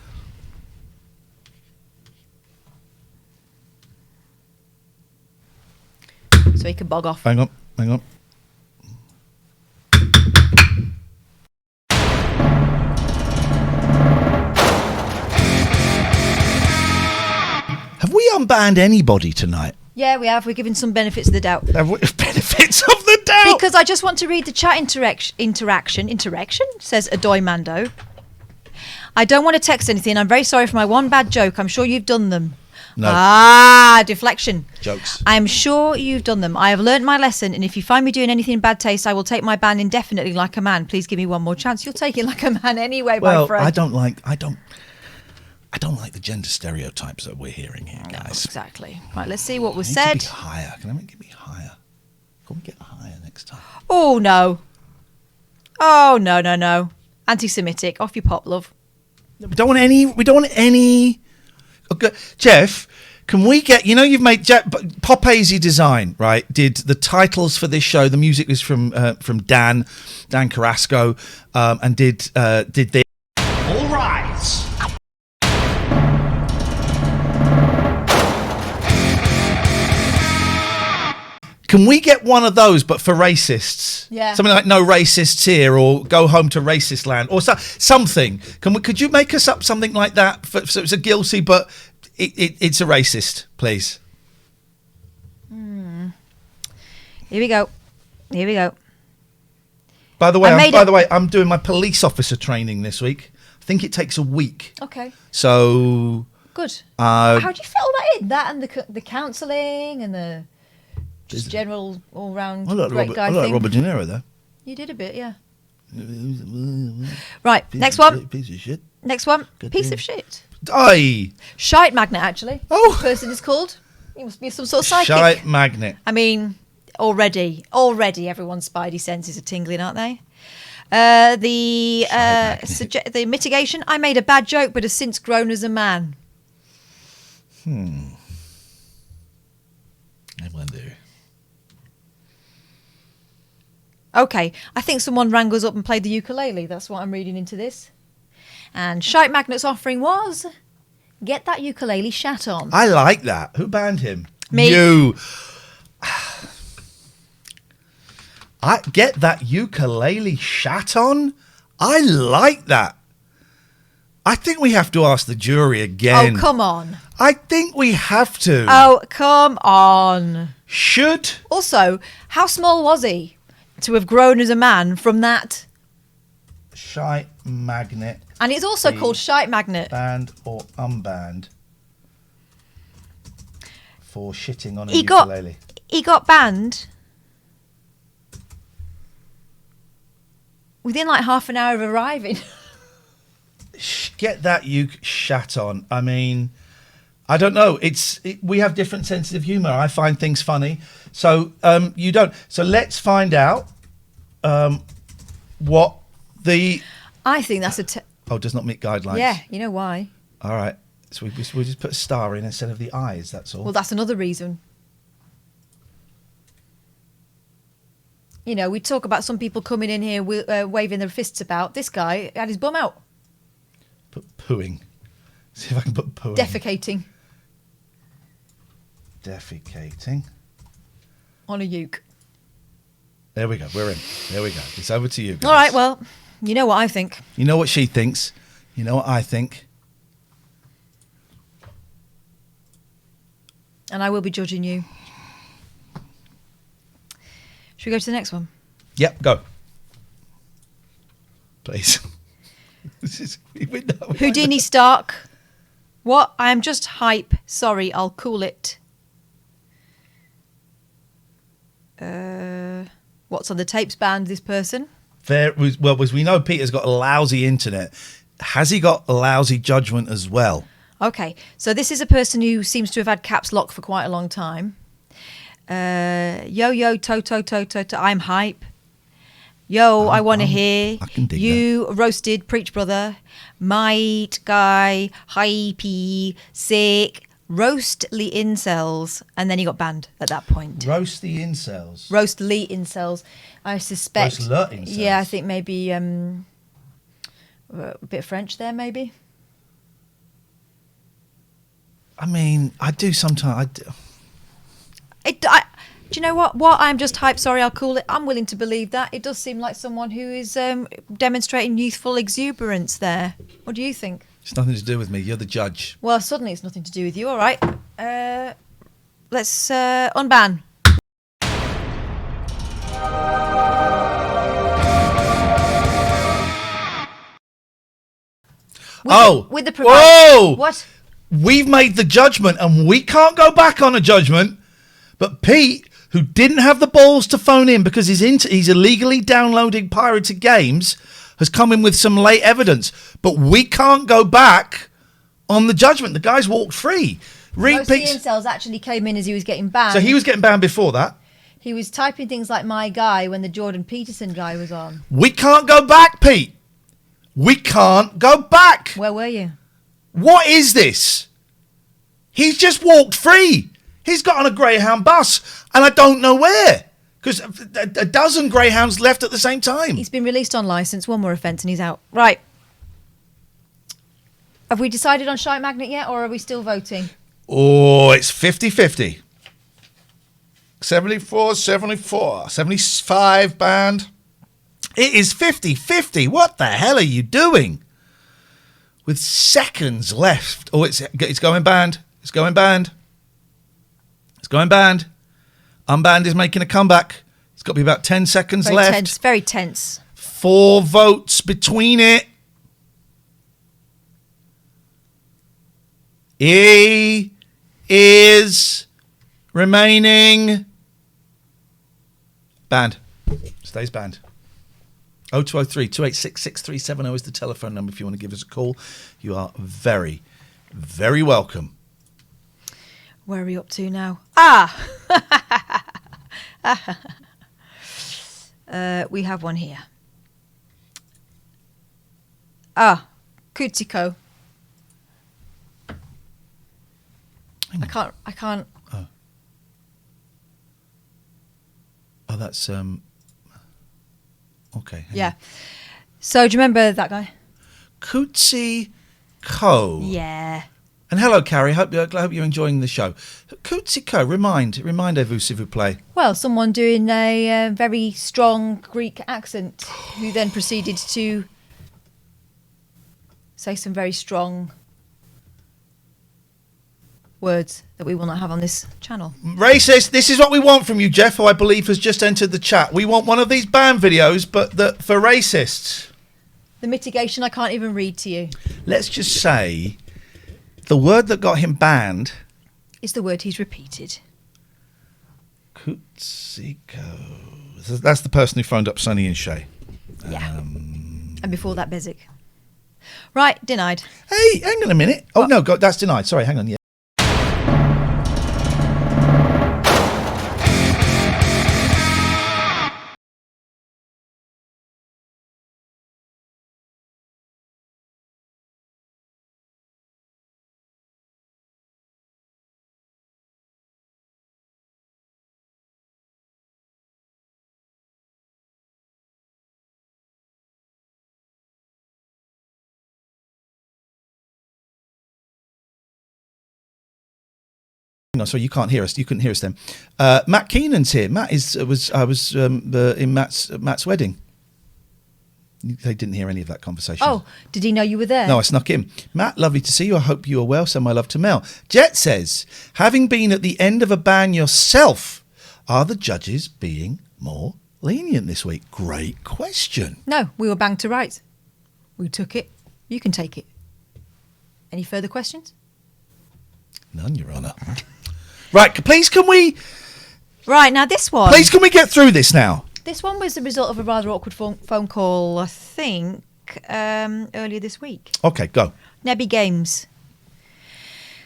So he can bog off. Hang on. Have we unbanned anybody tonight? Yeah, we have. We're giving some benefits of the doubt. Benefits of the doubt? Because I just want to read the chat interaction, says Adoy Mando. I don't want to text anything. I'm very sorry for my one bad joke. I'm sure you've done them. No. Deflection. Jokes. I am sure you've done them. I have learnt my lesson, and if you find me doing anything in bad taste, I will take my ban indefinitely like a man. Please give me one more chance. You'll take it like a man anyway, my friend. I don't like the gender stereotypes that we're hearing here, guys. Exactly. Right, let's see what was I said. need to be higher. Can I get me higher? Can we get higher next time? Oh, no. Oh, no. Anti-Semitic. Off you pop, love. We don't want any... Okay. Jeff, can we get... You know, you've made... Pop Hazy Design, right, did the titles for this show. The music was from Dan Carrasco, and did the... All rise. Can we get one of those, but for racists? Yeah. Something like "No racists here" or "Go home to racist land" or something. Could you make us up something like that? So it's a guilty, but it's a racist, please. Here we go. By the way, I'm doing my police officer training this week. I think it takes a week. Okay. So good. How do you fill that in? That and the counselling and the just general all-round great guy thing. I like Robert De Niro, though. You did a bit, yeah. Right, next one. Piece of shit. Next one. Piece of shit. Aye. Shite magnet, actually. Oh. This person is called. He must be some sort of psychic. Shite magnet. I mean, already everyone's spidey senses are tingling, aren't they? The mitigation. I made a bad joke, but have since grown as a man. I wonder. Okay, I think someone rang us up and played the ukulele. That's what I'm reading into this. And Shite Magnet's offering was, get that ukulele shat on. I like that. Who banned him? Me. You. I get that ukulele shat on. I like that. I think we have to ask the jury again. Oh, come on. I think we have to. Oh, come on. Should. Also, how small was he to have grown as a man from that? Shite magnet. And it's also called Shite Magnet. Banned or unbanned for shitting on a ukulele. He got banned within like half an hour of arriving. Get that uke shat on. I mean, I don't know. We have different senses of humour. I find things funny, so you don't. So let's find out what the. I think that's does not meet guidelines. Yeah, you know why? All right. So we'll just put a star in instead of the eyes. That's all. Well, that's another reason. You know, we talk about some people coming in here waving their fists about. This guy had his bum out. Put pooing. See if I can put pooing. Defecating. Defecating. On a uke. There we go. We're in. There we go. It's over to you guys. All right, well, you know what I think. You know what she thinks. You know what I think. And I will be judging you. Should we go to the next one? Yep, go. Please. Houdini Stark. What? I am just hype. Sorry, I'll cool it. What's on the tapes banned, this person? Well, as we know, Peter's got a lousy internet. Has he got a lousy judgment as well? Okay, so this is a person who seems to have had caps lock for quite a long time. Yo, to, I'm hype. Yo, I want to hear. I can dig you that. Roasted, preach brother. Might guy, hypey, sick, roastly incels. And then he got banned at that point. Roast the incels? Roastly incels. I suspect. Roast incels? Yeah, I think maybe a bit of French there, maybe. I mean, I do sometimes. Do you know what? What? I'm just hyped. Sorry, I'll call it. I'm willing to believe that. It does seem like someone who is demonstrating youthful exuberance there. What do you think? It's nothing to do with me. You're the judge. Well, suddenly it's nothing to do with you. All right. Let's unban. With the whoa! What? We've made the judgment and we can't go back on a judgment. But Pete, who didn't have the balls to phone in because he's illegally downloading pirated games, has come in with some late evidence. But we can't go back on the judgment. The guy's walked free. Most of the incels actually came in as he was getting banned. So he was getting banned before that. He was typing things like "my guy" when the Jordan Peterson guy was on. We can't go back, Pete. We can't go back. Where were you? What is this? He's just walked free. He's got on a Greyhound bus, and I don't know where, because a dozen Greyhounds left at the same time. He's been released on licence, one more offence, and he's out. Right. Have we decided on Shite Magnet yet, or are we still voting? Oh, it's 50-50. 74, 74, 75 banned. It is 50-50. What the hell are you doing? With seconds left. Oh, it's going banned. It's going banned. It's going banned. Unbanned is making a comeback. It's got to be about 10 seconds very left. Tense, very tense. 4 votes between it. He is remaining banned. Stays banned. 0203 286 6370 is the telephone number if you want to give us a call. You are very, very welcome. Where are we up to now? We have one here. Kutiko. I can't. Oh, that's okay. Yeah. So do you remember that guy? Cootsie Co. Yeah. And hello, Carrie. Hope you're enjoying the show. Cootsie Co. Remindez-vous, s'il vous plaît. Well, someone doing a very strong Greek accent, who then proceeded to say some very strong words that we will not have on this channel. Racist, this is what we want from you, Jeff, who I believe has just entered the chat. We want one of these ban videos, but for racists. The mitigation I can't even read to you. Let's just say the word that got him banned is the word he's repeated. Kutsiko. That's the person who phoned up Sonny and Shay. Yeah. And before that, Bezic. Right, denied. Hey, hang on a minute. Oh, no, God, that's denied. Sorry, hang on. Yeah. No, sorry, you can't hear us. You couldn't hear us then. Matt Keenan's here. Matt was in Matt's wedding. They didn't hear any of that conversation. Oh, did he know you were there? No, I snuck in. Matt, lovely to see you. I hope you are well. Send my love to Mel. Jet says, having been at the end of a ban yourself, are the judges being more lenient this week? Great question. No, we were banged to rights. We took it. You can take it. Any further questions? None, Your Honour. Right, please can we... Right, now this one... Please can we get through this now? This one was the result of a rather awkward phone call, I think, earlier this week. Okay, go. Nebby Games.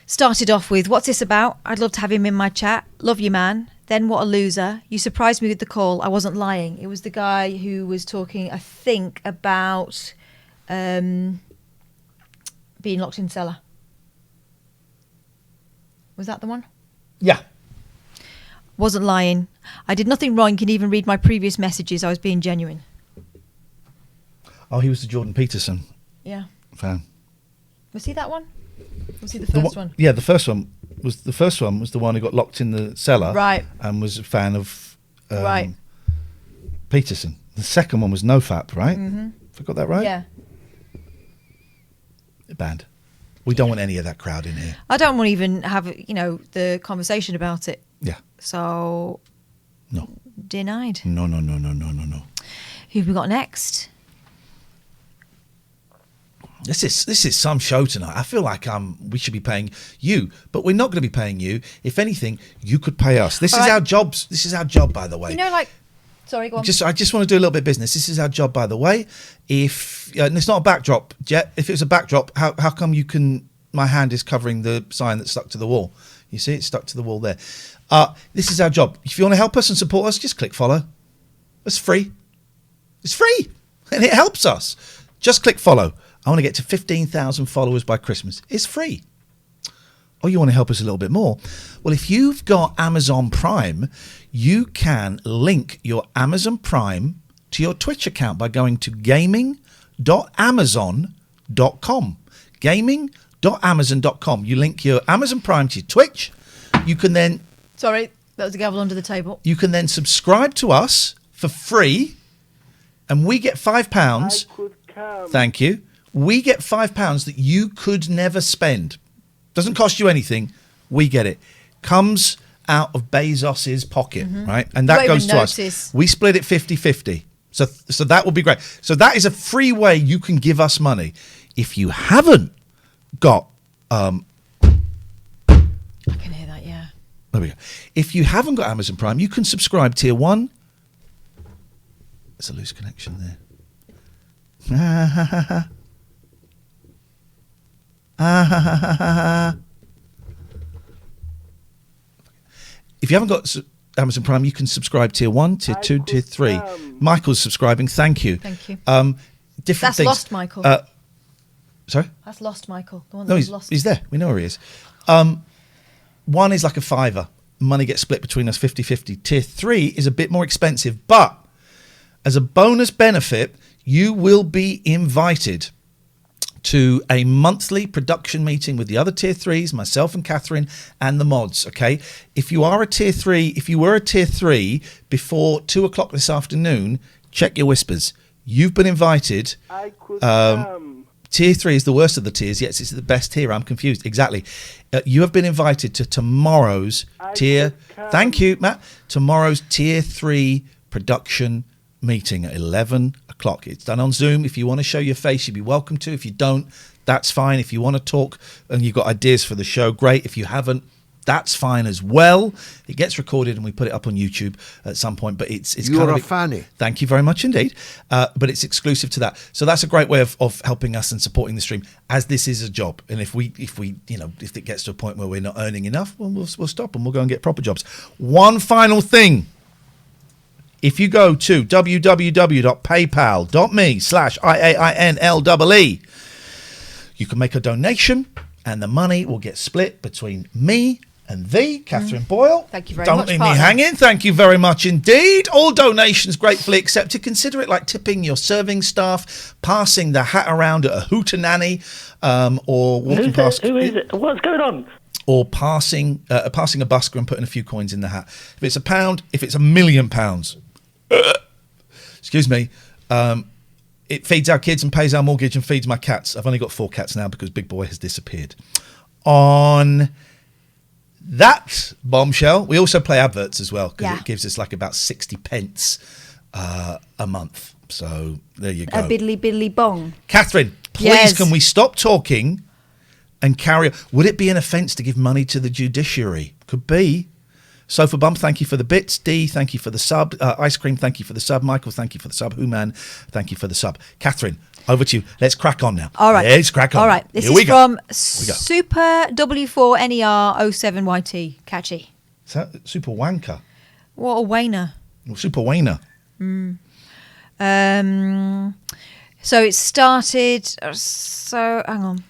Started off with, what's this about? I'd love to have him in my chat. Love you, man. Then what a loser. You surprised me with the call. I wasn't lying. It was the guy who was talking, I think, about being locked in cellar. Was that the one? Yeah. Wasn't lying. I did nothing wrong. You can even read my previous messages. I was being genuine. Oh, he was the Jordan Peterson Yeah. fan. Was he that one? Was he the first one? Yeah, the first one was the one who got locked in the cellar, Right. and was a fan of Right. Peterson. The second one was NoFap, right? Mm-hmm. If I got that right? Yeah. Banned. We don't want any of that crowd in here. I don't want to even have, the conversation about it. Yeah. So. No. Denied. No. Who have we got next? This is some show tonight. I feel like we should be paying you, but we're not going to be paying you. If anything, you could pay us. This is our jobs. This is our job, by the way. Sorry, go on. I just want to do a little bit of business. This is our job, by the way. And it's not a backdrop, Jet. If it was a backdrop, how come you can? My hand is covering the sign that's stuck to the wall. You see, it's stuck to the wall there. This is our job. If you want to help us and support us, just click follow. It's free. It's free, and it helps us. Just click follow. I want to get to 15,000 followers by Christmas. It's free. Or you want to help us a little bit more? Well, if you've got Amazon Prime, you can link your Amazon Prime to your Twitch account by going to gaming.amazon.com. Gaming.amazon.com. You link your Amazon Prime to your Twitch. You can then... Sorry, that was a gavel under the table. You can then subscribe to us for free, and we get £5. Thank you. We get £5 that you could never spend. Doesn't cost you anything. We get it. Comes out of Bezos's pocket, right? And that goes to us. We split it 50-50. So that would be great. So that is a free way you can give us money. If you haven't got... I can hear that, yeah. There we go. If you haven't got Amazon Prime, you can subscribe tier 1. There's a loose connection there. If you haven't got Amazon Prime, you can subscribe tier 1, tier 2, tier 3. Michael's subscribing. Thank you. Thank you. Different That's things. lost, Michael. Sorry? That's lost, Michael. The one No, that was lost. he's there. We know where he is. One is like a £5. Money gets split between us 50-50. Tier 3 is a bit more expensive, but as a bonus benefit, you will be invited to a monthly production meeting with the other tier 3s, myself and Catherine, and the mods, okay? If you were a tier 3 before 2 o'clock this afternoon, check your whispers. You've been invited to Tier 3 is the worst of the tiers. Yes, it's the best tier. I'm confused. Exactly. You have been invited to tomorrow's tier. Thank you, Matt. Tomorrow's Tier 3 production meeting at 11 o'clock. It's done on Zoom. If you want to show your face, you'd be welcome to. If you don't, that's fine. If you want to talk and you've got ideas for the show, great. If you haven't, that's fine as well. It gets recorded and we put it up on YouTube at some point, but it's You're kind a of fanny. Thank you very much indeed. But it's exclusive to that. So that's a great way of helping us and supporting the stream, as this is a job. And if it gets to a point where we're not earning enough, well, we'll stop and we'll go and get proper jobs. One final thing. If you go to www.paypal.me/IAINLEE, you can make a donation and the money will get split between me and Katherine Boyle. Thank you very much. Don't leave me hanging. Thank you very much indeed. All donations gratefully accepted. Consider it like tipping your serving staff, passing the hat around at a hootenanny, or walking past. Who is it? What's going on? Or passing a busker and putting a few coins in the hat. If it's £1, if it's £1 million, excuse me, it feeds our kids and pays our mortgage and feeds my cats. I've only got 4 cats now because Big Boy has disappeared. On that bombshell, we also play adverts as well, because it gives us like about 60 pence a month. So there you go. A biddly bong. Catherine, please can we stop talking and carry on? Would it be an offence to give money to the judiciary? Could be. Sofa Bump, thank you for the bits. D, thank you for the sub. Ice Cream, thank you for the sub. Michael, thank you for the sub. Human, thank you for the sub. Catherine, over to you. Let's crack on now. All right. Let's crack on. All right. This Here is we go. from Super W4NER07YT. Catchy. Is that Super Wanker? What a wainer. Or Super Wainer? So it started. So hang on.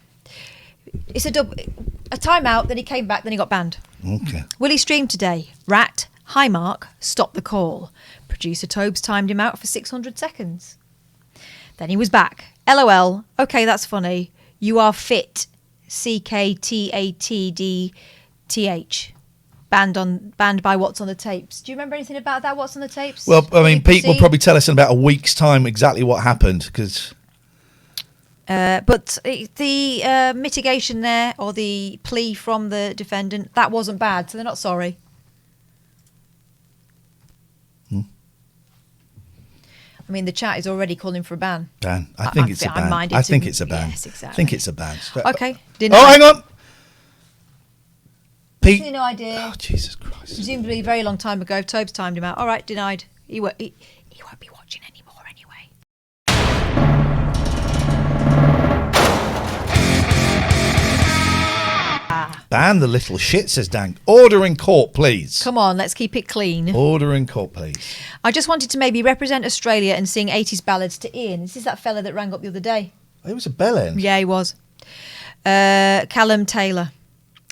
It's a timeout. Then he came back. Then he got banned. Okay. Will he stream today? Rat. Hi Mark. Stop the call. Producer Tobes timed him out for 600 seconds. Then he was back. LOL. Okay, that's funny. You are fit. CKTATDTH. Banned by What's on the Tapes. Do you remember anything about that? What's on the Tapes? Well, I mean, Pete will probably tell us in about a week's time exactly what happened, because. But the mitigation there, or the plea from the defendant, that wasn't bad, so they're not sorry. I mean, the chat is already calling for a ban. Ban. I think it's a ban. I think it's a ban. Yes, exactly. I think it's a ban. Okay. Hang on. Pete. No idea. Oh, Jesus Christ. Presumably a very long time ago. Tobes timed him out. All right, denied. He won't be watching anymore anyway. Ban the little shit, says Dank. Order in court, please. Come on, let's keep it clean. Order in court, please. I just wanted to maybe represent Australia and sing 80s ballads to Iain. This is that fella that rang up the other day. It was a bell end. Yeah, he was. Callum Taylor.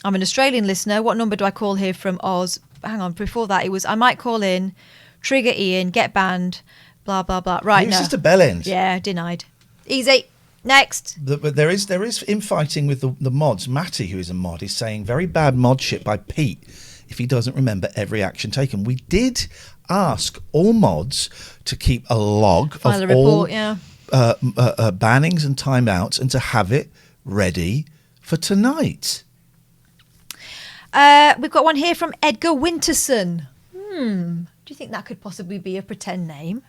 I'm an Australian listener. What number do I call here from Oz? Hang on, before that it was, I might call in, trigger Iain, get banned, blah, blah, blah. Right, It was just a bell end. Yeah, denied. Easy. Next. But there is infighting with the mods. Matty, who is a mod, is saying very bad mod shit by Pete if he doesn't remember every action taken. We did ask all mods to keep a log of all bannings and timeouts and to have it ready for tonight. We've got one here from Edgar Winterson. Do you think that could possibly be a pretend name?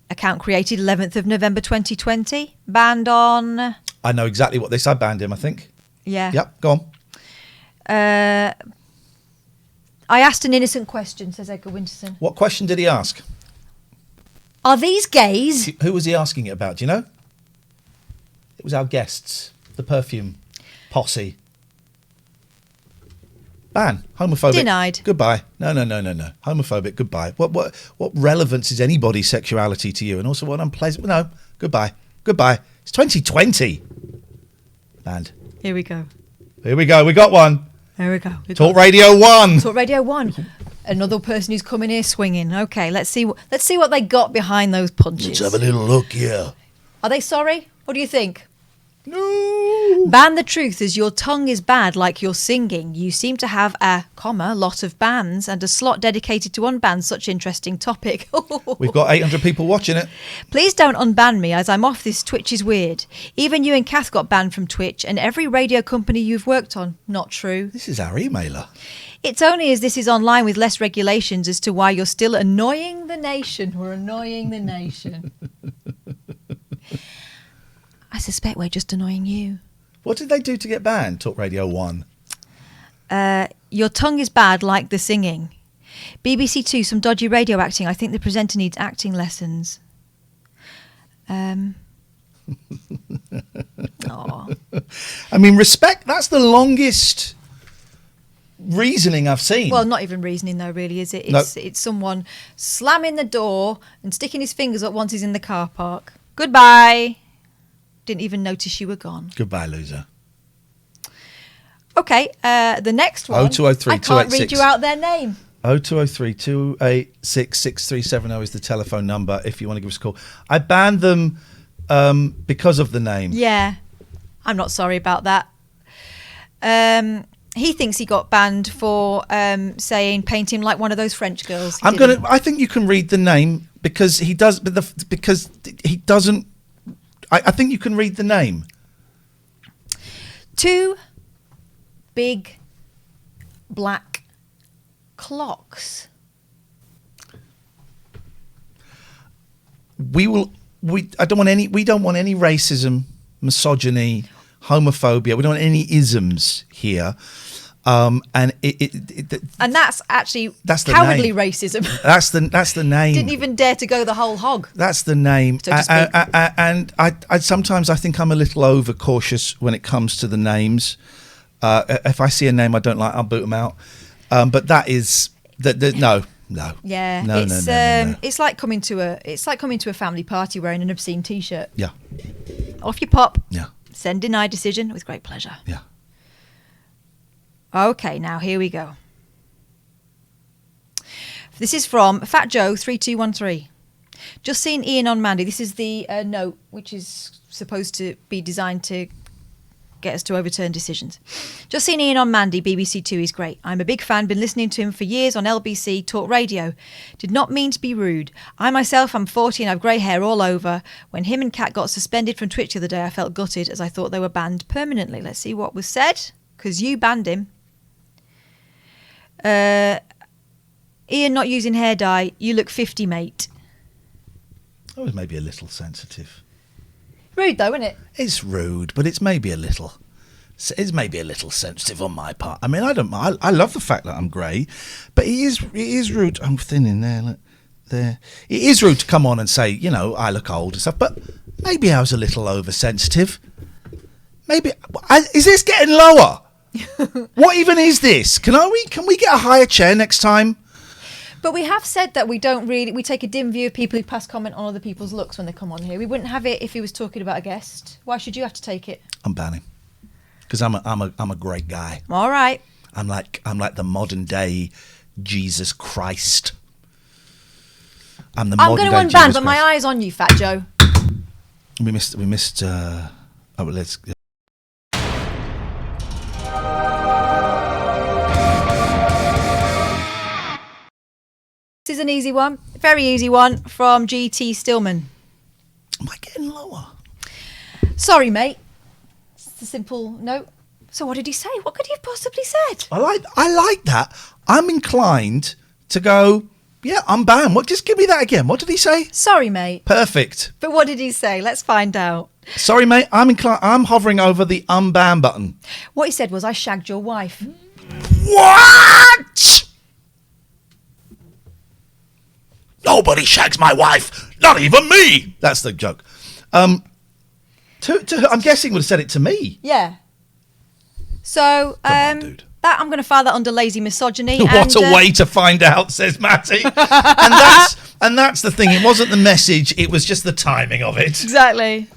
Account created 11th of November 2020. Banned on... I know exactly what they said. Banned him, I think. Yeah. Yep, go on. I asked an innocent question, says Edgar Winterson. What question did he ask? Are these gays? Who was he asking it about? Do you know? It was our guests, the perfume posse. Ban. Homophobic. Denied. Goodbye. No. Homophobic. Goodbye. What relevance is anybody's sexuality to you? And also what unpleasant. No. Goodbye. It's 2020. Banned. Here we go. We got one. There we go. Talk Radio 1. Talk Radio 1. Another person who's coming here swinging. Okay, let's see what they got behind those punches. Let's have a little look here. Are they sorry? What do you think? No. Ban the truth as your tongue is bad like your singing. You seem to have a, lot of bans and a slot dedicated to unban such interesting topic. We've got 800 people watching it. Please don't unban me as I'm off this Twitch is weird. Even you and Kath got banned from Twitch and every radio company you've worked on. Not true. This is our emailer. It's only as this is online with less regulations as to why you're still annoying the nation. We're annoying the nation. I suspect we're just annoying you. What did they do to get banned? Talk Radio 1. Your tongue is bad like the singing. BBC 2, some dodgy radio acting. I think the presenter needs acting lessons. I mean, respect, that's the longest reasoning I've seen. Well, not even reasoning though, really, is it? It's someone slamming the door and sticking his fingers up once he's in the car park. Goodbye. Didn't even notice you were gone. Goodbye, loser. Okay, the next one. 0203 I can't read you out their name. 0203 286 6370 is the telephone number if you want to give us a call. I banned them because of the name. Yeah, I'm not sorry about that. He thinks he got banned for saying paint him like one of those French girls. I think you can read the name because he does, because he doesn't. I think you can read the name. 2 big black clocks. We don't want any racism, misogyny, homophobia. We don't want any isms here. And that's actually the cowardly name. Racism. That's the name. Didn't even dare to go the whole hog. That's the name. So to speak. And I sometimes I think I'm a little overcautious when it comes to the names. If I see a name I don't like, I'll boot them out. But that is no. Yeah, no. It's like coming to a family party wearing an obscene T-shirt. Yeah. Off you pop. Yeah. Send deny decision with great pleasure. Yeah. Okay, now here we go. This is from Fat Joe 3213. Just seen Iain on Mandy. This is the note which is supposed to be designed to get us to overturn decisions. Just seen Iain on Mandy, BBC 2, he's great. I'm a big fan, been listening to him for years on LBC Talk Radio. Did not mean to be rude. I myself am 40 and have grey hair all over. When him and Kat got suspended from Twitch the other day, I felt gutted as I thought they were banned permanently. Let's see what was said, because you banned him. Iain not using hair dye, you look 50, mate. That was maybe a little sensitive. Rude though, isn't it? It's rude, but it's maybe a little sensitive on my part. I mean, I don't mind. I love the fact that I'm grey, but it is rude. I'm thin in there. Look, there. It is rude to come on and say, I look old and stuff. But maybe I was a little oversensitive. Maybe is this getting lower? What even is this? Can we get a higher chair next time? But we have said that we take a dim view of people who pass comment on other people's looks when they come on here. We wouldn't have it if he was talking about a guest. Why should you have to take it? I'm banning because I'm a great guy. All right. I'm like the modern day Jesus Christ. I'm going to unban, but my eye's on you, Fat Joe. We missed. Let's. This is an easy one, very easy one from GT Stillman. Am I getting lower? Sorry, mate. It's a simple note. So what did he say? What could he have possibly said? I like that. I'm inclined to go, yeah, I'm banned. Just give me that again. What did he say? Sorry, mate. Perfect. But what did he say? Let's find out. Sorry, mate. I'm hovering over the unban button. What he said was, I shagged your wife. What? Nobody shags my wife, not even me. That's the joke. I'm guessing would have said it to me. Yeah. So Come on, dude. that I'm going to file that under lazy misogyny. What a way to find out, says Matty. and that's the thing. It wasn't the message. It was just the timing of it. Exactly.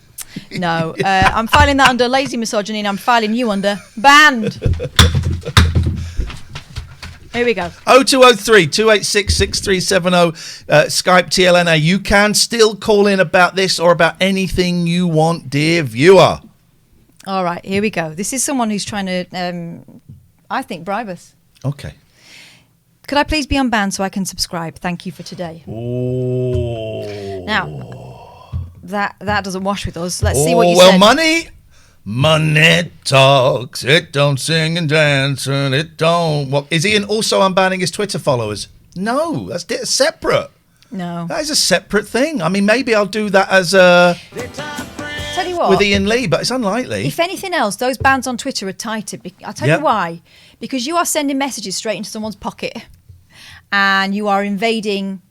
No, I'm filing that under lazy misogyny, and I'm filing you under banned. Here we go. 0203 286 6370 Skype TLNA. You can still call in about this or about anything you want, dear viewer. All right, here we go. This is someone who's trying to, I think, bribe us. Okay. Could I please be unbanned so I can subscribe? Thank you for today. Oh. Now, that doesn't wash with us. Let's see what you well, said. money talks. It don't sing and dance, and it don't. What is Iain also unbanning his Twitter followers? No, that's separate. No, that is a separate thing. I mean, maybe I'll do that as a. Tell you what, with Iain Lee, but it's unlikely. If anything else, those bans on Twitter are tighter. I'll tell you why. Because you are sending messages straight into someone's pocket, and you are invading.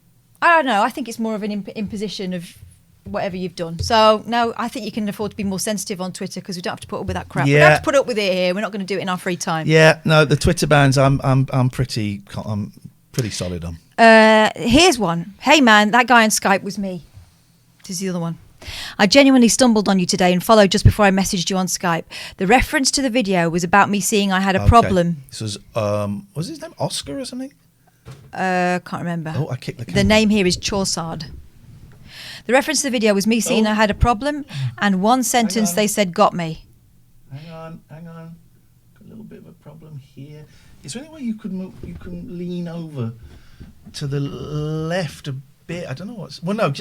I don't know. I think it's more of an imposition of whatever you've done. So no, I think you can afford to be more sensitive on Twitter because we don't have to put up with that crap. We don't have to put up with it here. We're not going to do it in our free time. Yeah, no, the Twitter bans. I'm pretty solid on. Here's one. Hey man, that guy on Skype was me. This is the other one. I genuinely stumbled on you today and followed just before I messaged you on Skype. The reference to the video was about me seeing I had a problem. This was his name Oscar or something? Can't remember. Oh, I kicked the camera. The name here is Chaussard. The reference to the video was me seeing I had a problem, and one sentence they said got me. Hang on. Got a little bit of a problem here. Is there any way you can lean over to the left a bit? I don't know what's. Well, no,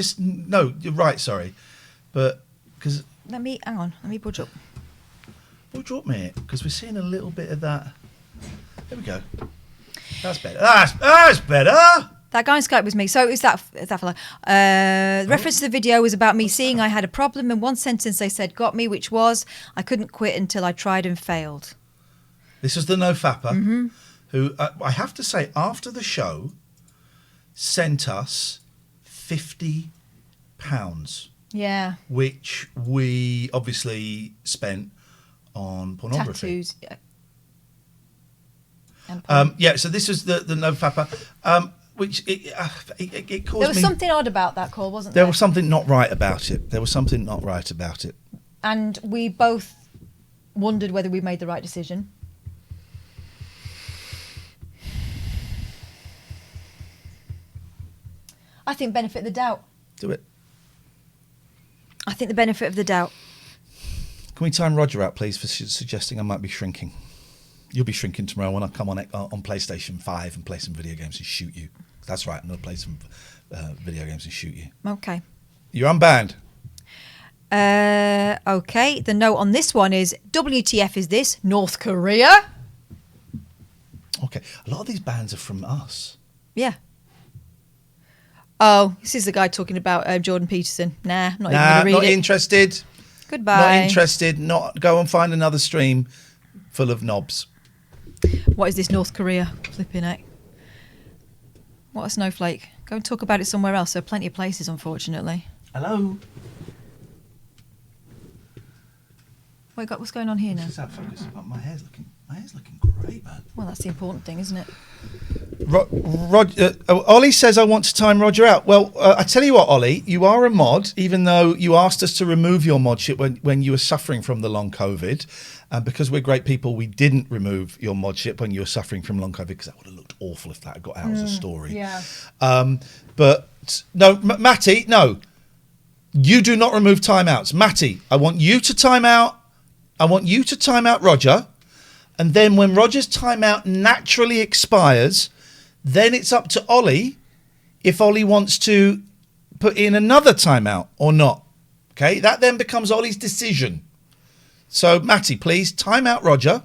you're right. Sorry, but because Let me budge up. Budge up, mate, because we're seeing a little bit of that. There we go. That's better. That's better. That guy on Skype was me. So is that fella. Reference to the video was about me seeing I had a problem, and one sentence they said got me, which was I couldn't quit until I tried and failed. This was the NoFapper, who I have to say after the show sent us £50. Yeah. Which we obviously spent on pornography. Tattoos. So this is the NoFapper, which it caused There was something odd about that call, wasn't there? There was something not right about it. And we both wondered whether we made the right decision. I think benefit of the doubt. Do it. I think the benefit of the doubt. Can we time Roger out, please, for suggesting I might be shrinking? You'll be shrinking tomorrow when I come on PlayStation 5 and play some video games and shoot you. That's right, I'm going to play some video games and shoot you. Okay. You're unbanned. Okay, the note on this one is, WTF is this? North Korea? Okay, a lot of these bans are from us. Yeah. Oh, this is the guy talking about Jordan Peterson. Nah, not even going to read it. Not interested. Goodbye. Not interested. Not go and find another stream full of knobs. What is this North Korea? Flipping heck. What a snowflake. Go and talk about it somewhere else. There are plenty of places, unfortunately. Hello. Wait, what's going on here now? Just out of focus. My hair's looking great, man. Well, that's the important thing, isn't it? Ollie says I want to time Roger out. Well, I tell you what, Ollie, you are a mod, even though you asked us to remove your modship when you were suffering from the long COVID. And because we're great people, we didn't remove your modship when you were suffering from long COVID, because that would have looked awful if that had got out as a story. Yeah. But no, Matty, no. You do not remove timeouts. Matty, I want you to time out. I want you to time out Roger. And then when Roger's timeout naturally expires, then it's up to Ollie if Ollie wants to put in another timeout or not. Okay, that then becomes Ollie's decision. So, Matty, please, time out Roger.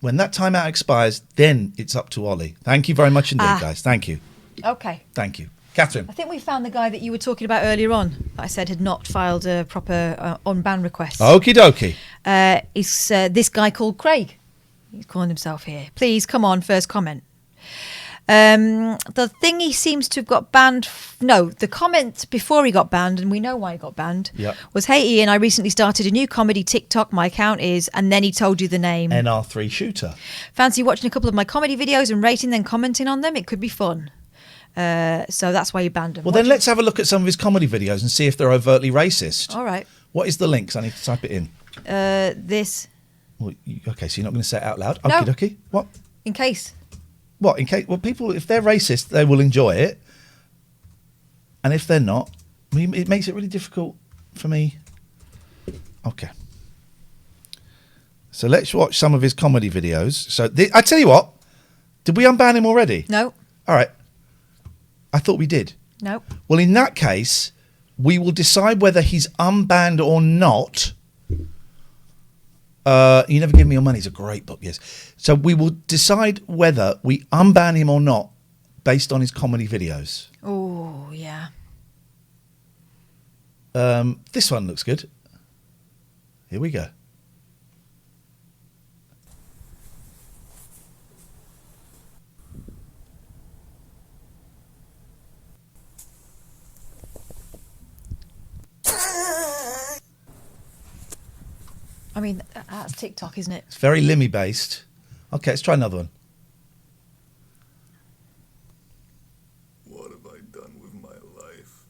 When that timeout expires, then it's up to Ollie. Thank you very much indeed, guys. Thank you. Okay. Thank you. Catherine. I think we found the guy that you were talking about earlier on that I said had not filed a proper unban request. Okie dokie. It's this guy called Craig. He's calling himself here. Please, come on, first comment. The thing he seems to have got banned... the comment before he got banned, and we know why he got banned, was, hey, Iain, I recently started a new comedy TikTok. My account is... And then he told you the name. NR3 Shooter. Fancy watching a couple of my comedy videos and rating, then commenting on them? It could be fun. So that's why you banned him. Well, then let's have a look at some of his comedy videos and see if they're overtly racist. All right. What is the link? So I need to type it in. This. Well, okay, so you're not going to say it out loud? No. Okie dokie. What? In case. What? In case? Well, people, if they're racist, they will enjoy it. And if they're not, it makes it really difficult for me. Okay. So let's watch some of his comedy videos. So I tell you what, did we unban him already? No. All right. I thought we did. No. Well, in that case, we will decide whether he's unbanned or not. You Never Give Me Your Money is a great book, yes. So we will decide whether we unban him or not based on his comedy videos. Oh, yeah. This one looks good. Here we go. I mean, that's TikTok, isn't it? It's very Limmy based. Okay, let's try another one. What have I done with my life?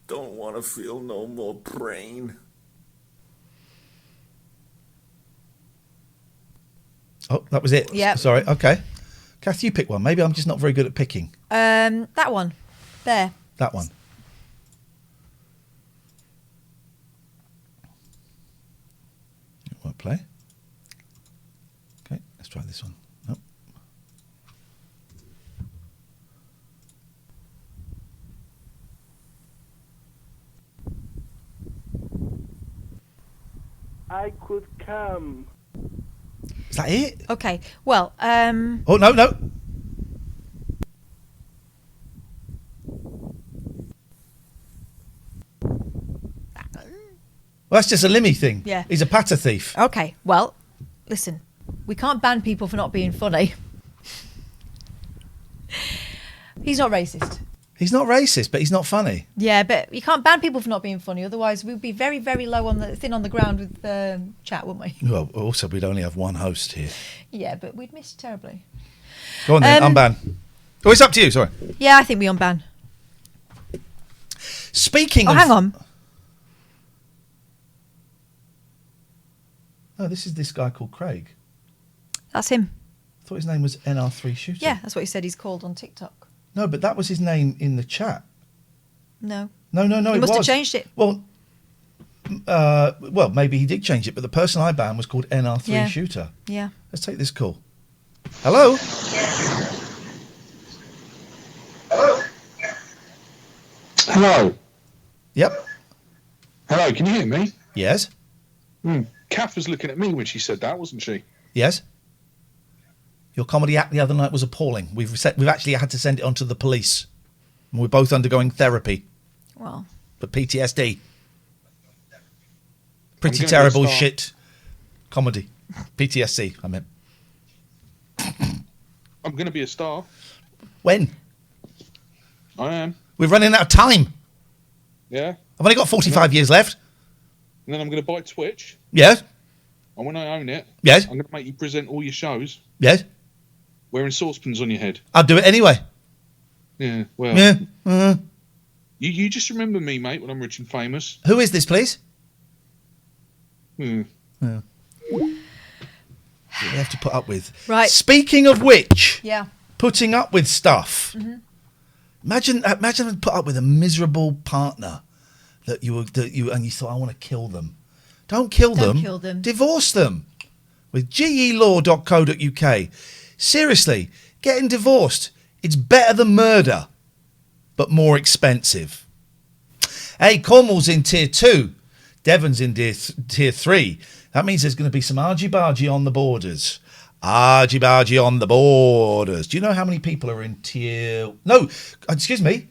Don't want to feel no more pain. Oh, that was it. Yep. Sorry. Okay. Kath, you pick one. Maybe I'm just not very good at picking. That one. There. That one. It won't play. Okay, let's try this one. Nope. I could come. Is that it? Okay. Well, Oh, no. Well, that's just a Limmy thing. Yeah. He's a patter thief. Okay. Well, listen. We can't ban people for not being funny. He's not racist. He's not racist, but he's not funny. Yeah, but you can't ban people for not being funny. Otherwise, we'd be very, very low on thin on the ground with chat, wouldn't we? Well, also, we'd only have one host here. Yeah, but we'd miss terribly. Go on then, unban. Oh, it's up to you, sorry. Yeah, I think we unban. Speaking of... hang on. Oh, this is this guy called Craig. That's him. I thought his name was NR3 Shooter. Yeah, that's what he said he's called on TikTok. No, but that was his name in the chat. No. No, He it must have was. changed it. Well, maybe he did change it, but the person I banned was called NR3 Yeah. Shooter. Yeah. Let's take this call. Hello? Hello. Yep. Hello, can you hear me? Yes. Kath was looking at me when she said that, wasn't she? Yes. Your comedy act the other night was appalling. We've actually had to send it on to the police. And we're both undergoing therapy. Well. But PTSD. I'm Pretty gonna terrible be a star. shit comedy. PTSD, I meant. I'm going to be a star. When? I am. We're running out of time. Yeah. I've only got 45 years left. And then I'm going to buy Twitch. Yes. And when I own it, Yes. I'm going to make you present all your shows Yes. wearing saucepans on your head. I'll do it anyway. Yeah, well. Yeah. You just remember me, mate, when I'm rich and famous. Who is this, please? Hmm. Yeah. We have to put up with. Right. Speaking of which, Yeah. putting up with stuff. Mm-hmm. Imagine having put up with a miserable partner that you thought, I want to kill them. Don't kill them. kill them. Divorce them with gelaw.co.uk. Seriously, getting divorced, it's better than murder, but more expensive. Hey, Cornwall's in tier 2. Devon's in tier 3. That means there's going to be some argy-bargy on the borders. Argy-bargy on the borders. Do you know how many people are in tier... No, excuse me.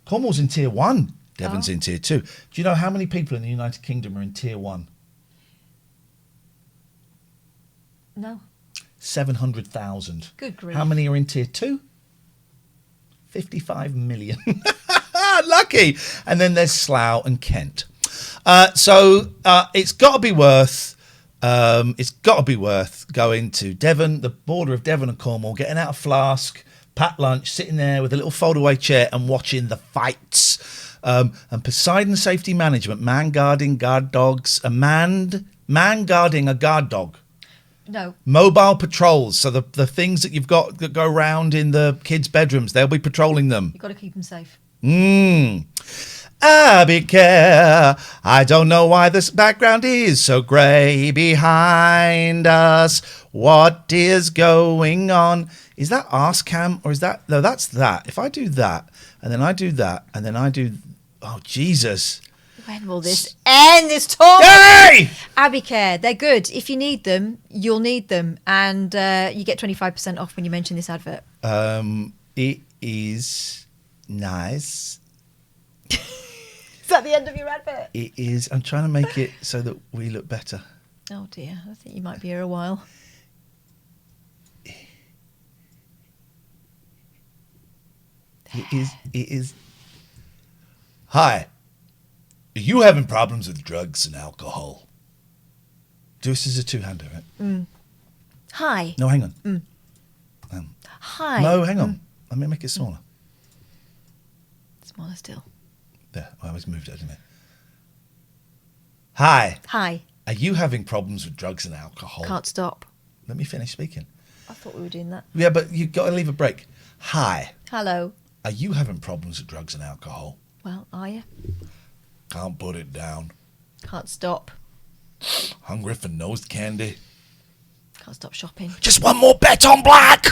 Cornwall's in tier 1. Devon's in tier 2. Do you know how many people in the United Kingdom are in tier 1? No. 700,000. Good grief. How many are in tier 2? 55 million. Lucky. And then there's Slough and Kent. So it's got to be worth... it's got to be worth going to Devon, the border of Devon and Cornwall, getting out a flask, packed lunch, sitting there with a little foldaway chair and watching the fights. And Poseidon Safety Management, man guarding guard dogs, man guarding a guard dog. No. Mobile patrols, so the things that you've got that go around in the kids' bedrooms, they'll be patrolling them. You've got to keep them safe. Abby-Care. I don't know why this background is so grey behind us. What is going on? Is that Ask Cam or is that... No, that's that. If I do that, and then I do that, and then I do... Oh, Jesus. When will this end, this talk? Hey! Abby-Care, they're good. If you need them, you'll need them. And you get 25% off when you mention this advert. It is nice. Is that the end of your advert? It is. I'm trying to make it so that we look better. Oh, dear. I think you might be here a while. It is. Hi. Are you having problems with drugs and alcohol? This is a two-hander, right? Hi. No, hang on. Hi. No, hang on. Let me make it smaller. Smaller still. There, I always moved it, didn't I? Hi. Hi. Are you having problems with drugs and alcohol? Can't stop. Let me finish speaking. I thought we were doing that. Yeah, but you've got to leave a break. Hi. Hello. Are you having problems with drugs and alcohol? Well, are you? Can't put it down. Can't stop. Hungry for nose candy. Can't stop shopping. Just one more bet on black.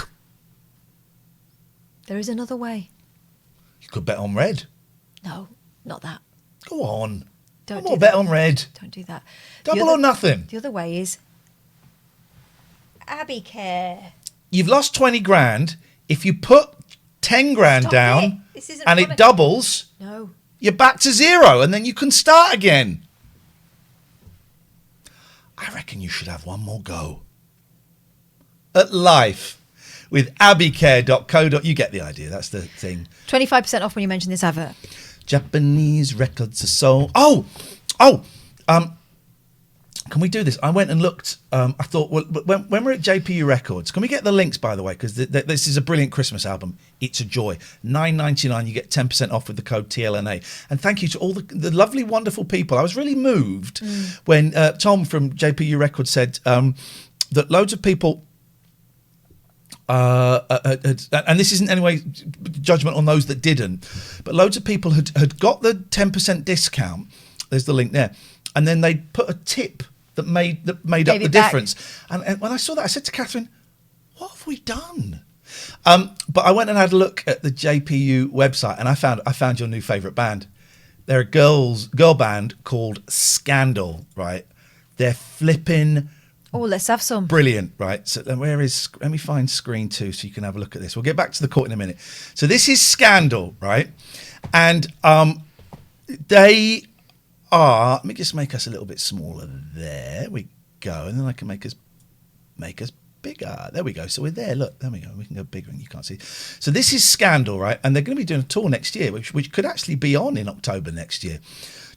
There is another way. You could bet on red. No, not that. Go on. Don't One do more that. bet on red. Don't do that. Double or nothing. The other way is Abby-Care. You've lost 20 grand. If you put 10 grand Stop down it. This isn't and funny. it doubles, No. you're back to zero and then you can start again. I reckon you should have one more go at life with abbycare.co. You get the idea. That's the thing. 25% off when you mention this advert. Japanese records are so... Can we do this? I went and looked. I thought, well, when we're at JPU Records, can we get the links, by the way? Because this is a brilliant Christmas album. It's a joy. $9.99. You get 10% off with the code TLNA. And thank you to all the lovely, wonderful people. I was really moved when Tom from JPU Records said that loads of people... and this isn't any judgment on those that didn't, but loads of people had got the 10% discount. There's the link there, and then they put a tip that made up the difference. And when I saw that, I said to Catherine, "What have we done?" But I went and had a look at the JPU website, and I found your new favourite band. They're a girl band called Scandal. Right? They're flipping. Oh, let's have some. Brilliant, right? So then let me find screen 2 so you can have a look at this. We'll get back to the court in a minute. So this is Scandal, right? And they are, let me just make us a little bit smaller. There we go. And then I can make us bigger. There we go. So we're there. Look, there we go. We can go bigger and you can't see. So this is Scandal, right? And they're going to be doing a tour next year, which could actually be on in October next year.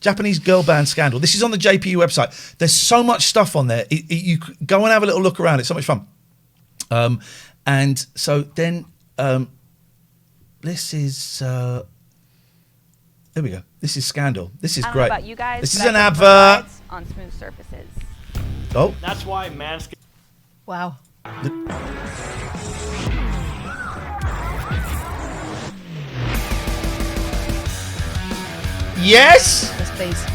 Japanese girl band Scandal. This is on the JPU website. There's so much stuff on there. You go and have a little look around. It's so much fun. And so then this is... there we go. This is Scandal. This is I don't great. know about you guys, this is but an I prefer advert. rides on smooth surfaces. Oh. That's why Manscaped. Wow. Yes. Yes, please.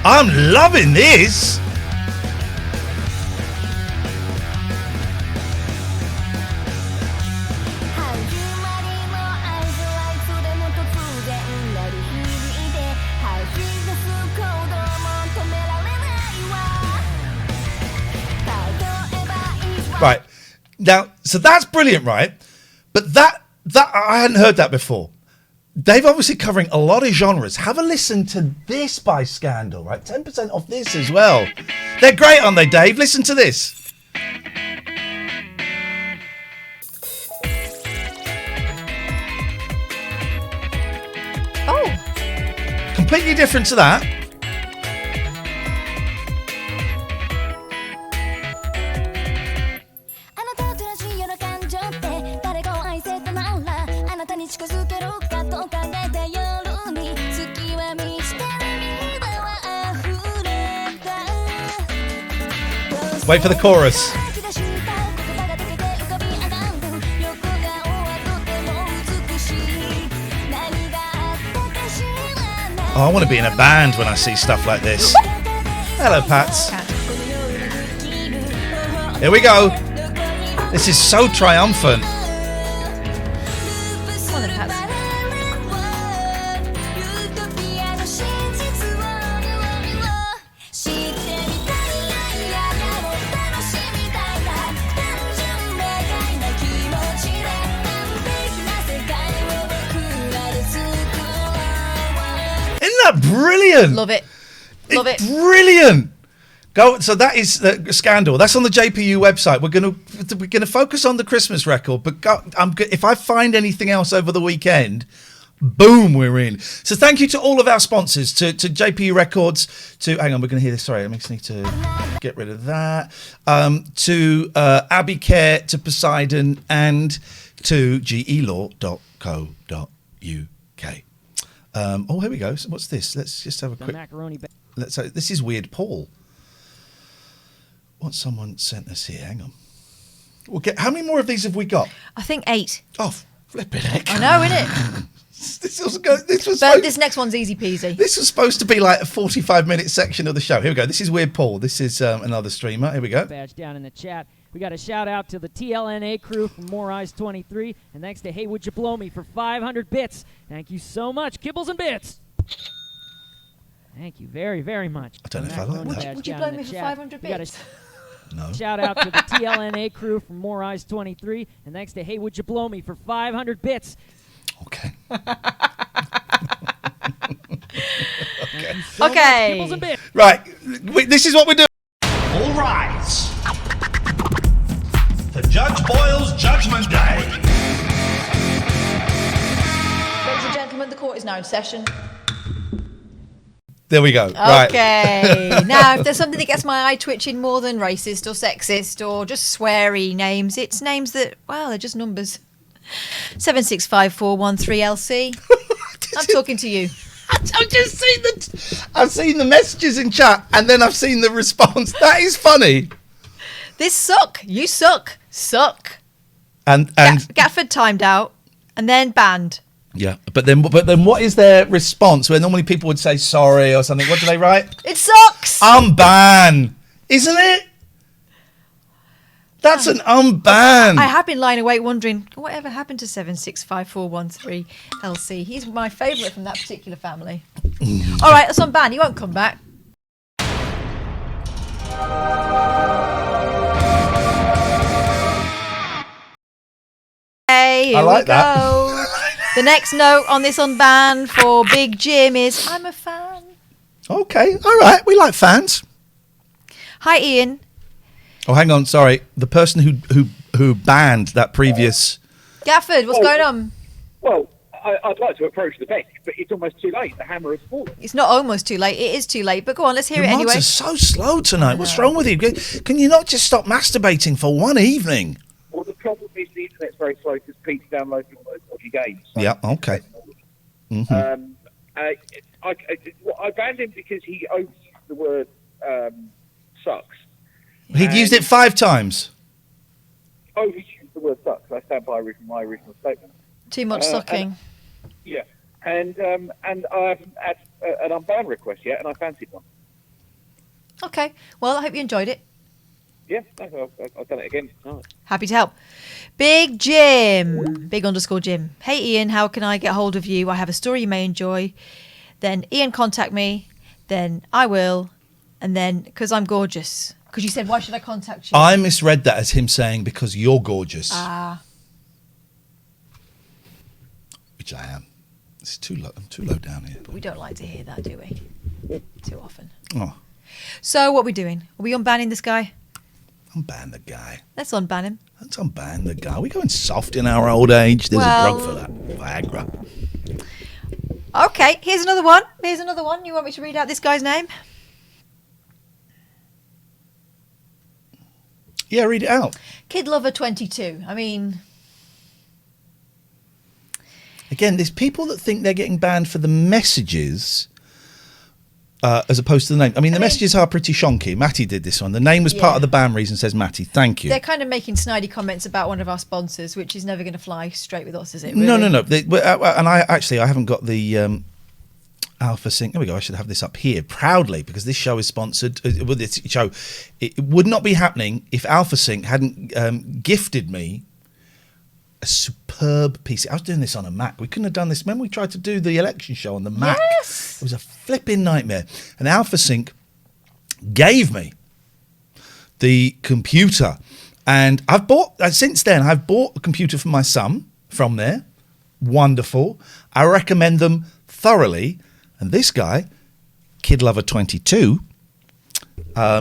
I'm loving this. Right. Now, so that's brilliant, right? But that I hadn't heard that before. They've obviously covering a lot of genres. Have a listen to this by Scandal, right? 10% off this as well. They're great, aren't they, Dave? Listen to this. Oh. Completely different to that. Wait for the chorus. Oh, I want to be in a band when I see stuff like this. Hello, Pats. Here we go. This is so triumphant. Come on then, Pats. Isn't that brilliant? Love it. Love it. Brilliant. Go. So that is the Scandal. That's on the JPU website. We're gonna focus on the Christmas record. But if I find anything else over the weekend, boom, we're in. So thank you to all of our sponsors, to JPU Records, to hang on, we're gonna hear this. Sorry, I just need to get rid of that. To Abbey Care, to Poseidon, and to gelaw.co.uk. Oh, here we go. So what's this? Let's just have a quick. This is Weird Paul. What someone sent us here. Hang on. We'll get. How many more of these have we got? I think 8. Oh, flipping heck! I know, innit? This next one's easy peasy. This was supposed to be like a 45-minute section of the show. Here we go. This is Weird Paul. This is another streamer. Here we go. Badge down in the chat. We got a shout out to the TLNA crew from More Eyes 23, and thanks to Hey Would You Blow Me for 500 bits. Thank you so much, Kibbles and Bits. Thank you very, very much. I don't know if I like that. Would you blow me for 500 bits? No. Shout out to the TLNA crew from More Eyes 23, and thanks to Hey Would You Blow Me for 500 bits. Okay. Okay. Kibbles and Bits. Right. This is what we're doing. All rise. For Judge Boyle's Judgment Day. Ladies and gentlemen, the court is now in session. There we go. Right. Okay. Now, if there's something that gets my eye twitching more than racist or sexist or just sweary names, it's names that, well, they're just numbers. 765413LC. I'm talking to you. I've just seen I've seen the messages in chat, and then I've seen the response. That is funny. This suck. You suck. Suck. And Gafford timed out and then banned. Yeah, but then what is their response? Where normally people would say sorry or something. What do they write? It sucks. Unban, isn't it? That's an unban. I have been lying awake wondering whatever happened to 765413LC. He's my favourite from that particular family. All right, that's unban. He won't come back. Hey, here I like we go. The next note on this unban for Big Jim is I'm a fan. Okay, all right. We like fans. Hi, Ian. Oh, hang on. Sorry, the person who banned that previous. Gafford, what's going on? Well, I'd like to approach the bench, but it's almost too late. The hammer has fallen. It's not almost too late. It is too late. But go on, let's hear Your it anyway. mods are so slow tonight. What's wrong with you? Can you not just stop masturbating for one evening? Well, the problem is the internet's very slow because Pete's downloading all those dodgy games. So Yeah. Okay. Mm-hmm. I banned him because he owns the word sucks. He'd used it 5 times. Oh, he used the word sucks. I stand by my original statement. Too much sucking. And I haven't had an unban request yet, and I fancied one. Okay. Well, I hope you enjoyed it. Yeah, I've done it again tonight. Happy to help. Big Jim. Big_Jim. Hey, Ian, how can I get hold of you? I have a story you may enjoy. Then Ian, contact me. Then I will. And then, because I'm gorgeous. Because you said, why should I contact you? I misread that as him saying because you're gorgeous. Which I am. It's too low. I'm too low down here. But we don't like to hear that, do we? Too often. Oh. So what are we doing? Are we unbanning this guy? Unban the guy. Let's unban him. Let's unban the guy. We're going soft in our old age. There's a drug for that. Viagra. Okay, here's another one. You want me to read out this guy's name? Yeah, read it out. Kid Lover 22. I mean... Again, there's people that think they're getting banned for the messages as opposed to the name. I mean, the messages are pretty shonky. Matty did this one. The name was part of the ban reason, says Matty. Thank you. They're kind of making snidey comments about one of our sponsors, which is never going to fly straight with us, is it? Really? No. And I haven't got the Alpha Sync. There we go. I should have this up here proudly because this show is sponsored. With this show, it would not be happening if Alpha Sync hadn't gifted me a superb PC. I was doing this on a Mac. We couldn't have done this. Remember we tried to do the election show on the Mac? Yes. It was a flipping nightmare. And Alpha Sync gave me the computer. And since then, I've bought a computer for my son from there. Wonderful. I recommend them thoroughly. And this guy, Kid Lover 22,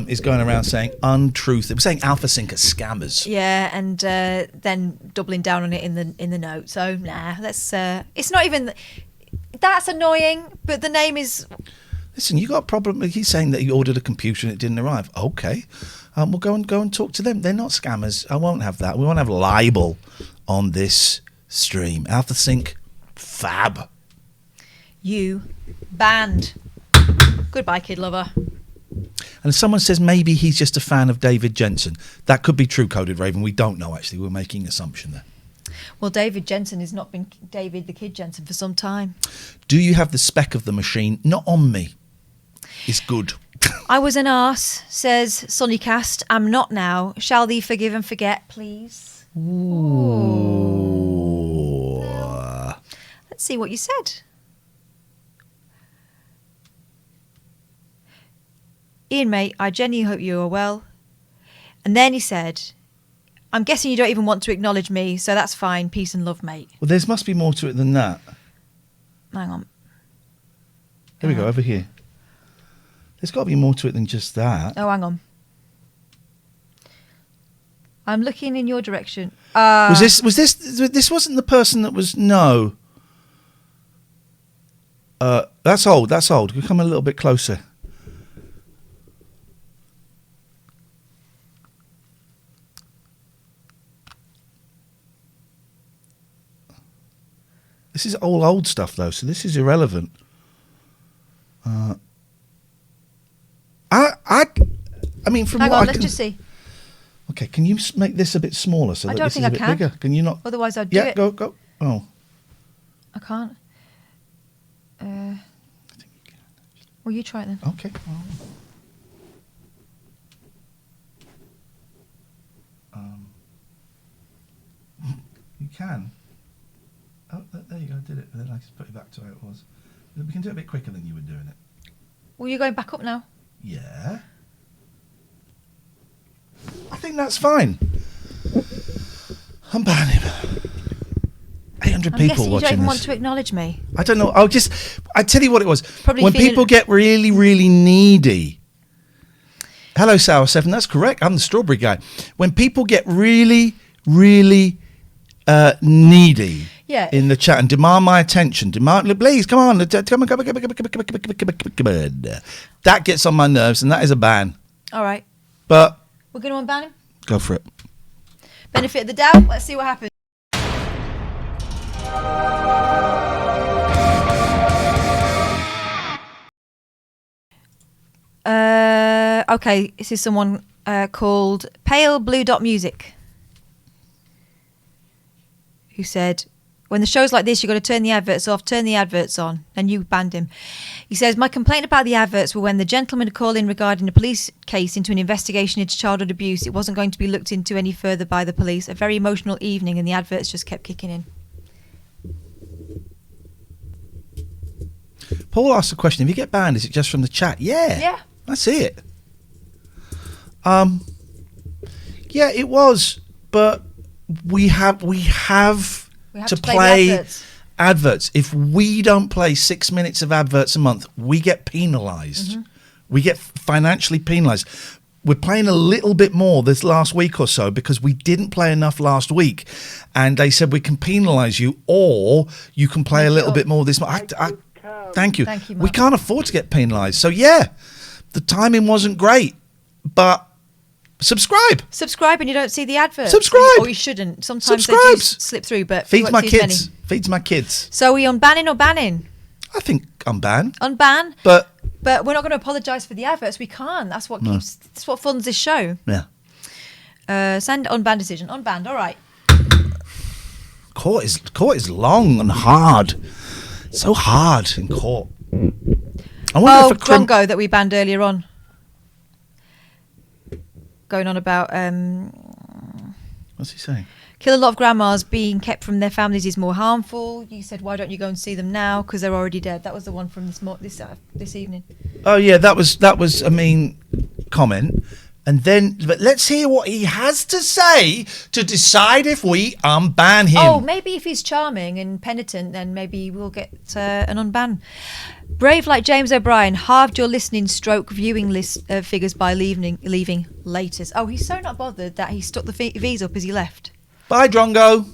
is going around saying untruth. They were saying Alpha Sync are scammers. Yeah, and then doubling down on it in the note. So nah, that's it's not even. That's annoying, but the name is. Listen, you got a problem. He's saying that he ordered a computer and it didn't arrive. Okay, we'll go and talk to them. They're not scammers. I won't have that. We won't have libel on this stream. Alpha Sync, fab. You banned. Goodbye, Kid Lover. And someone says maybe he's just a fan of David Jensen. That could be true, Coded Raven. We don't know, actually. We're making an assumption there. Well, David Jensen has not been David the Kid Jensen for some time. Do you have the spec of the machine? Not on me. It's good. I was an arse, says Sonnycast. I'm not now. Shall thee forgive and forget, please? Ooh. Let's see what you said. Iain, mate, I genuinely hope you are well. And then he said, I'm guessing you don't even want to acknowledge me, so that's fine. Peace and love, mate. Well, there must be more to it than that. Hang on. Here we go, over here. There's got to be more to it than just that. Oh, hang on. I'm looking in your direction. This wasn't the person that was, no. That's old. Can we come a little bit closer? This is all old stuff, though, so this is irrelevant. I mean, from hang what on, I let's can... just see. Okay, can you make this a bit smaller so I that don't this think is a I bit can. bigger? Can you not? Otherwise, I'd do it. Yeah, go. Oh. I can't. Well, you try it then. Okay. You can. Oh, there you go. I did it, but then I just put it back to how it was. We can do it a bit quicker than you were doing it. Well, you're going back up now. Yeah. I think that's fine. I'm banning him. 800 I'm people guessing you watching don't even this. want to acknowledge me. I don't know. I tell you what it was. Probably when feeling- people get really, really needy. Hello, Sour 7. That's correct. I'm the strawberry guy. When people get really, really needy in the chat and demand my attention, please, come on. That gets on my nerves, and that is a ban. All right. But We're going to unban him. go for it. Benefit of the doubt. Let's see what happens. Okay, this is someone called Pale Blue Dot Music, who said, when the show's like this, you've got to turn the adverts off, turn the adverts on. And you banned him. He says, my complaint about the adverts were when the gentleman called in regarding a police case into an investigation into childhood abuse. It wasn't going to be looked into any further by the police. A very emotional evening, and the adverts just kept kicking in. Paul asked a question. If you get banned, is it just from the chat? Yeah. Yeah. That's it. Yeah, it was, but we have to play adverts. If we don't play 6 minutes of adverts a month, we get penalised. Mm-hmm. We get financially penalised. We're playing a little bit more this last week or so because we didn't play enough last week, and they said we can penalise you, or you can play a little bit more this month. Thank you. Thank you, We Mark. can't afford to get penalised. So yeah, the timing wasn't great, but subscribe. Subscribe and you don't see the adverts. Subscribe. Or you shouldn't. Sometimes Subscribe. they do slip through, but you Feeds won't my see as kids. Feeds my kids. So are we unbanning or banning? I think unban. Unban. But But we're not going to apologise for the adverts. We can't. That's what that's what funds this show. Yeah. Send unbanned decision. Unbanned. All right. Court is long and hard. So hard in court. I wonder if Drongo that we banned earlier on. Going on about what's he saying? Kill a lot of grandmas being kept from their families is more harmful. You said, why don't you go and see them now? Because they're already dead. That was the one from this evening. Oh yeah, that was a mean comment. And then, but let's hear what he has to say to decide if we unban him. Oh, maybe if he's charming and penitent, then maybe we'll get an unban. Brave like James O'Brien halved your listening stroke viewing list figures by leaving latest. Oh, he's so not bothered that he stuck the V's up as he left. Bye, Drongo.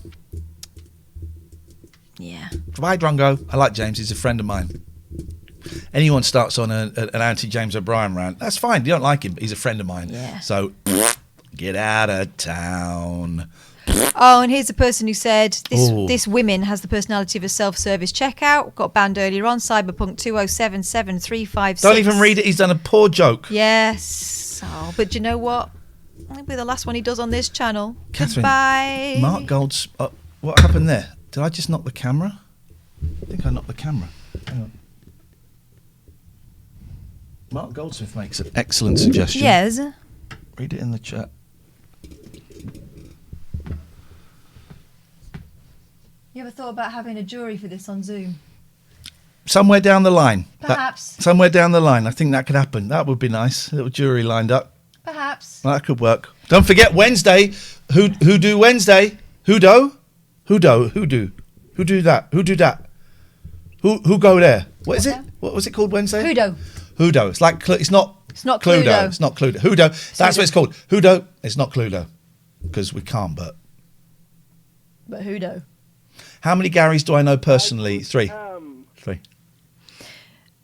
Yeah. Bye, Drongo. I like James. He's a friend of mine. Anyone starts on an anti-James O'Brien rant, that's fine. You don't like him, but he's a friend of mine. Yeah. So, get out of town. Oh, and here's the person who said, this women has the personality of a self-service checkout. Got banned earlier on, Cyberpunk 2077356. Don't even read it. He's done a poor joke. Yes. Oh, but do you know what? It'll be the last one he does on this channel. Catherine, Goodbye. Mark Gold's... what happened there? Did I just knock the camera? I think I knocked the camera. Hang on. Mark Goldsmith makes an excellent suggestion. Yes. Read it in the chat. You ever thought about having a jury for this on Zoom? Somewhere down the line. Perhaps. Somewhere down the line. I think that could happen. That would be nice. A little jury lined up. Perhaps. That could work. Don't forget Wednesday. Who do Wednesday? Who do? Who do that? Who do that? Who go there? What is it? What was it called Wednesday? Hudo. Hudo. It's like it's not Cluedo. Cluedo. It's not Cluedo. Hudo. That's what it's called. Hudo. It's not Cluedo because we can't. But Hudo. How many Garys do I know personally? 3. 3.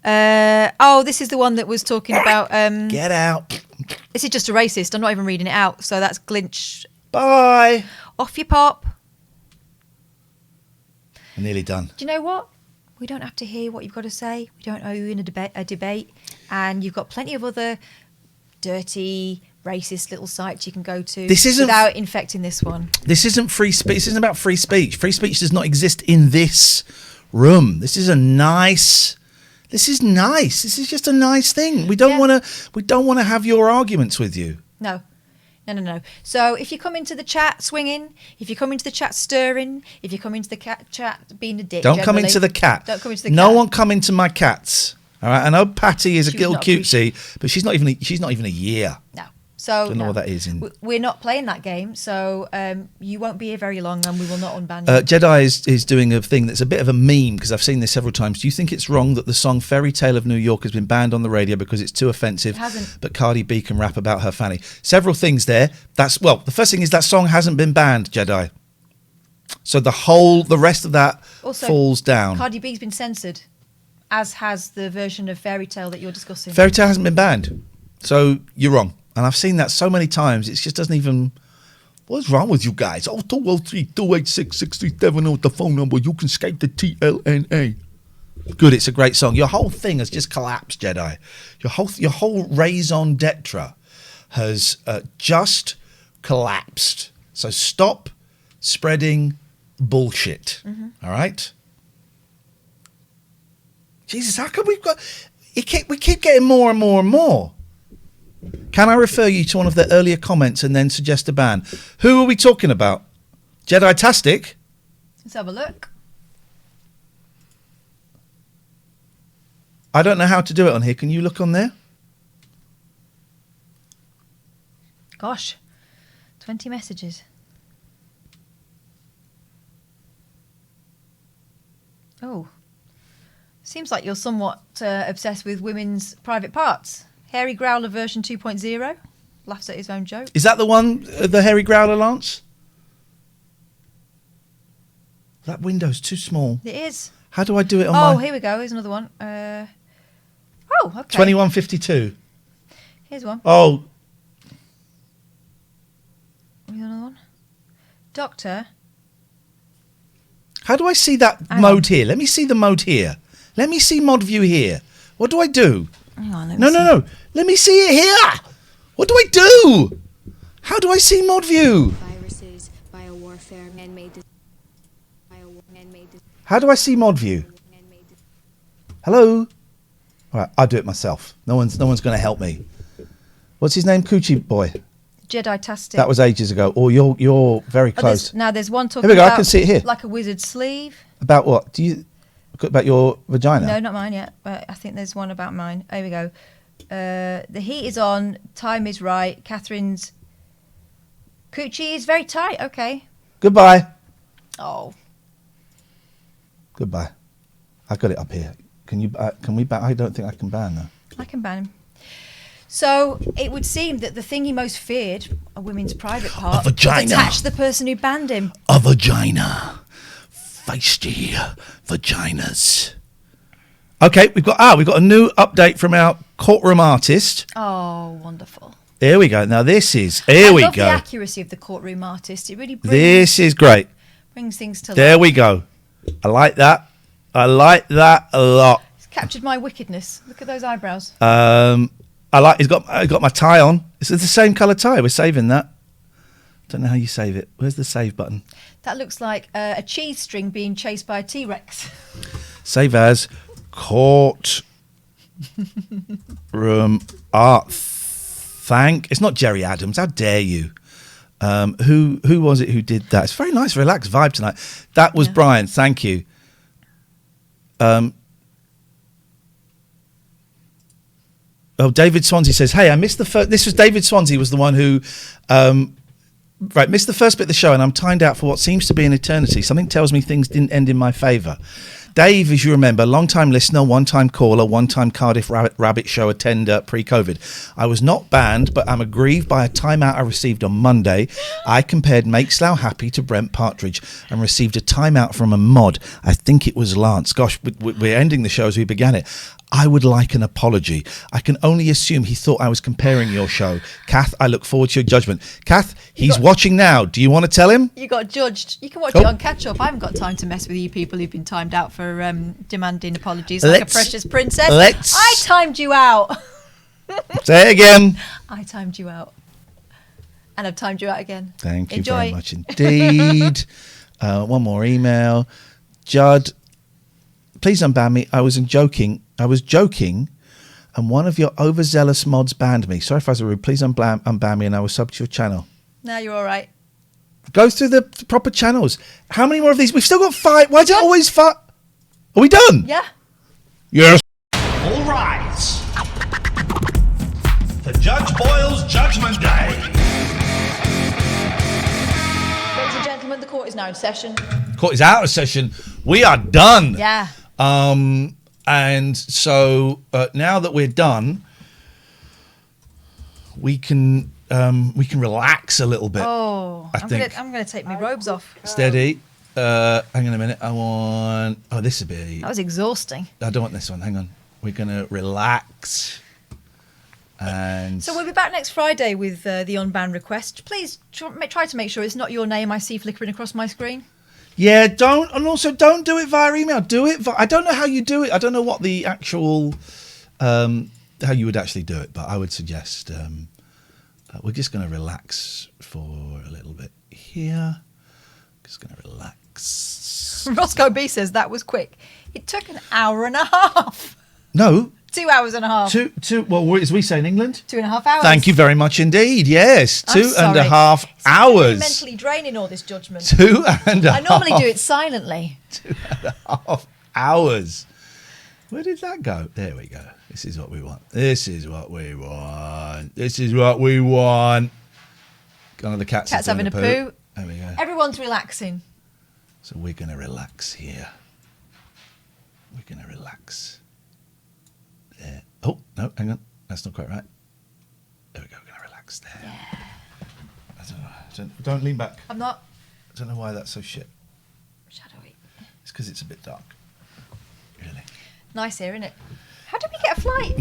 This is the one that was talking about. Get out. This is just a racist. I'm not even reading it out. So that's Glinch. Bye. Off you pop. I'm nearly done. Do you know what? We don't have to hear what you've got to say. We don't owe you in a debate. And you've got plenty of other dirty, racist little sites you can go to without infecting this one. This isn't free speech. This isn't about free speech. Free speech does not exist in this room. This is nice. This is just a nice thing. We don't want to have your arguments with you. No. So if you come into the chat swinging, if you come into the chat stirring, if you come into the chat being a dick, Don't come into the cat. Don't come into the No cat. one come into my cats. All right. I know Patty is a little cutesy, but she's not even a year. No. So Don't know what that is. We're not playing that game, so you won't be here very long, and we will not unban you. Jedi is doing a thing that's a bit of a meme because I've seen this several times. Do you think it's wrong that the song "Fairy Tale of New York" has been banned on the radio because it's too offensive? It hasn't. But Cardi B can rap about her fanny. Several things there. The first thing is that song hasn't been banned, Jedi. So the rest of that also, falls down. Cardi B's been censored, as has the version of Fairy Tale that you're discussing. Fairy Tale hasn't been banned, so you're wrong. And I've seen that so many times, it just doesn't even... What's wrong with you guys? 203-286-637 the phone number. You can Skype the TLNA. Good, it's a great song. Your whole thing has just collapsed, Jedi. Your whole raison d'etre has just collapsed. So stop spreading bullshit. Mm-hmm. All right? Jesus, how come we keep getting more and more and more? Can I refer you to one of the earlier comments and then suggest a ban? Who are we talking about? Jedi-tastic? Let's have a look. I don't know how to do it on here. Can you look on there? Gosh, 20 messages. Oh, seems like you're somewhat obsessed with women's private parts. Hairy Growler version 2.0 laughs at his own joke. Is that the one, the Hairy Growler, Lance? That window's too small. It is. How do I do it on my... Oh, here we go. Here's another one. Okay. 2152. Here's one. Oh. Here's another one. Doctor. How do I see that mode here? Let me see the mode here. Let me see mod view here. What do I do? Hang on, No. Let me see it here. What do I do? How do I see mod view? Viruses, biowarfare, man-made. How do I see mod view? Hello? All right, I'll do it myself. No one's going to help me. What's his name? Coochie boy. Jedi-tastic. That was ages ago. Oh, you're very close. There's one talking Here we go. about I can see it here. like a wizard's sleeve. About what? About your vagina? No, not mine yet. But I think there's one about mine. Here we go. The heat is on. Time is right. Catherine's coochie is very tight. Okay. Goodbye. Oh. Goodbye. I got it up here. Can you? Can we ban? I don't think I can ban though. I can ban him. So it would seem that the thing he most feared, a women's private part, A vagina. was attached to the person who banned him. A vagina. Feisty vaginas. Okay, we've got a new update from our courtroom artist. Oh, wonderful. Here we go. Now this is I love the accuracy of the courtroom artist. It really This is great. brings things to life. There we go. I like that. I like that a lot. It's captured my wickedness. Look at those eyebrows. I got my tie on. It's the same colour tie. We're saving that. Don't know how you save it. Where's the save button? That looks like a cheese string being chased by a T-Rex. Save as courtroom art. It's not Jerry Adams. How dare you? Who was it who did that? It's a very nice, relaxed vibe tonight. That was Brian. Thank you. David Swansea says, "Hey, I missed the first." This was David Swansea was the one who, missed the first bit of the show, and I'm timed out for what seems to be an eternity. Something tells me things didn't end in my favour. Dave, as you remember, long-time listener, one-time caller, one-time Cardiff Rabbit Show attender pre-COVID. I was not banned, but I'm aggrieved by a timeout I received on Monday. I compared Make Slough Happy to Brent Partridge and received a timeout from a mod. I think it was Lance. Gosh, we're ending the show as we began it. I would like an apology. I can only assume he thought I was comparing your show. Kath, I look forward to your judgment. Kath, he's watching now. Do you want to tell him? You got judged. You can watch it on catch-up. I haven't got time to mess with you people who've been timed out for demanding apologies like a precious princess. I timed you out. Say it again. I timed you out. And I've timed you out again. Thank you Enjoy. very much indeed. One more email. Judd, please unban me. I was joking, and one of your overzealous mods banned me. Sorry if I was rude. Please unban me, and I will sub to your channel. No, you're all right. Go through the proper channels. How many more of these? We've still got 5. Why is it always 5? Are we done? Yeah. Yes. All rise. For Judge Boyle's Judgment Day. Ladies and gentlemen, the court is now in session. Court is out of session. We are done. Yeah. And so now that we're done, we can relax a little bit. Oh, I think. I'm gonna take my robes off. Steady. Hang on a minute. I want. Oh, this would be. That was exhausting. I don't want this one. Hang on. We're gonna relax. And So we'll be back next Friday with the unban request. Please try to make sure it's not your name I see flickering across my screen. yeah, don't do it via email. Do it. I don't know how you do it. I don't know what the actual how you would actually do it, but I would suggest we're just going to relax for a little bit here. Just going to relax. Roscoe B says that was quick. It took an hour and a half. No. 2 hours and a half. Two. Well, as we say in England. 2.5 hours. Thank you very much indeed. Yes, I'm 2.5 It's hours. really mentally draining all this judgment. 2.5. I normally do it silently. 2.5 hours. Where did that go? There we go. This is what we want. This is what we want. This is what we want. One of the cats is Having a poo. There we go. Everyone's relaxing. So we're going to relax here. We're going to relax. There. Oh, no, hang on. That's not quite right. There we go. We're going to relax there. Yeah. Don't lean back. I'm not. I don't know why that's so shit. Shadowy. It's because it's a bit dark. Really. Nice here, isn't it? How did we get a flight?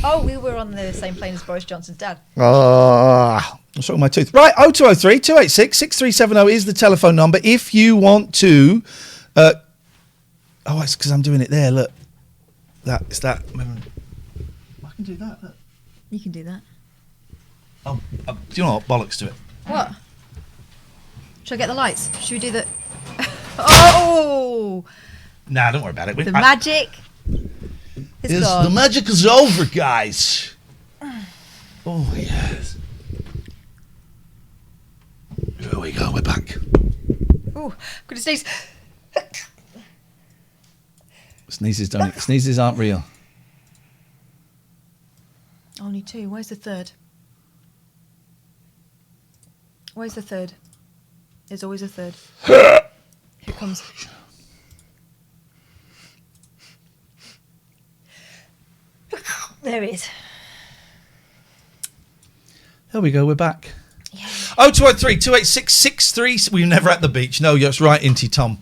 Oh, we were on the same plane as Boris Johnson's dad. I'm sorting my tooth. Right, 0203 286 6370 is the telephone number. If you want to... it's because I'm doing it there, look. It's that... I can do that. Look. You can do that. Oh, do you know what? Bollocks to it. What? Should I get the lights? Should we do the... Oh! Nah, don't worry about it. The magic is gone. The magic is over, guys. Oh, yes. Here we go. We're back. Oh, gonna sneeze. Sneezes aren't real. Only 2. Where's the third? Where's the third? There's always a third. Here it comes. There it is. There we go. We're back. 0203 286 63. We were never at the beach. No, that's right, Inti Tom.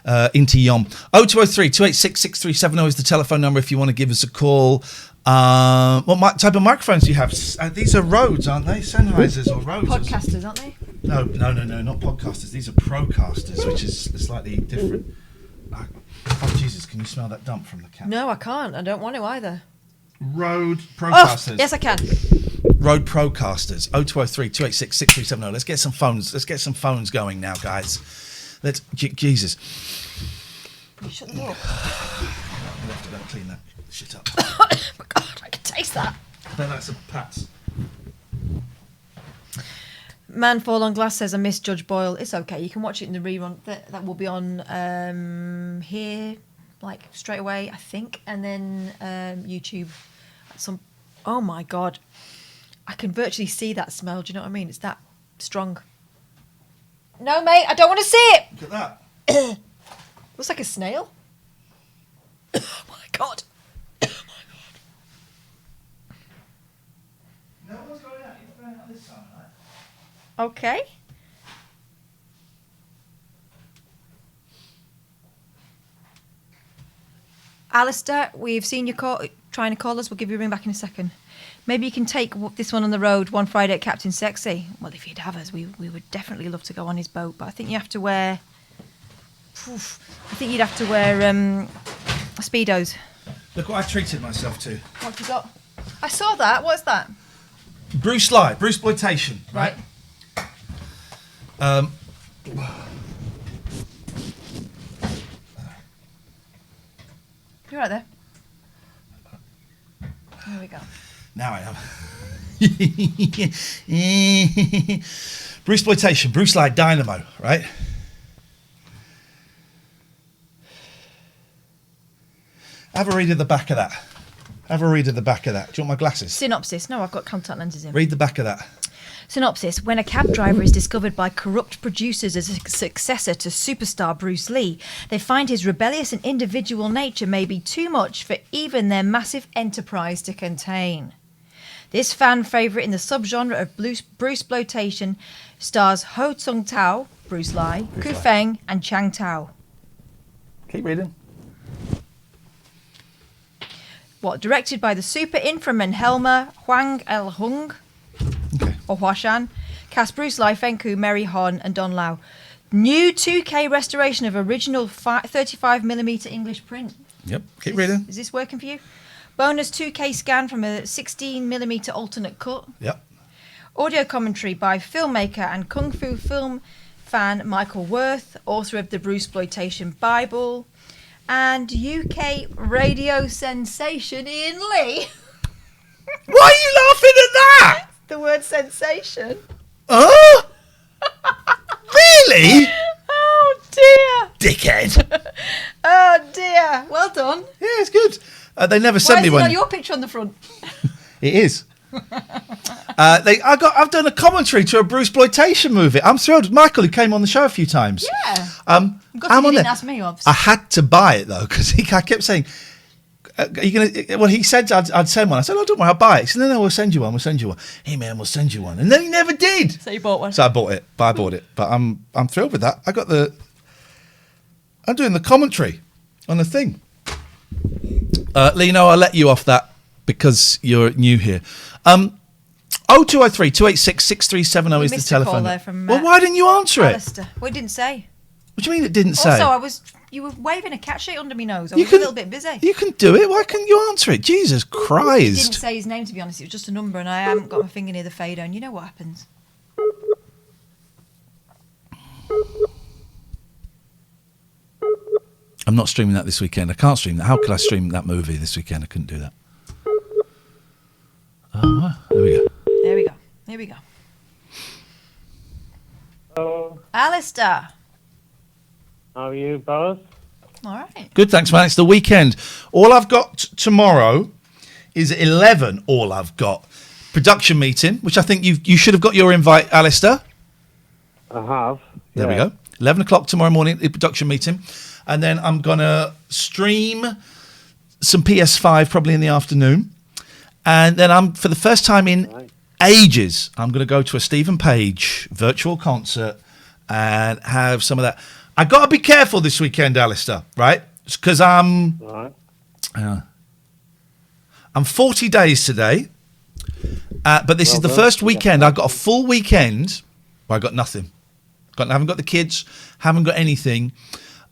Inti Yom. 0203 286 6370 is the telephone number if you want to give us a call. What type of microphones do you have? These are Rhodes, aren't they? Sennheisers or Rhodes? Podcasters, aren't they? No, not podcasters. These are Procasters, which is slightly different. Oh, Jesus, can you smell that dump from the cat? No, I can't. I don't want to either. Rode Procasters. Oh, yes, I can. Rode Procasters. 0203 286 6370. Let's get some phones. Let's get some phones going now, guys. Jesus. You shut the door. We'll have to go clean that shit up. Oh my God, I can taste that. No, that's a Pat's. Man Fall on Glass says, I miss Judge Boyle. It's okay. You can watch it in the rerun. That will be on here, like, straight away, I think. And then YouTube. Oh, my God. I can virtually see that smell. Do you know what I mean? It's that strong. No, mate, I don't want to see it. Look at that. Looks like a snail. Oh, my God. Oh, my God. No one's going out. You're going out this time, right? Okay. Alistair, we've seen you trying to call us. We'll give you a ring back in a second. Maybe you can take this one on the road one Friday at Captain Sexy. Well, if you'd have us, we would definitely love to go on his boat. But I think you have to wear... I think you'd have to wear Speedos. Look what I treated myself to. What have you got? I saw that. What's that? Bruceploitation, right? You're right there. There we go. Now I am. Bruceploitation, Bruce Lee Dynamo, right? Have a read of the back of that. Do you want my glasses? Synopsis. No, I've got contact lenses in. Read the back of that. Synopsis. When a cab driver is discovered by corrupt producers as a successor to superstar Bruce Lee, they find his rebellious and individual nature may be too much for even their massive enterprise to contain. This fan favourite in the subgenre of Bruceploitation stars Ho Tsung Tao, Bruce Lee, Ku Feng, and Chang Tao. Keep reading. Directed by the super inframan Helmer Huang El Hung, or Huashan, cast Bruce Lee, Feng Ku, Mary Hon, and Don Lau. New 2K restoration of original 35mm English print. Yep, keep reading. Is this working for you? Bonus 2K scan from a 16mm alternate cut. Yep. Audio commentary by filmmaker and kung fu film fan Michael Worth, author of the Bruceploitation Bible, and UK radio sensation Iain Lee. Why are you laughing at that? The word sensation. Oh? Really? Oh dear. Dickhead. Oh dear. Well done. Yeah, it's good. They never sent me one. Why is it not your picture on the front? It is. I've done a commentary to a Bruceploitation movie. I'm thrilled. Michael, who came on the show a few times. Yeah. I'm on on didn't there. ask me, obviously. I had to buy it though because I kept saying, "Are you gonna?" Well, he said I'd send one. I said, "Oh, don't worry, I'll buy it." He said, "No, we'll send you one. Hey man, we'll send you one. And then he never did. So you bought one. So I bought it. But I'm thrilled with that. I'm doing the commentary on the thing. Lino, I'll let you off that because you're new here. 0203 286 6370 is the telephone. There from, well, why didn't you answer Alistair. Well, it didn't say. What do you mean it didn't say? Also, you were waving a cat sheet under my nose. I was a little bit busy. You can do it. Why couldn't you answer it? Jesus He Christ. didn't say his name, to be honest. It was just a number, and I haven't got my finger near the fader, and you know what happens. I'm not streaming that this weekend. I can't stream that. How could I stream that movie this weekend? I couldn't do that. There we go. There we go. Here we go. Hello. Alistair. How are you both? All right. Good, thanks, man. It's the weekend. All I've got tomorrow is at 11. All I've got. Production meeting, which I think you should have got your invite, Alistair. I have. There we go. 11 o'clock tomorrow morning, the production meeting. And then I'm going to stream some PS5 probably in the afternoon. And then for the first time in ages, I'm going to go to a Stephen Page virtual concert and have some of that. I got to be careful this weekend, Alistair, right? Because I'm 40 days today. But this is the first weekend. I've got a full weekend where I got nothing. I haven't got the kids, haven't got anything.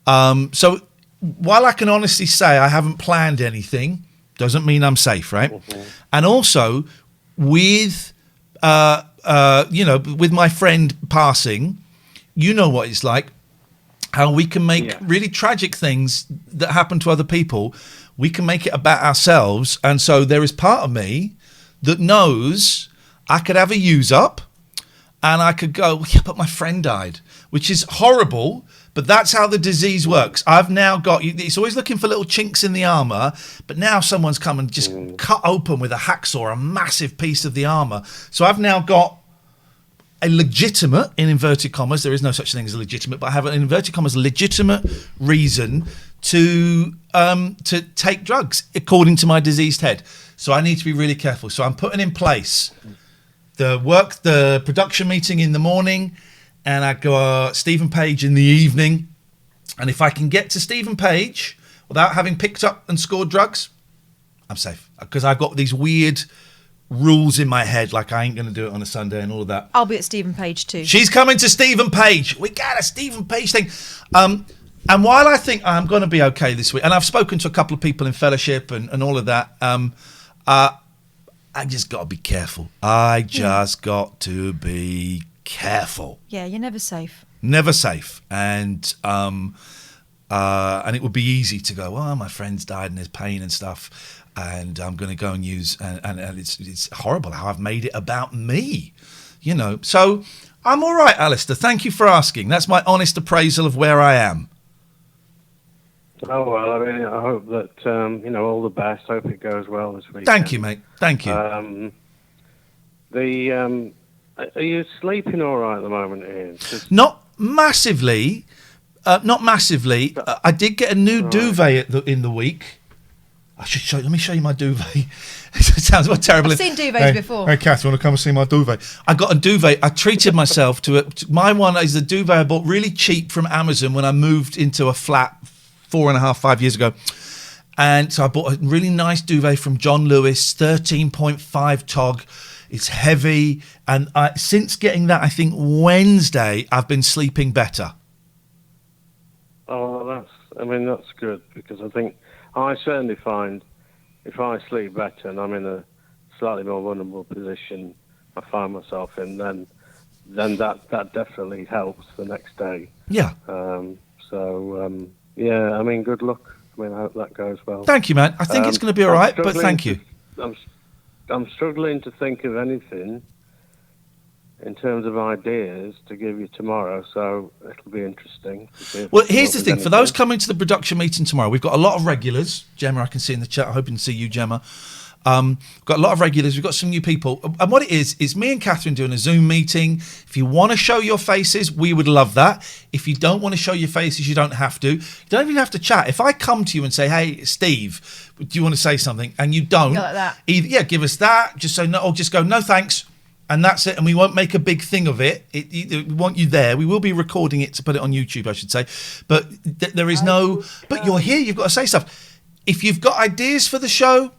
So while I can honestly say I haven't planned anything, doesn't mean I'm safe, right? Mm-hmm. And also with with my friend passing, you know what it's like, how we can make really tragic things that happen to other people, we can make it about ourselves. And so there is part of me that knows I could have a use up and I could go, yeah, but my friend died, which is horrible. But that's how the disease works. I've now got, it's always looking for little chinks in the armour, but now someone's come and just cut open with a hacksaw a massive piece of the armour. So I've now got a legitimate, in inverted commas, there is no such thing as a legitimate, but I have an inverted commas legitimate reason to take drugs according to my diseased head. So I need to be really careful. So I'm putting in place the production meeting in the morning, and I got Stephen Page in the evening. And if I can get to Stephen Page without having picked up and scored drugs, I'm safe. Because I've got these weird rules in my head, like I ain't going to do it on a Sunday and all of that. I'll be at Stephen Page too. She's coming to Stephen Page. We got a Stephen Page thing. And while I think I'm going to be okay this week, and I've spoken to a couple of people in fellowship and all of that, I just got to be careful. I just got to be careful. Yeah, you're never safe. Never safe. And it would be easy to go, oh, my friend's died and there's pain and stuff, and I'm going to go and use, and it's horrible how I've made it about me, you know. So I'm all right, Alistair. Thank you for asking. That's my honest appraisal of where I am. Oh, well, I mean, I hope that, all the best. Hope it goes well this week. Thank you, mate. Thank you. Are you sleeping all right at the moment, Ian? Not massively. I did get a new duvet in the week. Let me show you my duvet. It sounds terrible. I've seen duvets before. Hey, Kath, you want to come and see my duvet? I got a duvet. I treated myself to it. My one is a duvet I bought really cheap from Amazon when I moved into a flat 5 years ago. And so I bought a really nice duvet from John Lewis, 13.5 tog. It's heavy. And since getting that, I think Wednesday, I've been sleeping better. Oh, that's good, because I think I certainly find if I sleep better and I'm in a slightly more vulnerable position I find myself in, then that definitely helps the next day. Yeah. Yeah, I mean, good luck. I mean, I hope that goes well. Thank you, man. I think it's going to be all right, but thank you. I'm struggling to think of anything in terms of ideas to give you tomorrow, so it'll be interesting. Well, here's the thing. For those coming to the production meeting tomorrow, we've got a lot of regulars. Gemma, I can see in the chat. I'm hoping to see you, Gemma. Got a lot of regulars. We've got some new people. And what it is me and Catherine doing a Zoom meeting. If you want to show your faces, we would love that. If you don't want to show your faces, you don't have to. You don't even have to chat. If I come to you and say, hey, Steve, do you want to say something? And you don't. Go like that. Either, give us that. Just say no, or just go, no, thanks. And that's it. And we won't make a big thing of it. We want you there. We will be recording it to put it on YouTube, I should say. But there is no, but you're here. You've got to say stuff. If you've got ideas for the show,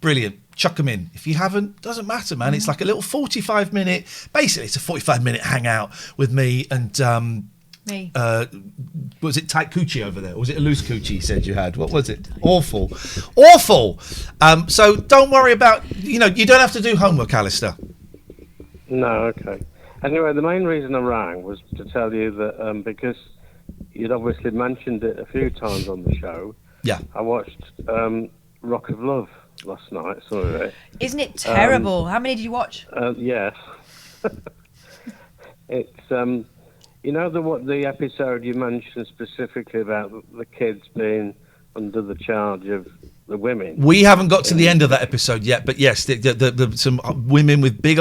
brilliant. Chuck them in. If you haven't, doesn't matter, man. It's like a little 45-minute, basically it's a 45-minute hangout with me and Me. Was it tight coochie over there? Or was it a loose coochie you said you had? What was it? Awful. Awful! So don't worry about, you don't have to do homework, Alistair. No, okay. Anyway, the main reason I rang was to tell you that because you'd obviously mentioned it a few times on the show. Yeah. I watched Rock of Love last night, some of it. Isn't it terrible? How many did you watch? Yes. It's the episode you mentioned specifically about the kids being under the charge of the women. We haven't got to the end of that episode yet, but yes, some women with big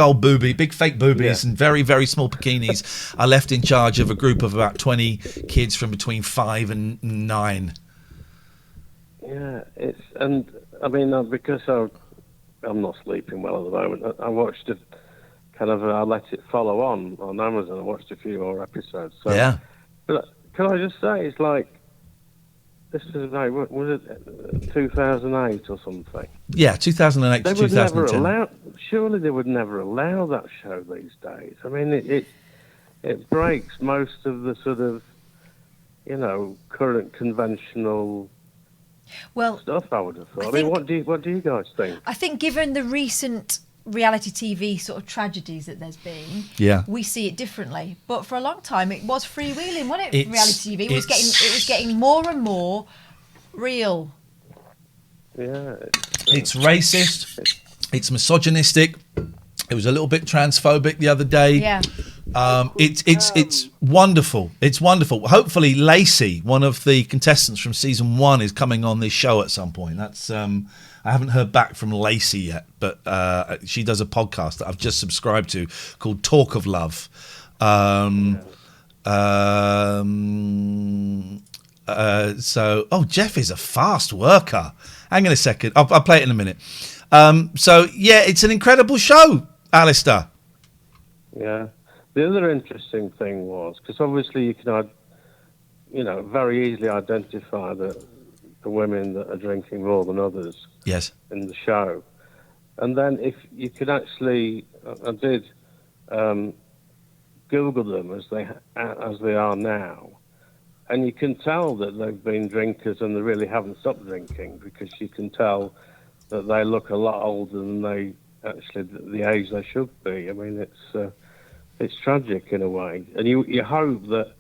fake boobies and very, very small bikinis are left in charge of a group of about 20 kids from between 5 and 9. Yeah, because I'm not sleeping well at the moment. I watched it. I let it follow on Amazon. I watched a few more episodes. So, yeah. But can I just say, it's like, this is like, was it 2008 or something? Yeah, 2008 to 2010. Surely they would never allow that show these days. I mean, it breaks most of the sort of, current conventional stuff, I would have thought. I mean, what do you guys think? I think given the recent reality TV sort of tragedies that there's been, we see it differently. But for a long time, it was freewheeling, wasn't it? Reality TV it was getting more and more real. Yeah, it's racist. It's misogynistic. It was a little bit transphobic the other day. Yeah. It's wonderful. It's wonderful. Hopefully, Lacey, one of the contestants from season 1, is coming on this show at some point. That's I haven't heard back from Lacey yet, but she does a podcast that I've just subscribed to called Talk of Love. Jeff is a fast worker. Hang on a second. I'll play it in a minute. It's an incredible show, Alistair. Yeah. The other interesting thing was, because obviously you can, very easily identify the women that are drinking more than others. Yes. In the show. And then if you could actually, I did Google them as they are now, and you can tell that they've been drinkers and they really haven't stopped drinking, because you can tell that they look a lot older than they actually the age they should be. I mean, it's tragic in a way, and you hope that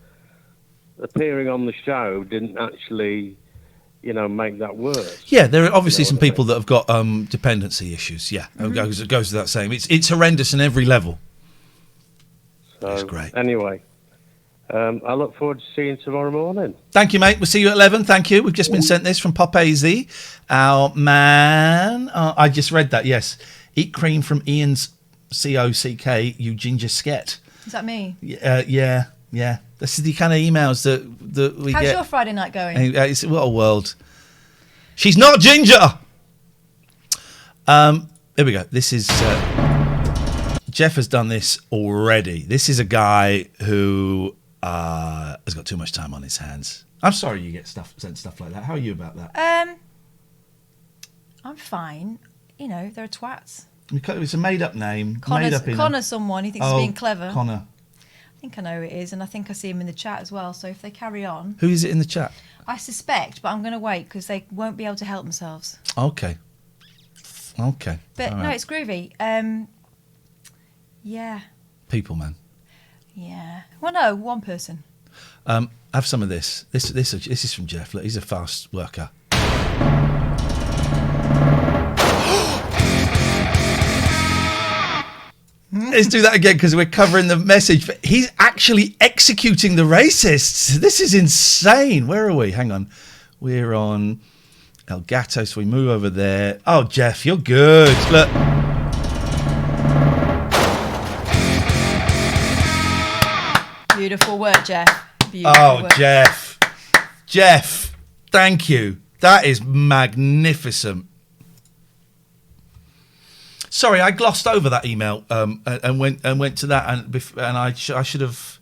appearing on the show didn't actually, make that worse. Yeah, there are obviously some people that have got dependency issues. Yeah, it goes without saying. It's horrendous in every level. So, that's great. Anyway, I look forward to seeing you tomorrow morning. Thank you, mate. We'll see you at 11. Thank you. We've just been sent this from Pop AZ. Our man... I just read that, yes. Eat cream from Ian's COCK, you ginger sket. Is that me? Yeah. This is the kind of emails that we get. How's your Friday night going? What a world. She's not ginger! Here we go. This is... Jeff has done this already. This is a guy who has got too much time on his hands. I'm sorry you get sent stuff like that. How are you about that? I'm fine. They're twats. It's a made-up name. Connor's someone. He thinks he's being clever. Connor. I think I know who it is, and I think I see him in the chat as well. So if they carry on... Who is it in the chat? I suspect, but I'm going to wait because they won't be able to help themselves. Okay. But right. No, it's groovy. Yeah. People, man. Yeah. Well, no, one person. Have some of this. This is from Jeff. Look, he's a fast worker. Let's do that again because we're covering the message. But he's actually executing the racists. This is insane. Where are we? Hang on. We're on El Gato, so we move over there. Oh, Jeff, you're good. Look. Beautiful work, Jeff. Beautiful work. Jeff, thank you. That is magnificent. Sorry, I glossed over that email and went to that, and I should have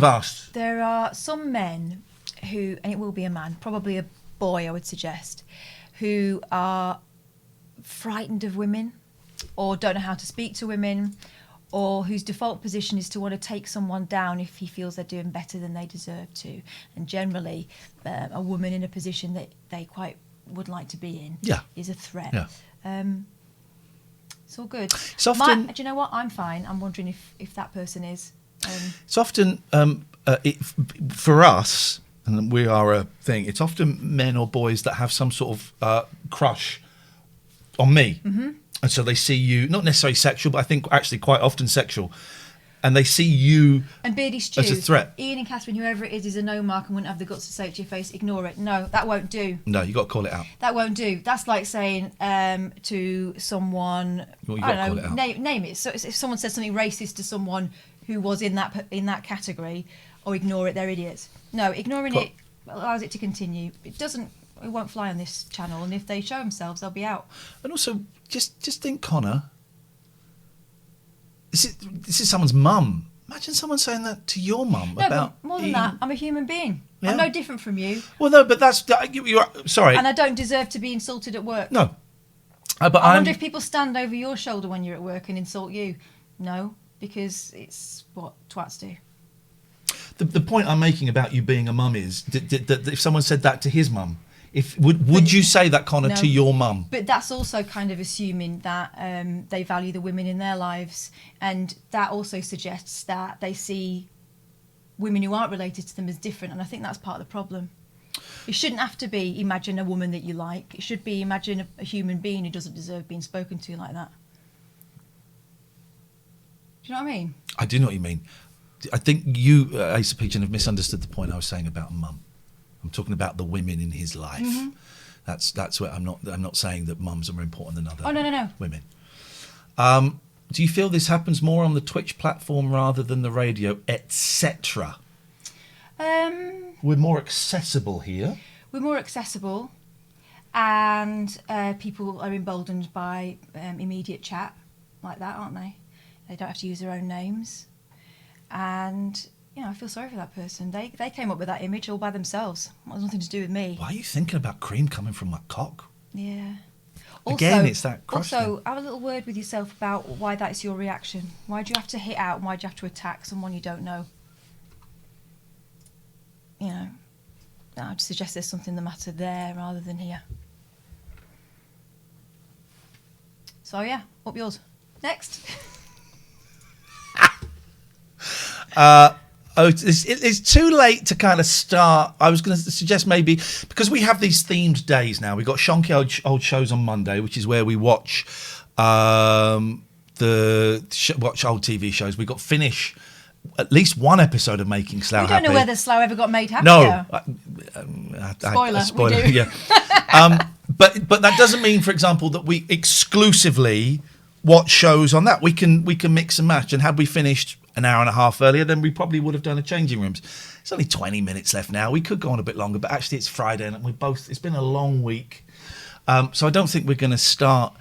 asked. There are some men who, and it will be a man, probably a boy, I would suggest, who are frightened of women, or don't know how to speak to women, or whose default position is to want to take someone down if he feels they're doing better than they deserve to. And generally, a woman in a position that they quite would like to be in is a threat. Yeah. It's all good. It's often, do you know what? I'm fine. I'm wondering if that person is. It's often, for us, and we are a thing, it's often men or boys that have some sort of crush on me. Mm-hmm. And so they see you, not necessarily sexual, but I think actually quite often sexual. And they see you and Beardy Stew, as a threat. Ian and Catherine, whoever it is a no mark and wouldn't have the guts to say it to your face. Ignore it. No, that won't do. No, you got to call it out. That won't do. That's like saying to someone, Well, I don't know, name it. So if someone says something racist to someone who was in that category, or ignore it, they're idiots. No, ignoring it allows it to continue. It won't fly on this channel, and if they show themselves, they'll be out. And also, just think, Connor. This is someone's mum. Imagine someone saying that to your mum about. But more than that, I'm a human being. Yeah. I'm no different from you. Well, no, but that's you're sorry. And I don't deserve to be insulted at work. No. But I wonder if people stand over your shoulder when you're at work and insult you. No, because it's what twats do. The point I'm making about you being a mum is that if someone said that to his mum, would you say that, Connor, to your mum? But that's also kind of assuming that they value the women in their lives, and that also suggests that they see women who aren't related to them as different, and I think that's part of the problem. It shouldn't have to be imagine a woman that you like. It should be imagine a human being who doesn't deserve being spoken to like that. Do you know what I mean? I do know what you mean. I think you, Asa Peachin, have misunderstood the point I was saying about mum. I'm talking about the women in his life. Mm-hmm. That's where I'm not saying that mums are more important than other women. Do you feel this happens more on the Twitch platform rather than the radio, etc.? We're more accessible here. We're more accessible, and people are emboldened by immediate chat like that, aren't they? They don't have to use their own names. And, I feel sorry for that person. They came up with that image all by themselves. It has nothing to do with me. Why are you thinking about cream coming from my cock? Yeah. Again, it's that crush Also, thing. have a little word with yourself about why that's your reaction. Why do you have to hit out and why do you have to attack someone you don't know? I'd suggest there's something the matter there rather than here. So, yeah, up yours. Next. It's too late to kind of start. I was going to suggest maybe, because we have these themed days now. We've got Shonky Old Shows on Monday, which is where we watch watch old TV shows. We got finish at least one episode of Making Slough Happy. We don't know whether Slough ever got made happy. No. Spoiler, we do. Yeah. But that doesn't mean, for example, that we exclusively watch shows on that. We can mix and match. And had we finished an hour and a half earlier, then we probably would have done a changing rooms. It's only 20 minutes left now. We could go on a bit longer, but actually it's Friday and it's been a long week. So I don't think we're going to start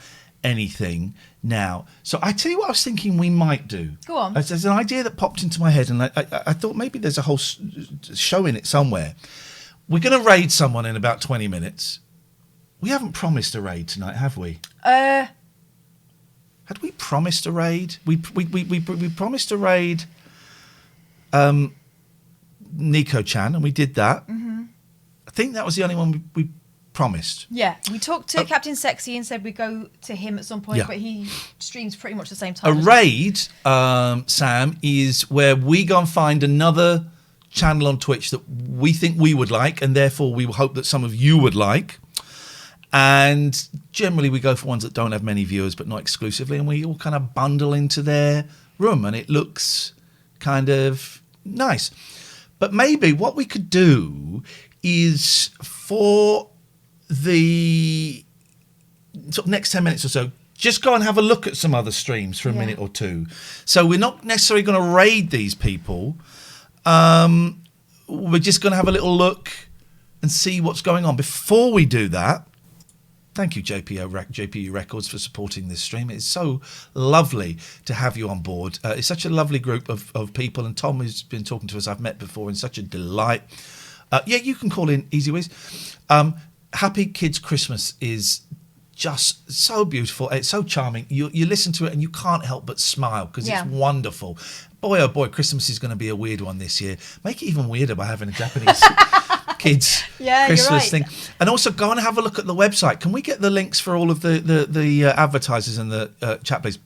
anything now. So I tell you what I was thinking we might do. Go on. There's an idea that popped into my head, and I thought maybe there's a whole show in it somewhere. We're going to raid someone in about 20 minutes. We haven't promised a raid tonight, have we? Had we promised a raid? We promised a raid Nico-chan, and we did that. Mm-hmm. I think that was the only one we promised. Yeah, we talked to Captain Sexy and said we'd go to him at some point, Yeah. but he streams pretty much the same A time. raid, Sam, is where we go and find another channel on Twitch that we think we would like, and therefore we hope that some of you would like. And generally we go for ones that don't have many viewers, but not exclusively, and we all kind of bundle into their room, and it looks kind of nice. But maybe what we could do is, for the sort of next 10 minutes or so, just go and have a look at some other streams for a minute or two. So we're not necessarily going to raid these people. We're just going to have a little look and see what's going on. Before we do that, thank you, JPU Records, for supporting this stream. It's so lovely to have you on board. It's such a lovely group of people, and Tom, who's been talking to us, I've met before, and such a delight. You can call in, Easy Whiz. Happy Kids Christmas is just so beautiful. It's so charming. You listen to it and you can't help but smile because it's wonderful. Boy, oh boy, Christmas is going to be a weird one this year. Make it even weirder by having a Japanese kids Christmas thing. And also go and have a look at the website. Can we get the links for all of the advertisers in the chat, please?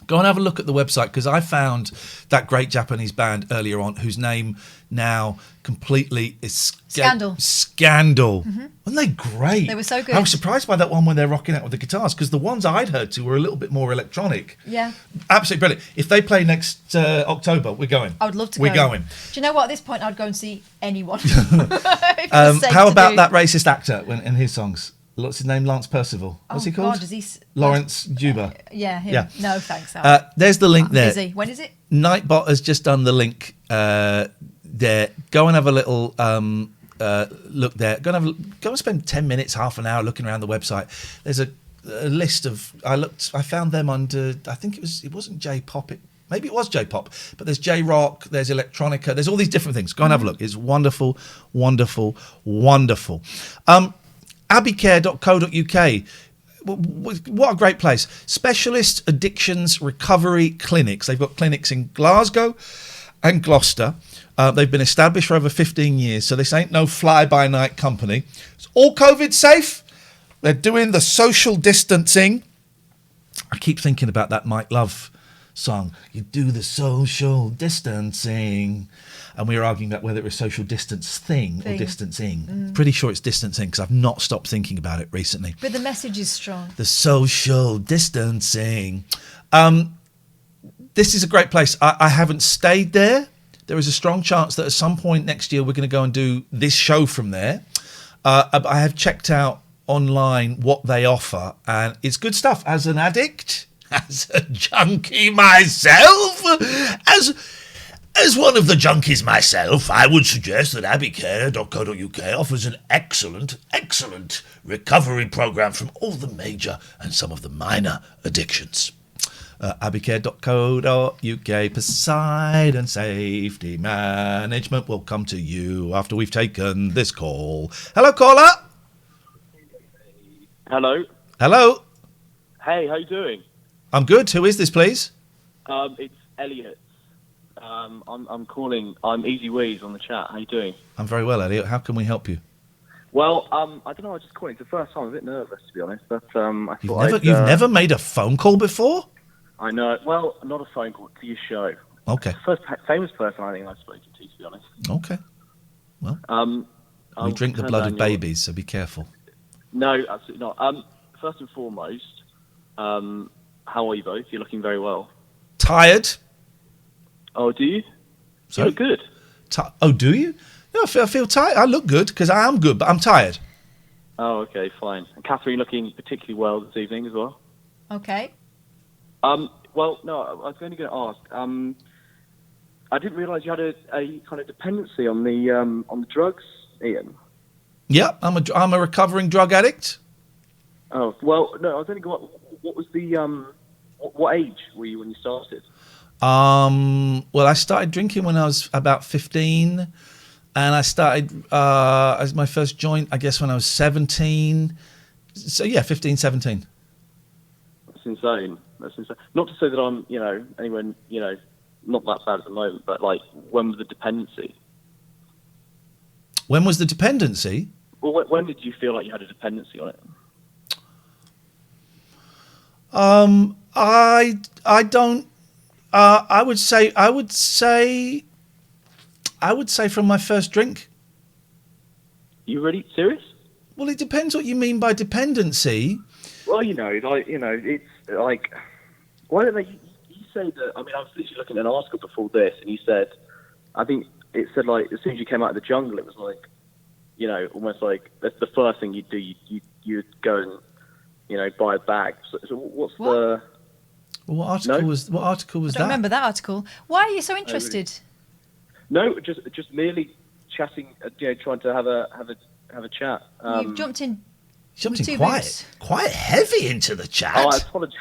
Go and have a look at the website because I found that great Japanese band earlier on whose name now completely escaped. Scandal. Mm-hmm. Weren't they great? They were so good. I was surprised by that one when they're rocking out with the guitars because the ones I'd heard to were a little bit more electronic. Yeah. Absolutely brilliant. If they play next October, we're going. I would love to go. We're going. Do you know what? At this point, I'd go and see anyone. How about that racist actor in his songs? What's his name? Lance Percival. What's he called? God, does he Lawrence Juba. Yeah, him. Yeah. No, thanks, Al. There's the link there. Busy. When is it? Nightbot has just done the link there. Go and have a little look there. Go and spend 10 minutes, half an hour looking around the website. There's a list of. I found them under. I think it wasn't J-pop. Maybe it was J-pop, but there's J-rock, there's electronica, there's all these different things. Go and have a look. It's wonderful, wonderful, wonderful. Abbeycare.co.uk. What a great place. Specialist Addictions Recovery Clinics. They've got clinics in Glasgow and Gloucester. They've been established for over 15 years, so this ain't no fly-by-night company. It's all COVID safe. They're doing the social distancing. I keep thinking about that Mike Love song. You do the social distancing. And we were arguing about whether it was social distance thing or distancing. Pretty sure it's distancing because I've not stopped thinking about it recently. But the message is strong. The social distancing. This is a great place. I haven't stayed there. There is a strong chance that at some point next year we're going to go and do this show from there. I have checked out online what they offer, and it's good stuff. As an addict, as a junkie myself, as one of the junkies myself, I would suggest that abbeycare.co.uk offers an excellent, excellent recovery program from all the major and some of the minor addictions. Abbeycare.co.uk, Poseidon Safety Management will come to you after we've taken this call. Hello, caller. Hello. Hello. Hey, how you doing? I'm good. Who is this, please? It's Elliot. I'm calling. I'm Easy Weeze on the chat. How you doing? I'm very well, Elliot. How can we help you? Well, I don't know. I just calling. It's the first time. I'm a bit nervous, to be honest. But I thought You've never made a phone call before? I know. Well, not a phone call to your show. Okay. First famous person I think I've spoken to be honest. Okay. Well, we drink the turn blood down of babies, so be careful. No, absolutely not. First and foremost, how are you both? You're looking very well. Tired. Oh, do you? Sorry? You look good. Oh, do you? No, I feel tired. I look good because I am good, but I'm tired. Oh, okay, fine. And Catherine looking particularly well this evening as well. Okay. Well, no, I was only going to ask. I didn't realise you had a kind of dependency on the drugs, Ian. Yeah, I'm a recovering drug addict. Oh well, no, I was only going. What was the what age were you when you started? Well, I started drinking when I was about 15, and I started as my first joint, I guess, when I was 17. So yeah, 15, 17. That's insane. That's insane. Not to say that I'm, anywhere, not that bad at the moment, but like, when was the dependency? When was the dependency? Well, when did you feel like you had a dependency on it? I don't. I would say from my first drink. You really serious? Well, it depends what you mean by dependency. Well, it's like, why don't they? You say that. I mean, I was literally looking at an article before this, and you said, I think it said like as soon as you came out of the jungle, it was like, almost like that's the first thing you'd do. You'd go and buy a bag. So what's the? Well, what article was I don't remember that article. Why are you so interested? No, just merely chatting. Trying to have a chat. You've jumped in. Quite heavy into the chat. Oh, I apologise.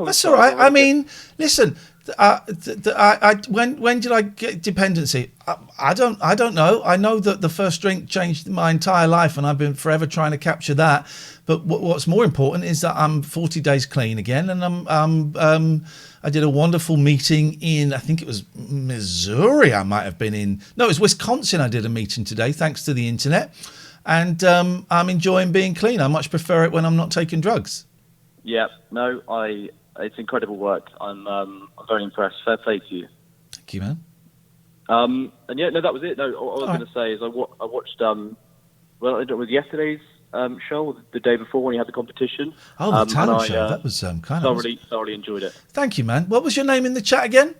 That's all right. I mean, listen, When did I get dependency? I don't know. I know that the first drink changed my entire life, and I've been forever trying to capture that. But what's more important is that I'm 40 days clean again, and I did a wonderful meeting in, I think it was Missouri. I might have been in. No, it was Wisconsin. I did a meeting today, thanks to the internet, and I'm enjoying being clean. I much prefer it when I'm not taking drugs. Yeah, no, it's incredible work. I'm very impressed. Fair play to you. Thank you, man. And yeah, no, that was it. No, all I was going to say is I watched well, it was yesterday's show, or the day before when you had the competition. Oh, the talent show. That was kind of thoroughly enjoyed it. Thank you, man. What was your name in the chat again?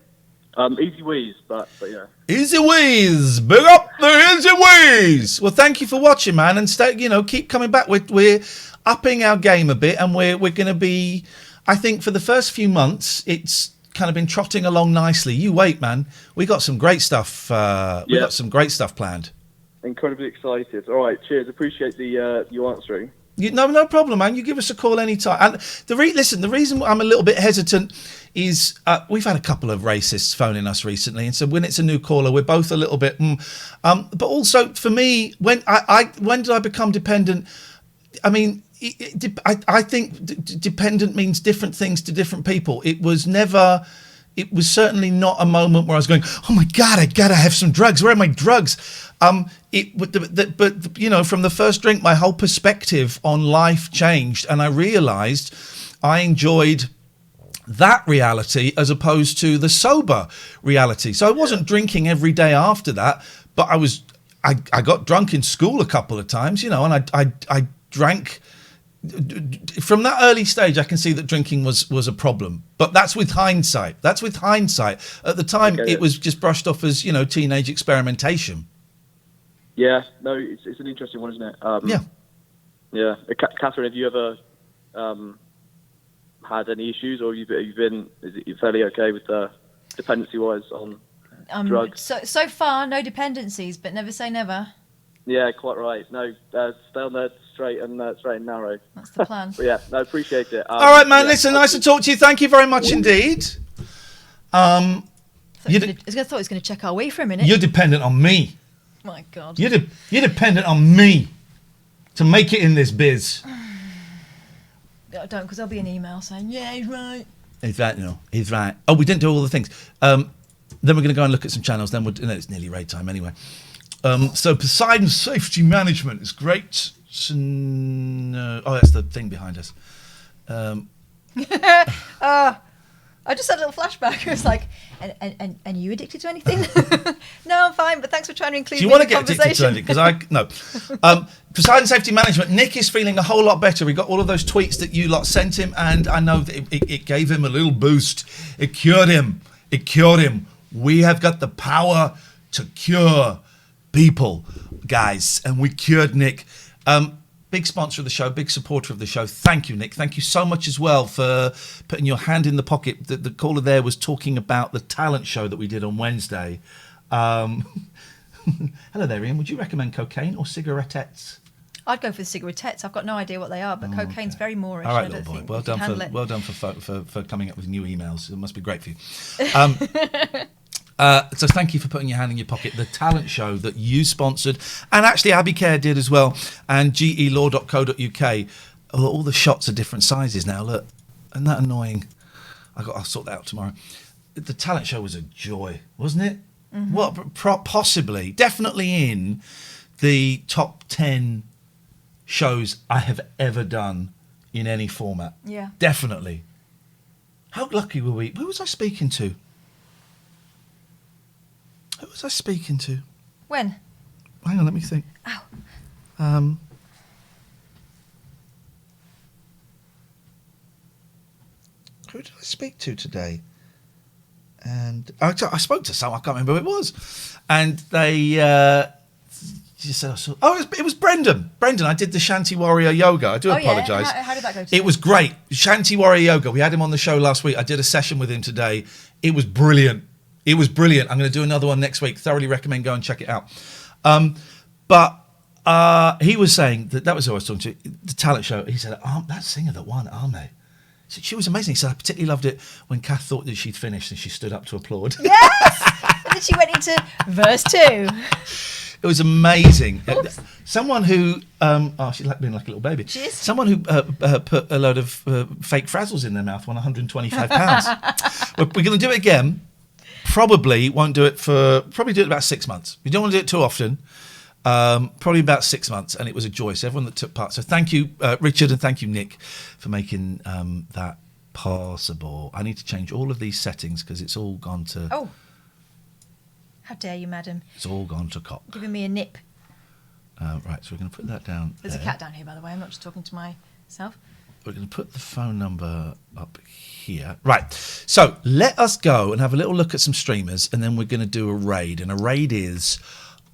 Easy Wheeze, but yeah. Easy Wheeze, big up the Easy Wheeze. Well, thank you for watching, man, and keep coming back. We're upping our game a bit, and we're going to be. I think for the first few months, it's kind of been trotting along nicely. You wait, man. We got some great stuff. We got some great stuff planned. Incredibly excited. All right, cheers. Appreciate you answering. No problem, man. You give us a call anytime. And the reason I'm a little bit hesitant is we've had a couple of racists phoning us recently, and so when it's a new caller, we're both a little bit. But also for me, when did I become dependent? I mean, I think dependent means different things to different people. It was certainly not a moment where I was going, oh my God, I gotta have some drugs. Where are my drugs? But you know, from the first drink, my whole perspective on life changed, and I realised I enjoyed that reality as opposed to the sober reality. So I wasn't drinking every day after that, but I got drunk in school a couple of times, you know, and I drank. From that early stage, I can see that drinking was a problem, but that's with hindsight. At the time, it was just brushed off as, you know, teenage experimentation. Yeah, no, it's an interesting one, isn't it? Yeah. Catherine, have you ever had any issues, or have you been? Is it fairly okay with dependency-wise on drugs? So far, no dependencies, but never say never. Yeah, quite right. No, stay on there straight and narrow. That's the plan. But yeah, no, appreciate it. All right, man. Listen, nice to talk to you. Thank you very much indeed. I thought he was going to check our way for a minute. You're dependent on me. My God. You're dependent on me to make it in this biz. Don't, because there'll be an email saying, yeah, he's right. He's right, he's right. Oh, we didn't do all the things. Then we're going to go and look at some channels. Then it's nearly raid time anyway. So Poseidon Safety Management is great. That's the thing behind us. I just had a little flashback. It was like, and you addicted to anything? No, I'm fine, but thanks for trying to include me in the conversation. Do you want to get addicted to anything? Because no. Poseidon Safety Management. Nick is feeling a whole lot better. We got all of those tweets that you lot sent him, and I know that it gave him a little boost. It cured him. We have got the power to cure people, guys, and we cured Nick. Big sponsor of the show, big supporter of the show. Thank you, Nick. Thank you so much as well for putting your hand in the pocket. The caller there was talking about the talent show that we did on Wednesday. Hello there, Iain. Would you recommend cocaine or cigarettes? I'd go for the cigarettes. I've got no idea what they are, but cocaine's very Moorish. All right, little boy. Well done for coming up with new emails. It must be great for you. So thank you for putting your hand in your pocket. The talent show that you sponsored, and actually Abbey Care did as well, and gelaw.co.uk. All the shots are different sizes now. Look, isn't that annoying? I'll sort that out tomorrow. The talent show was a joy, wasn't it? Mm-hmm. What possibly, definitely in the top 10 shows I have ever done in any format. Yeah, definitely. How lucky were we? Who was I speaking to? Who was I speaking to? When? Hang on, let me think. Ow. Who did I speak to today? And I spoke to someone, I can't remember who it was. And they just said, it was Brendan. I did the Shanti Warrior Yoga. I do apologise. Yeah. How did that go? It was great. Shanti Warrior Yoga. We had him on the show last week. I did a session with him today. It was brilliant. I'm going to do another one next week. Thoroughly recommend go and check it out. But he was saying that was who I was talking to, the talent show. He said, that singer that won, Ame, So she was amazing. He said, I particularly loved it when Kath thought that she'd finished and she stood up to applaud. Yes! And then she went into verse 2. It was amazing. Someone who, she's like being like a little baby. She is. Someone who put a load of fake frazzles in their mouth won £125. We're going to do it again. Probably won't do it probably do it about 6 months. We don't want to do it too often. Probably about 6 months, and it was a joy. So everyone that took part. So thank you, Richard, and thank you, Nick, for making that possible. I need to change all of these settings because it's all gone to... Oh. How dare you, madam. It's all gone to cock. Giving me a nip. Right, so we're going to put that down. There's there. a cat down here, by the way. I'm not just talking to myself. We're going to put the phone number up here. Right, so let us go and have a little look at some streamers, and then we're going to do a raid. And a raid is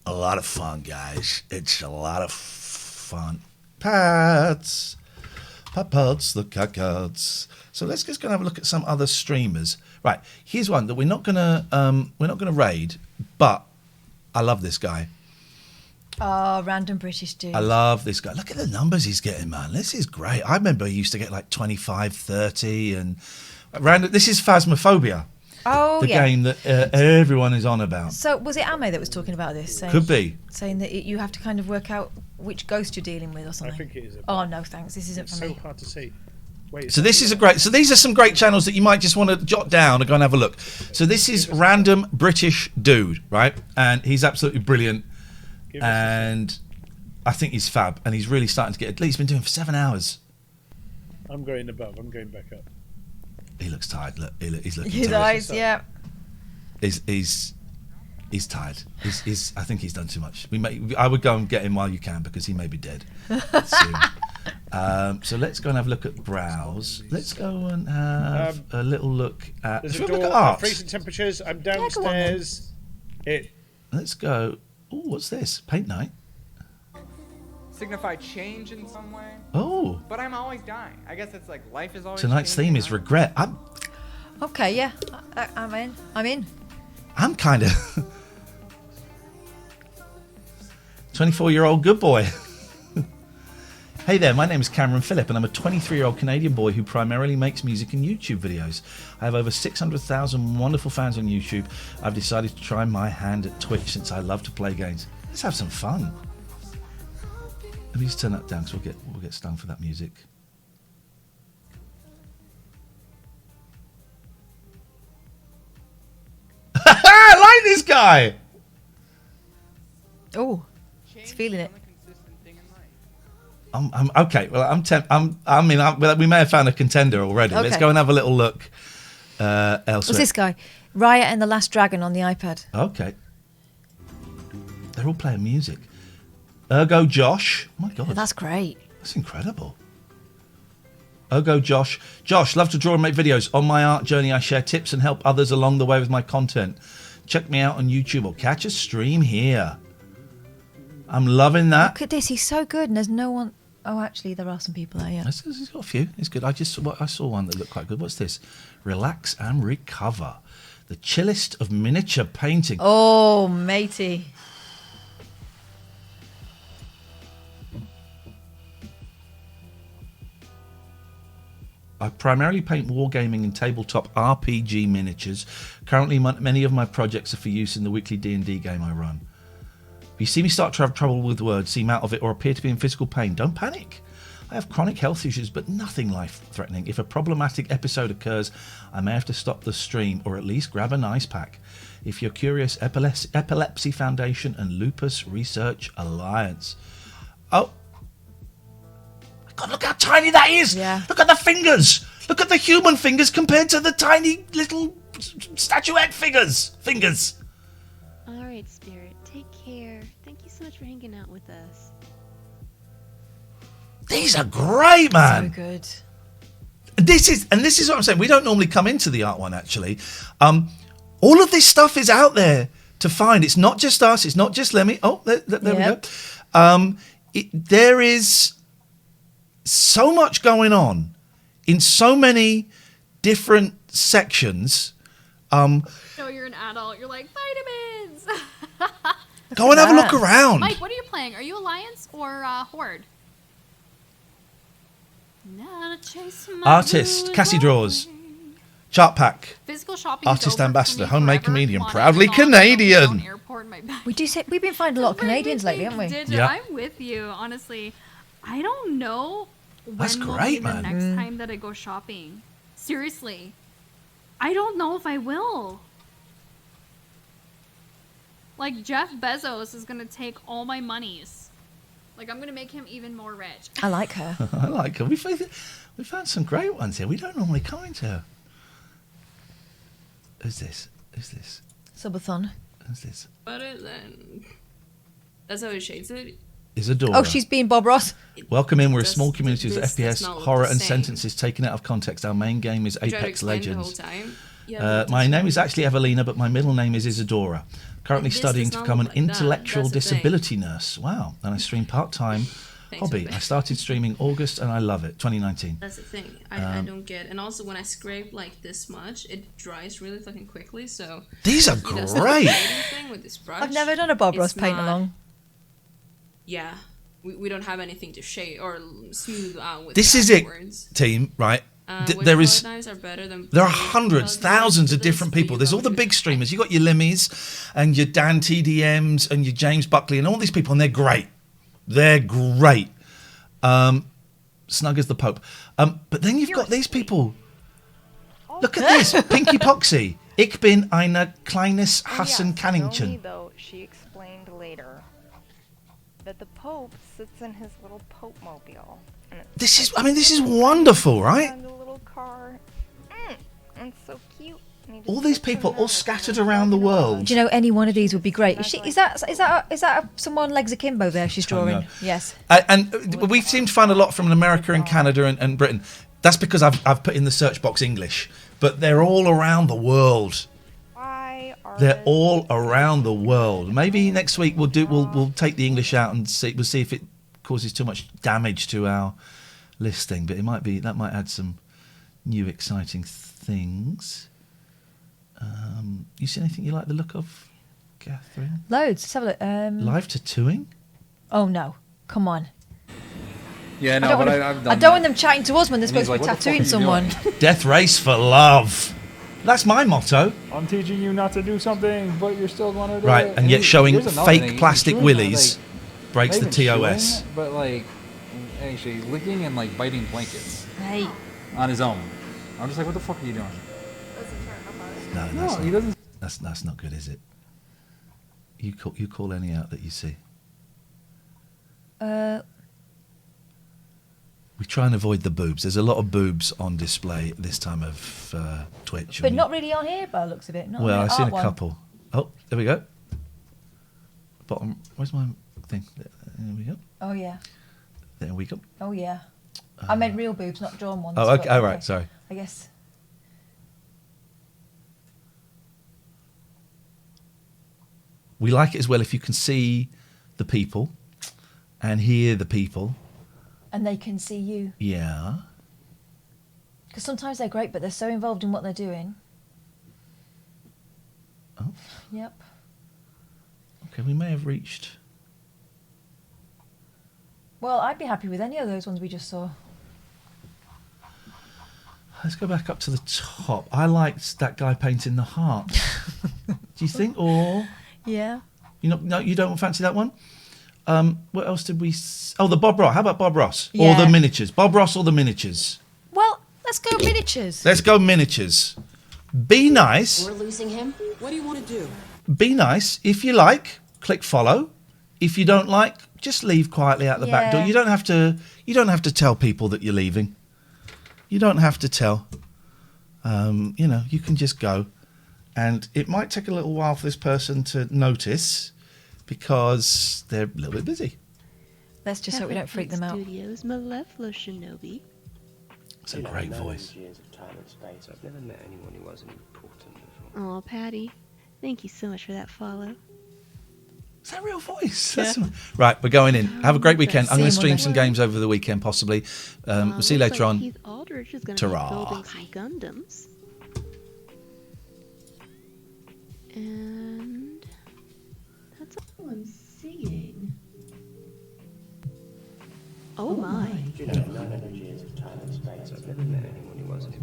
a lot of fun, guys. It's a lot of fun. Pats, the cats. So let's just go and have a look at some other streamers. Right, here's one that we're not going to raid, but I love this guy. Oh, random British dude. I love this guy. Look at the numbers he's getting, man. This is great. I remember he used to get like 25, 30, and random. This is Phasmophobia. Oh, the yeah. game that everyone is on about. So was it Ame that was talking about this? Saying, Could be. Saying that you have to kind of work out which ghost you're dealing with or something. I think it is. Oh, no, thanks. This isn't for me. It's so hard to see. Wait, So this is a great. So these are some great channels that you might just want to jot down and go and have a look. So this is random British dude, right? And he's absolutely brilliant. And I think he's fab. And he's really starting to get. He's been doing it for 7 hours. I'm going above. I'm going back up. He looks tired. Look, he's looking His tired. eyes, yeah. He's tired. I think he's done too much. I would go and get him while you can because he may be dead soon. So let's go and have a look at browse. Let's go and have a little look at. There's Should a we look door. at art? Freezing temperatures. I'm downstairs. Let's go. Oh, what's this? Paint night. Signify change in some way. Oh. But I'm always dying. I guess it's like life is always. Tonight's theme is regret. Okay, yeah. I'm in. I'm kind of 24-year-old good boy. Hey there, my name is Cameron Phillip and I'm a 23-year-old Canadian boy who primarily makes music and YouTube videos. I have over 600,000 wonderful fans on YouTube. I've decided to try my hand at Twitch since I love to play games. Let's have some fun. Let me just turn that down because we'll get stung for that music. I like this guy. Oh, he's feeling it. I'm okay. Well, we may have found a contender already. Okay. Let's go and have a little look elsewhere. What's this guy? Riot and the Last Dragon on the iPad. Okay. They're all playing music. Ergo Josh. Oh my God. That's great. That's incredible. Ergo Josh. Josh, love to draw and make videos. On my art journey, I share tips and help others along the way with my content. Check me out on YouTube or catch a stream here. I'm loving that. Look at this. He's so good and there's no one... Oh, actually, there are some people there, yeah. He's got a few. It's good. I saw one that looked quite good. What's this? Relax and recover. The chillest of miniature painting. Oh, matey. I primarily paint wargaming and tabletop RPG miniatures. Currently, many of my projects are for use in the weekly D&D game I run. If you see me start to have trouble with words, seem out of it, or appear to be in physical pain, don't panic. I have chronic health issues, but nothing life-threatening. If a problematic episode occurs, I may have to stop the stream, or at least grab an ice pack. If you're curious, Epilepsy Foundation and Lupus Research Alliance. Oh. God, look how tiny that is! Yeah. Look at the fingers! Look at the human fingers compared to the tiny little statuette fingers! All right, Spirit. Take care. Thank you so much for hanging out with us. These are great, man. So good. This is what I'm saying. We don't normally come into the art one, actually. All of this stuff is out there to find. It's not just us. It's not just Lemmy. Oh, there we go. There is so much going on in so many different sections. No, you're an adult. You're like, vitamins. Go and have a look around. Mike, what are you playing? Are you Alliance or Horde? Now to chase my Artist, blues Cassie away. Draws. Chart pack. Physical shopping is Artist over ambassador, for me homemade forever. comedian, Come on, proudly I'm gone. I'll be Canadian. on airport in my bag. We've been finding a lot of Canadians lately, haven't we? Digital, Yeah. I'm with you, honestly. I don't know when That's will great, be the man. next time that I go shopping. Seriously. I don't know if I will. Like, Jeff Bezos is going to take all my monies. Like, I'm going to make him even more rich. I like her. I like her. We found some great ones here. We don't normally come into her. Who's this? Who's this? Subathon. Who's this? But it then. That's how he shades it. Isadora. Oh, she's being Bob Ross. Welcome in. We're a That's- small community with that's FPS, not horror, the and same. sentences taken out of context. Our main game is I tried to Apex explain the Legends. whole time. Yeah, My name is actually Evelina, but my middle name is Isadora. Currently This studying does to not become an look like that. intellectual That's the thing. disability nurse. Wow. And I stream part-time Thanks, hobby. babe. I started streaming August and I love it. 2019. That's the thing. I don't get. And also, when I scrape like this much, it dries really fucking quickly. So These are he does the great. shading thing with this brush. I've never done a Bob Ross It's paint not- along. Yeah, we don't have anything to shade or smooth out with. This is it, afterwards. team, right? Which There is knives are better than there are blade hundreds, colours? thousands of Those different that you people. There's all the don't big streamers. You got your Limmies and your Dan TDMs and your James Buckley and all these people, and they're great. They're great. Snug as the Pope. But then you've got these people. Look at this, Pinky Poxy. Ich bin eine kleines Hassan Kannington. Though she explained later that the Pope sits in his little Pope mobile. And it's This is wonderful, right? And the little car. And it's so cute. And he just All these sits in people there all with scattered her. around the world. Do you know any one of these would be great? Is that someone legs akimbo there she's drawing? know. Yes. And we seem to find a lot from America and Canada and Britain. That's because I've put in the search box English, but they're all around the world. They're all around the world. Maybe next week we'll take the English out and we'll see if it causes too much damage to our listing. But that might add some new exciting things. You see anything you like the look of, Catherine? Loads. Let's have a look. Live tattooing? Oh no! Come on. Yeah, no, I don't want them chatting to us when they're supposed to be tattooing someone. Death race for love. That's my motto. I'm teaching you not to do something, but you're still going to do Right, it. and yet showing here's another fake thing, he's plastic chewing, willies like, breaks the not even TOS. chewing, but like, actually licking and like biting blankets Hey. on his own. I'm just like, what the fuck are you doing? No, No, he doesn't. That's not good, is it? You call any out that you see. We try and avoid the boobs. There's a lot of boobs on display this time of Twitch. But not really on here by the looks of it. Not Well, on I've the seen a art one. couple. Oh, there we go. Bottom. Where's my thing? There we go. Oh yeah. There we go. Oh yeah. I meant real boobs, not drawn ones. Oh, but okay. Oh, right. Sorry. I guess. We like it as well if you can see the people and hear the people. And they can see you. Yeah. Because sometimes they're great, but they're so involved in what they're doing. Oh. Yep. Okay, we may have reached. Well, I'd be happy with any of those ones we just saw. Let's go back up to the top. I liked that guy painting the heart. Do you think? Or Yeah. you don't fancy that one? What else did we? Oh, the Bob Ross. How about Bob Ross or Yeah. the miniatures? Bob Ross or the miniatures? Well, let's go miniatures. Let's go miniatures. Be nice. We're losing him. What do you want to do? Be nice. If you like, click follow. If you don't like, just leave quietly out the back door. Yeah. You don't have to. You don't have to tell people that you're leaving. You don't have to tell. You can just go, and it might take a little while for this person to notice because they're a little bit busy. Let's just hope we don't freak them out. Studios, Malefla Shinobi. It's a great voice. Years of time and space, I've never met anyone who wasn't important before. Oh, Patty, thank you so much for that follow. Is that a real voice? That's right, we're going in. Have a great weekend. I'm going to stream some games over the weekend, possibly. We'll see you later on. Keith Aldridge is going to be Ta-ra. building some Gundams. And that's all I'm seeing. Oh my. Do you know 900 years of time I've never met anyone who wasn't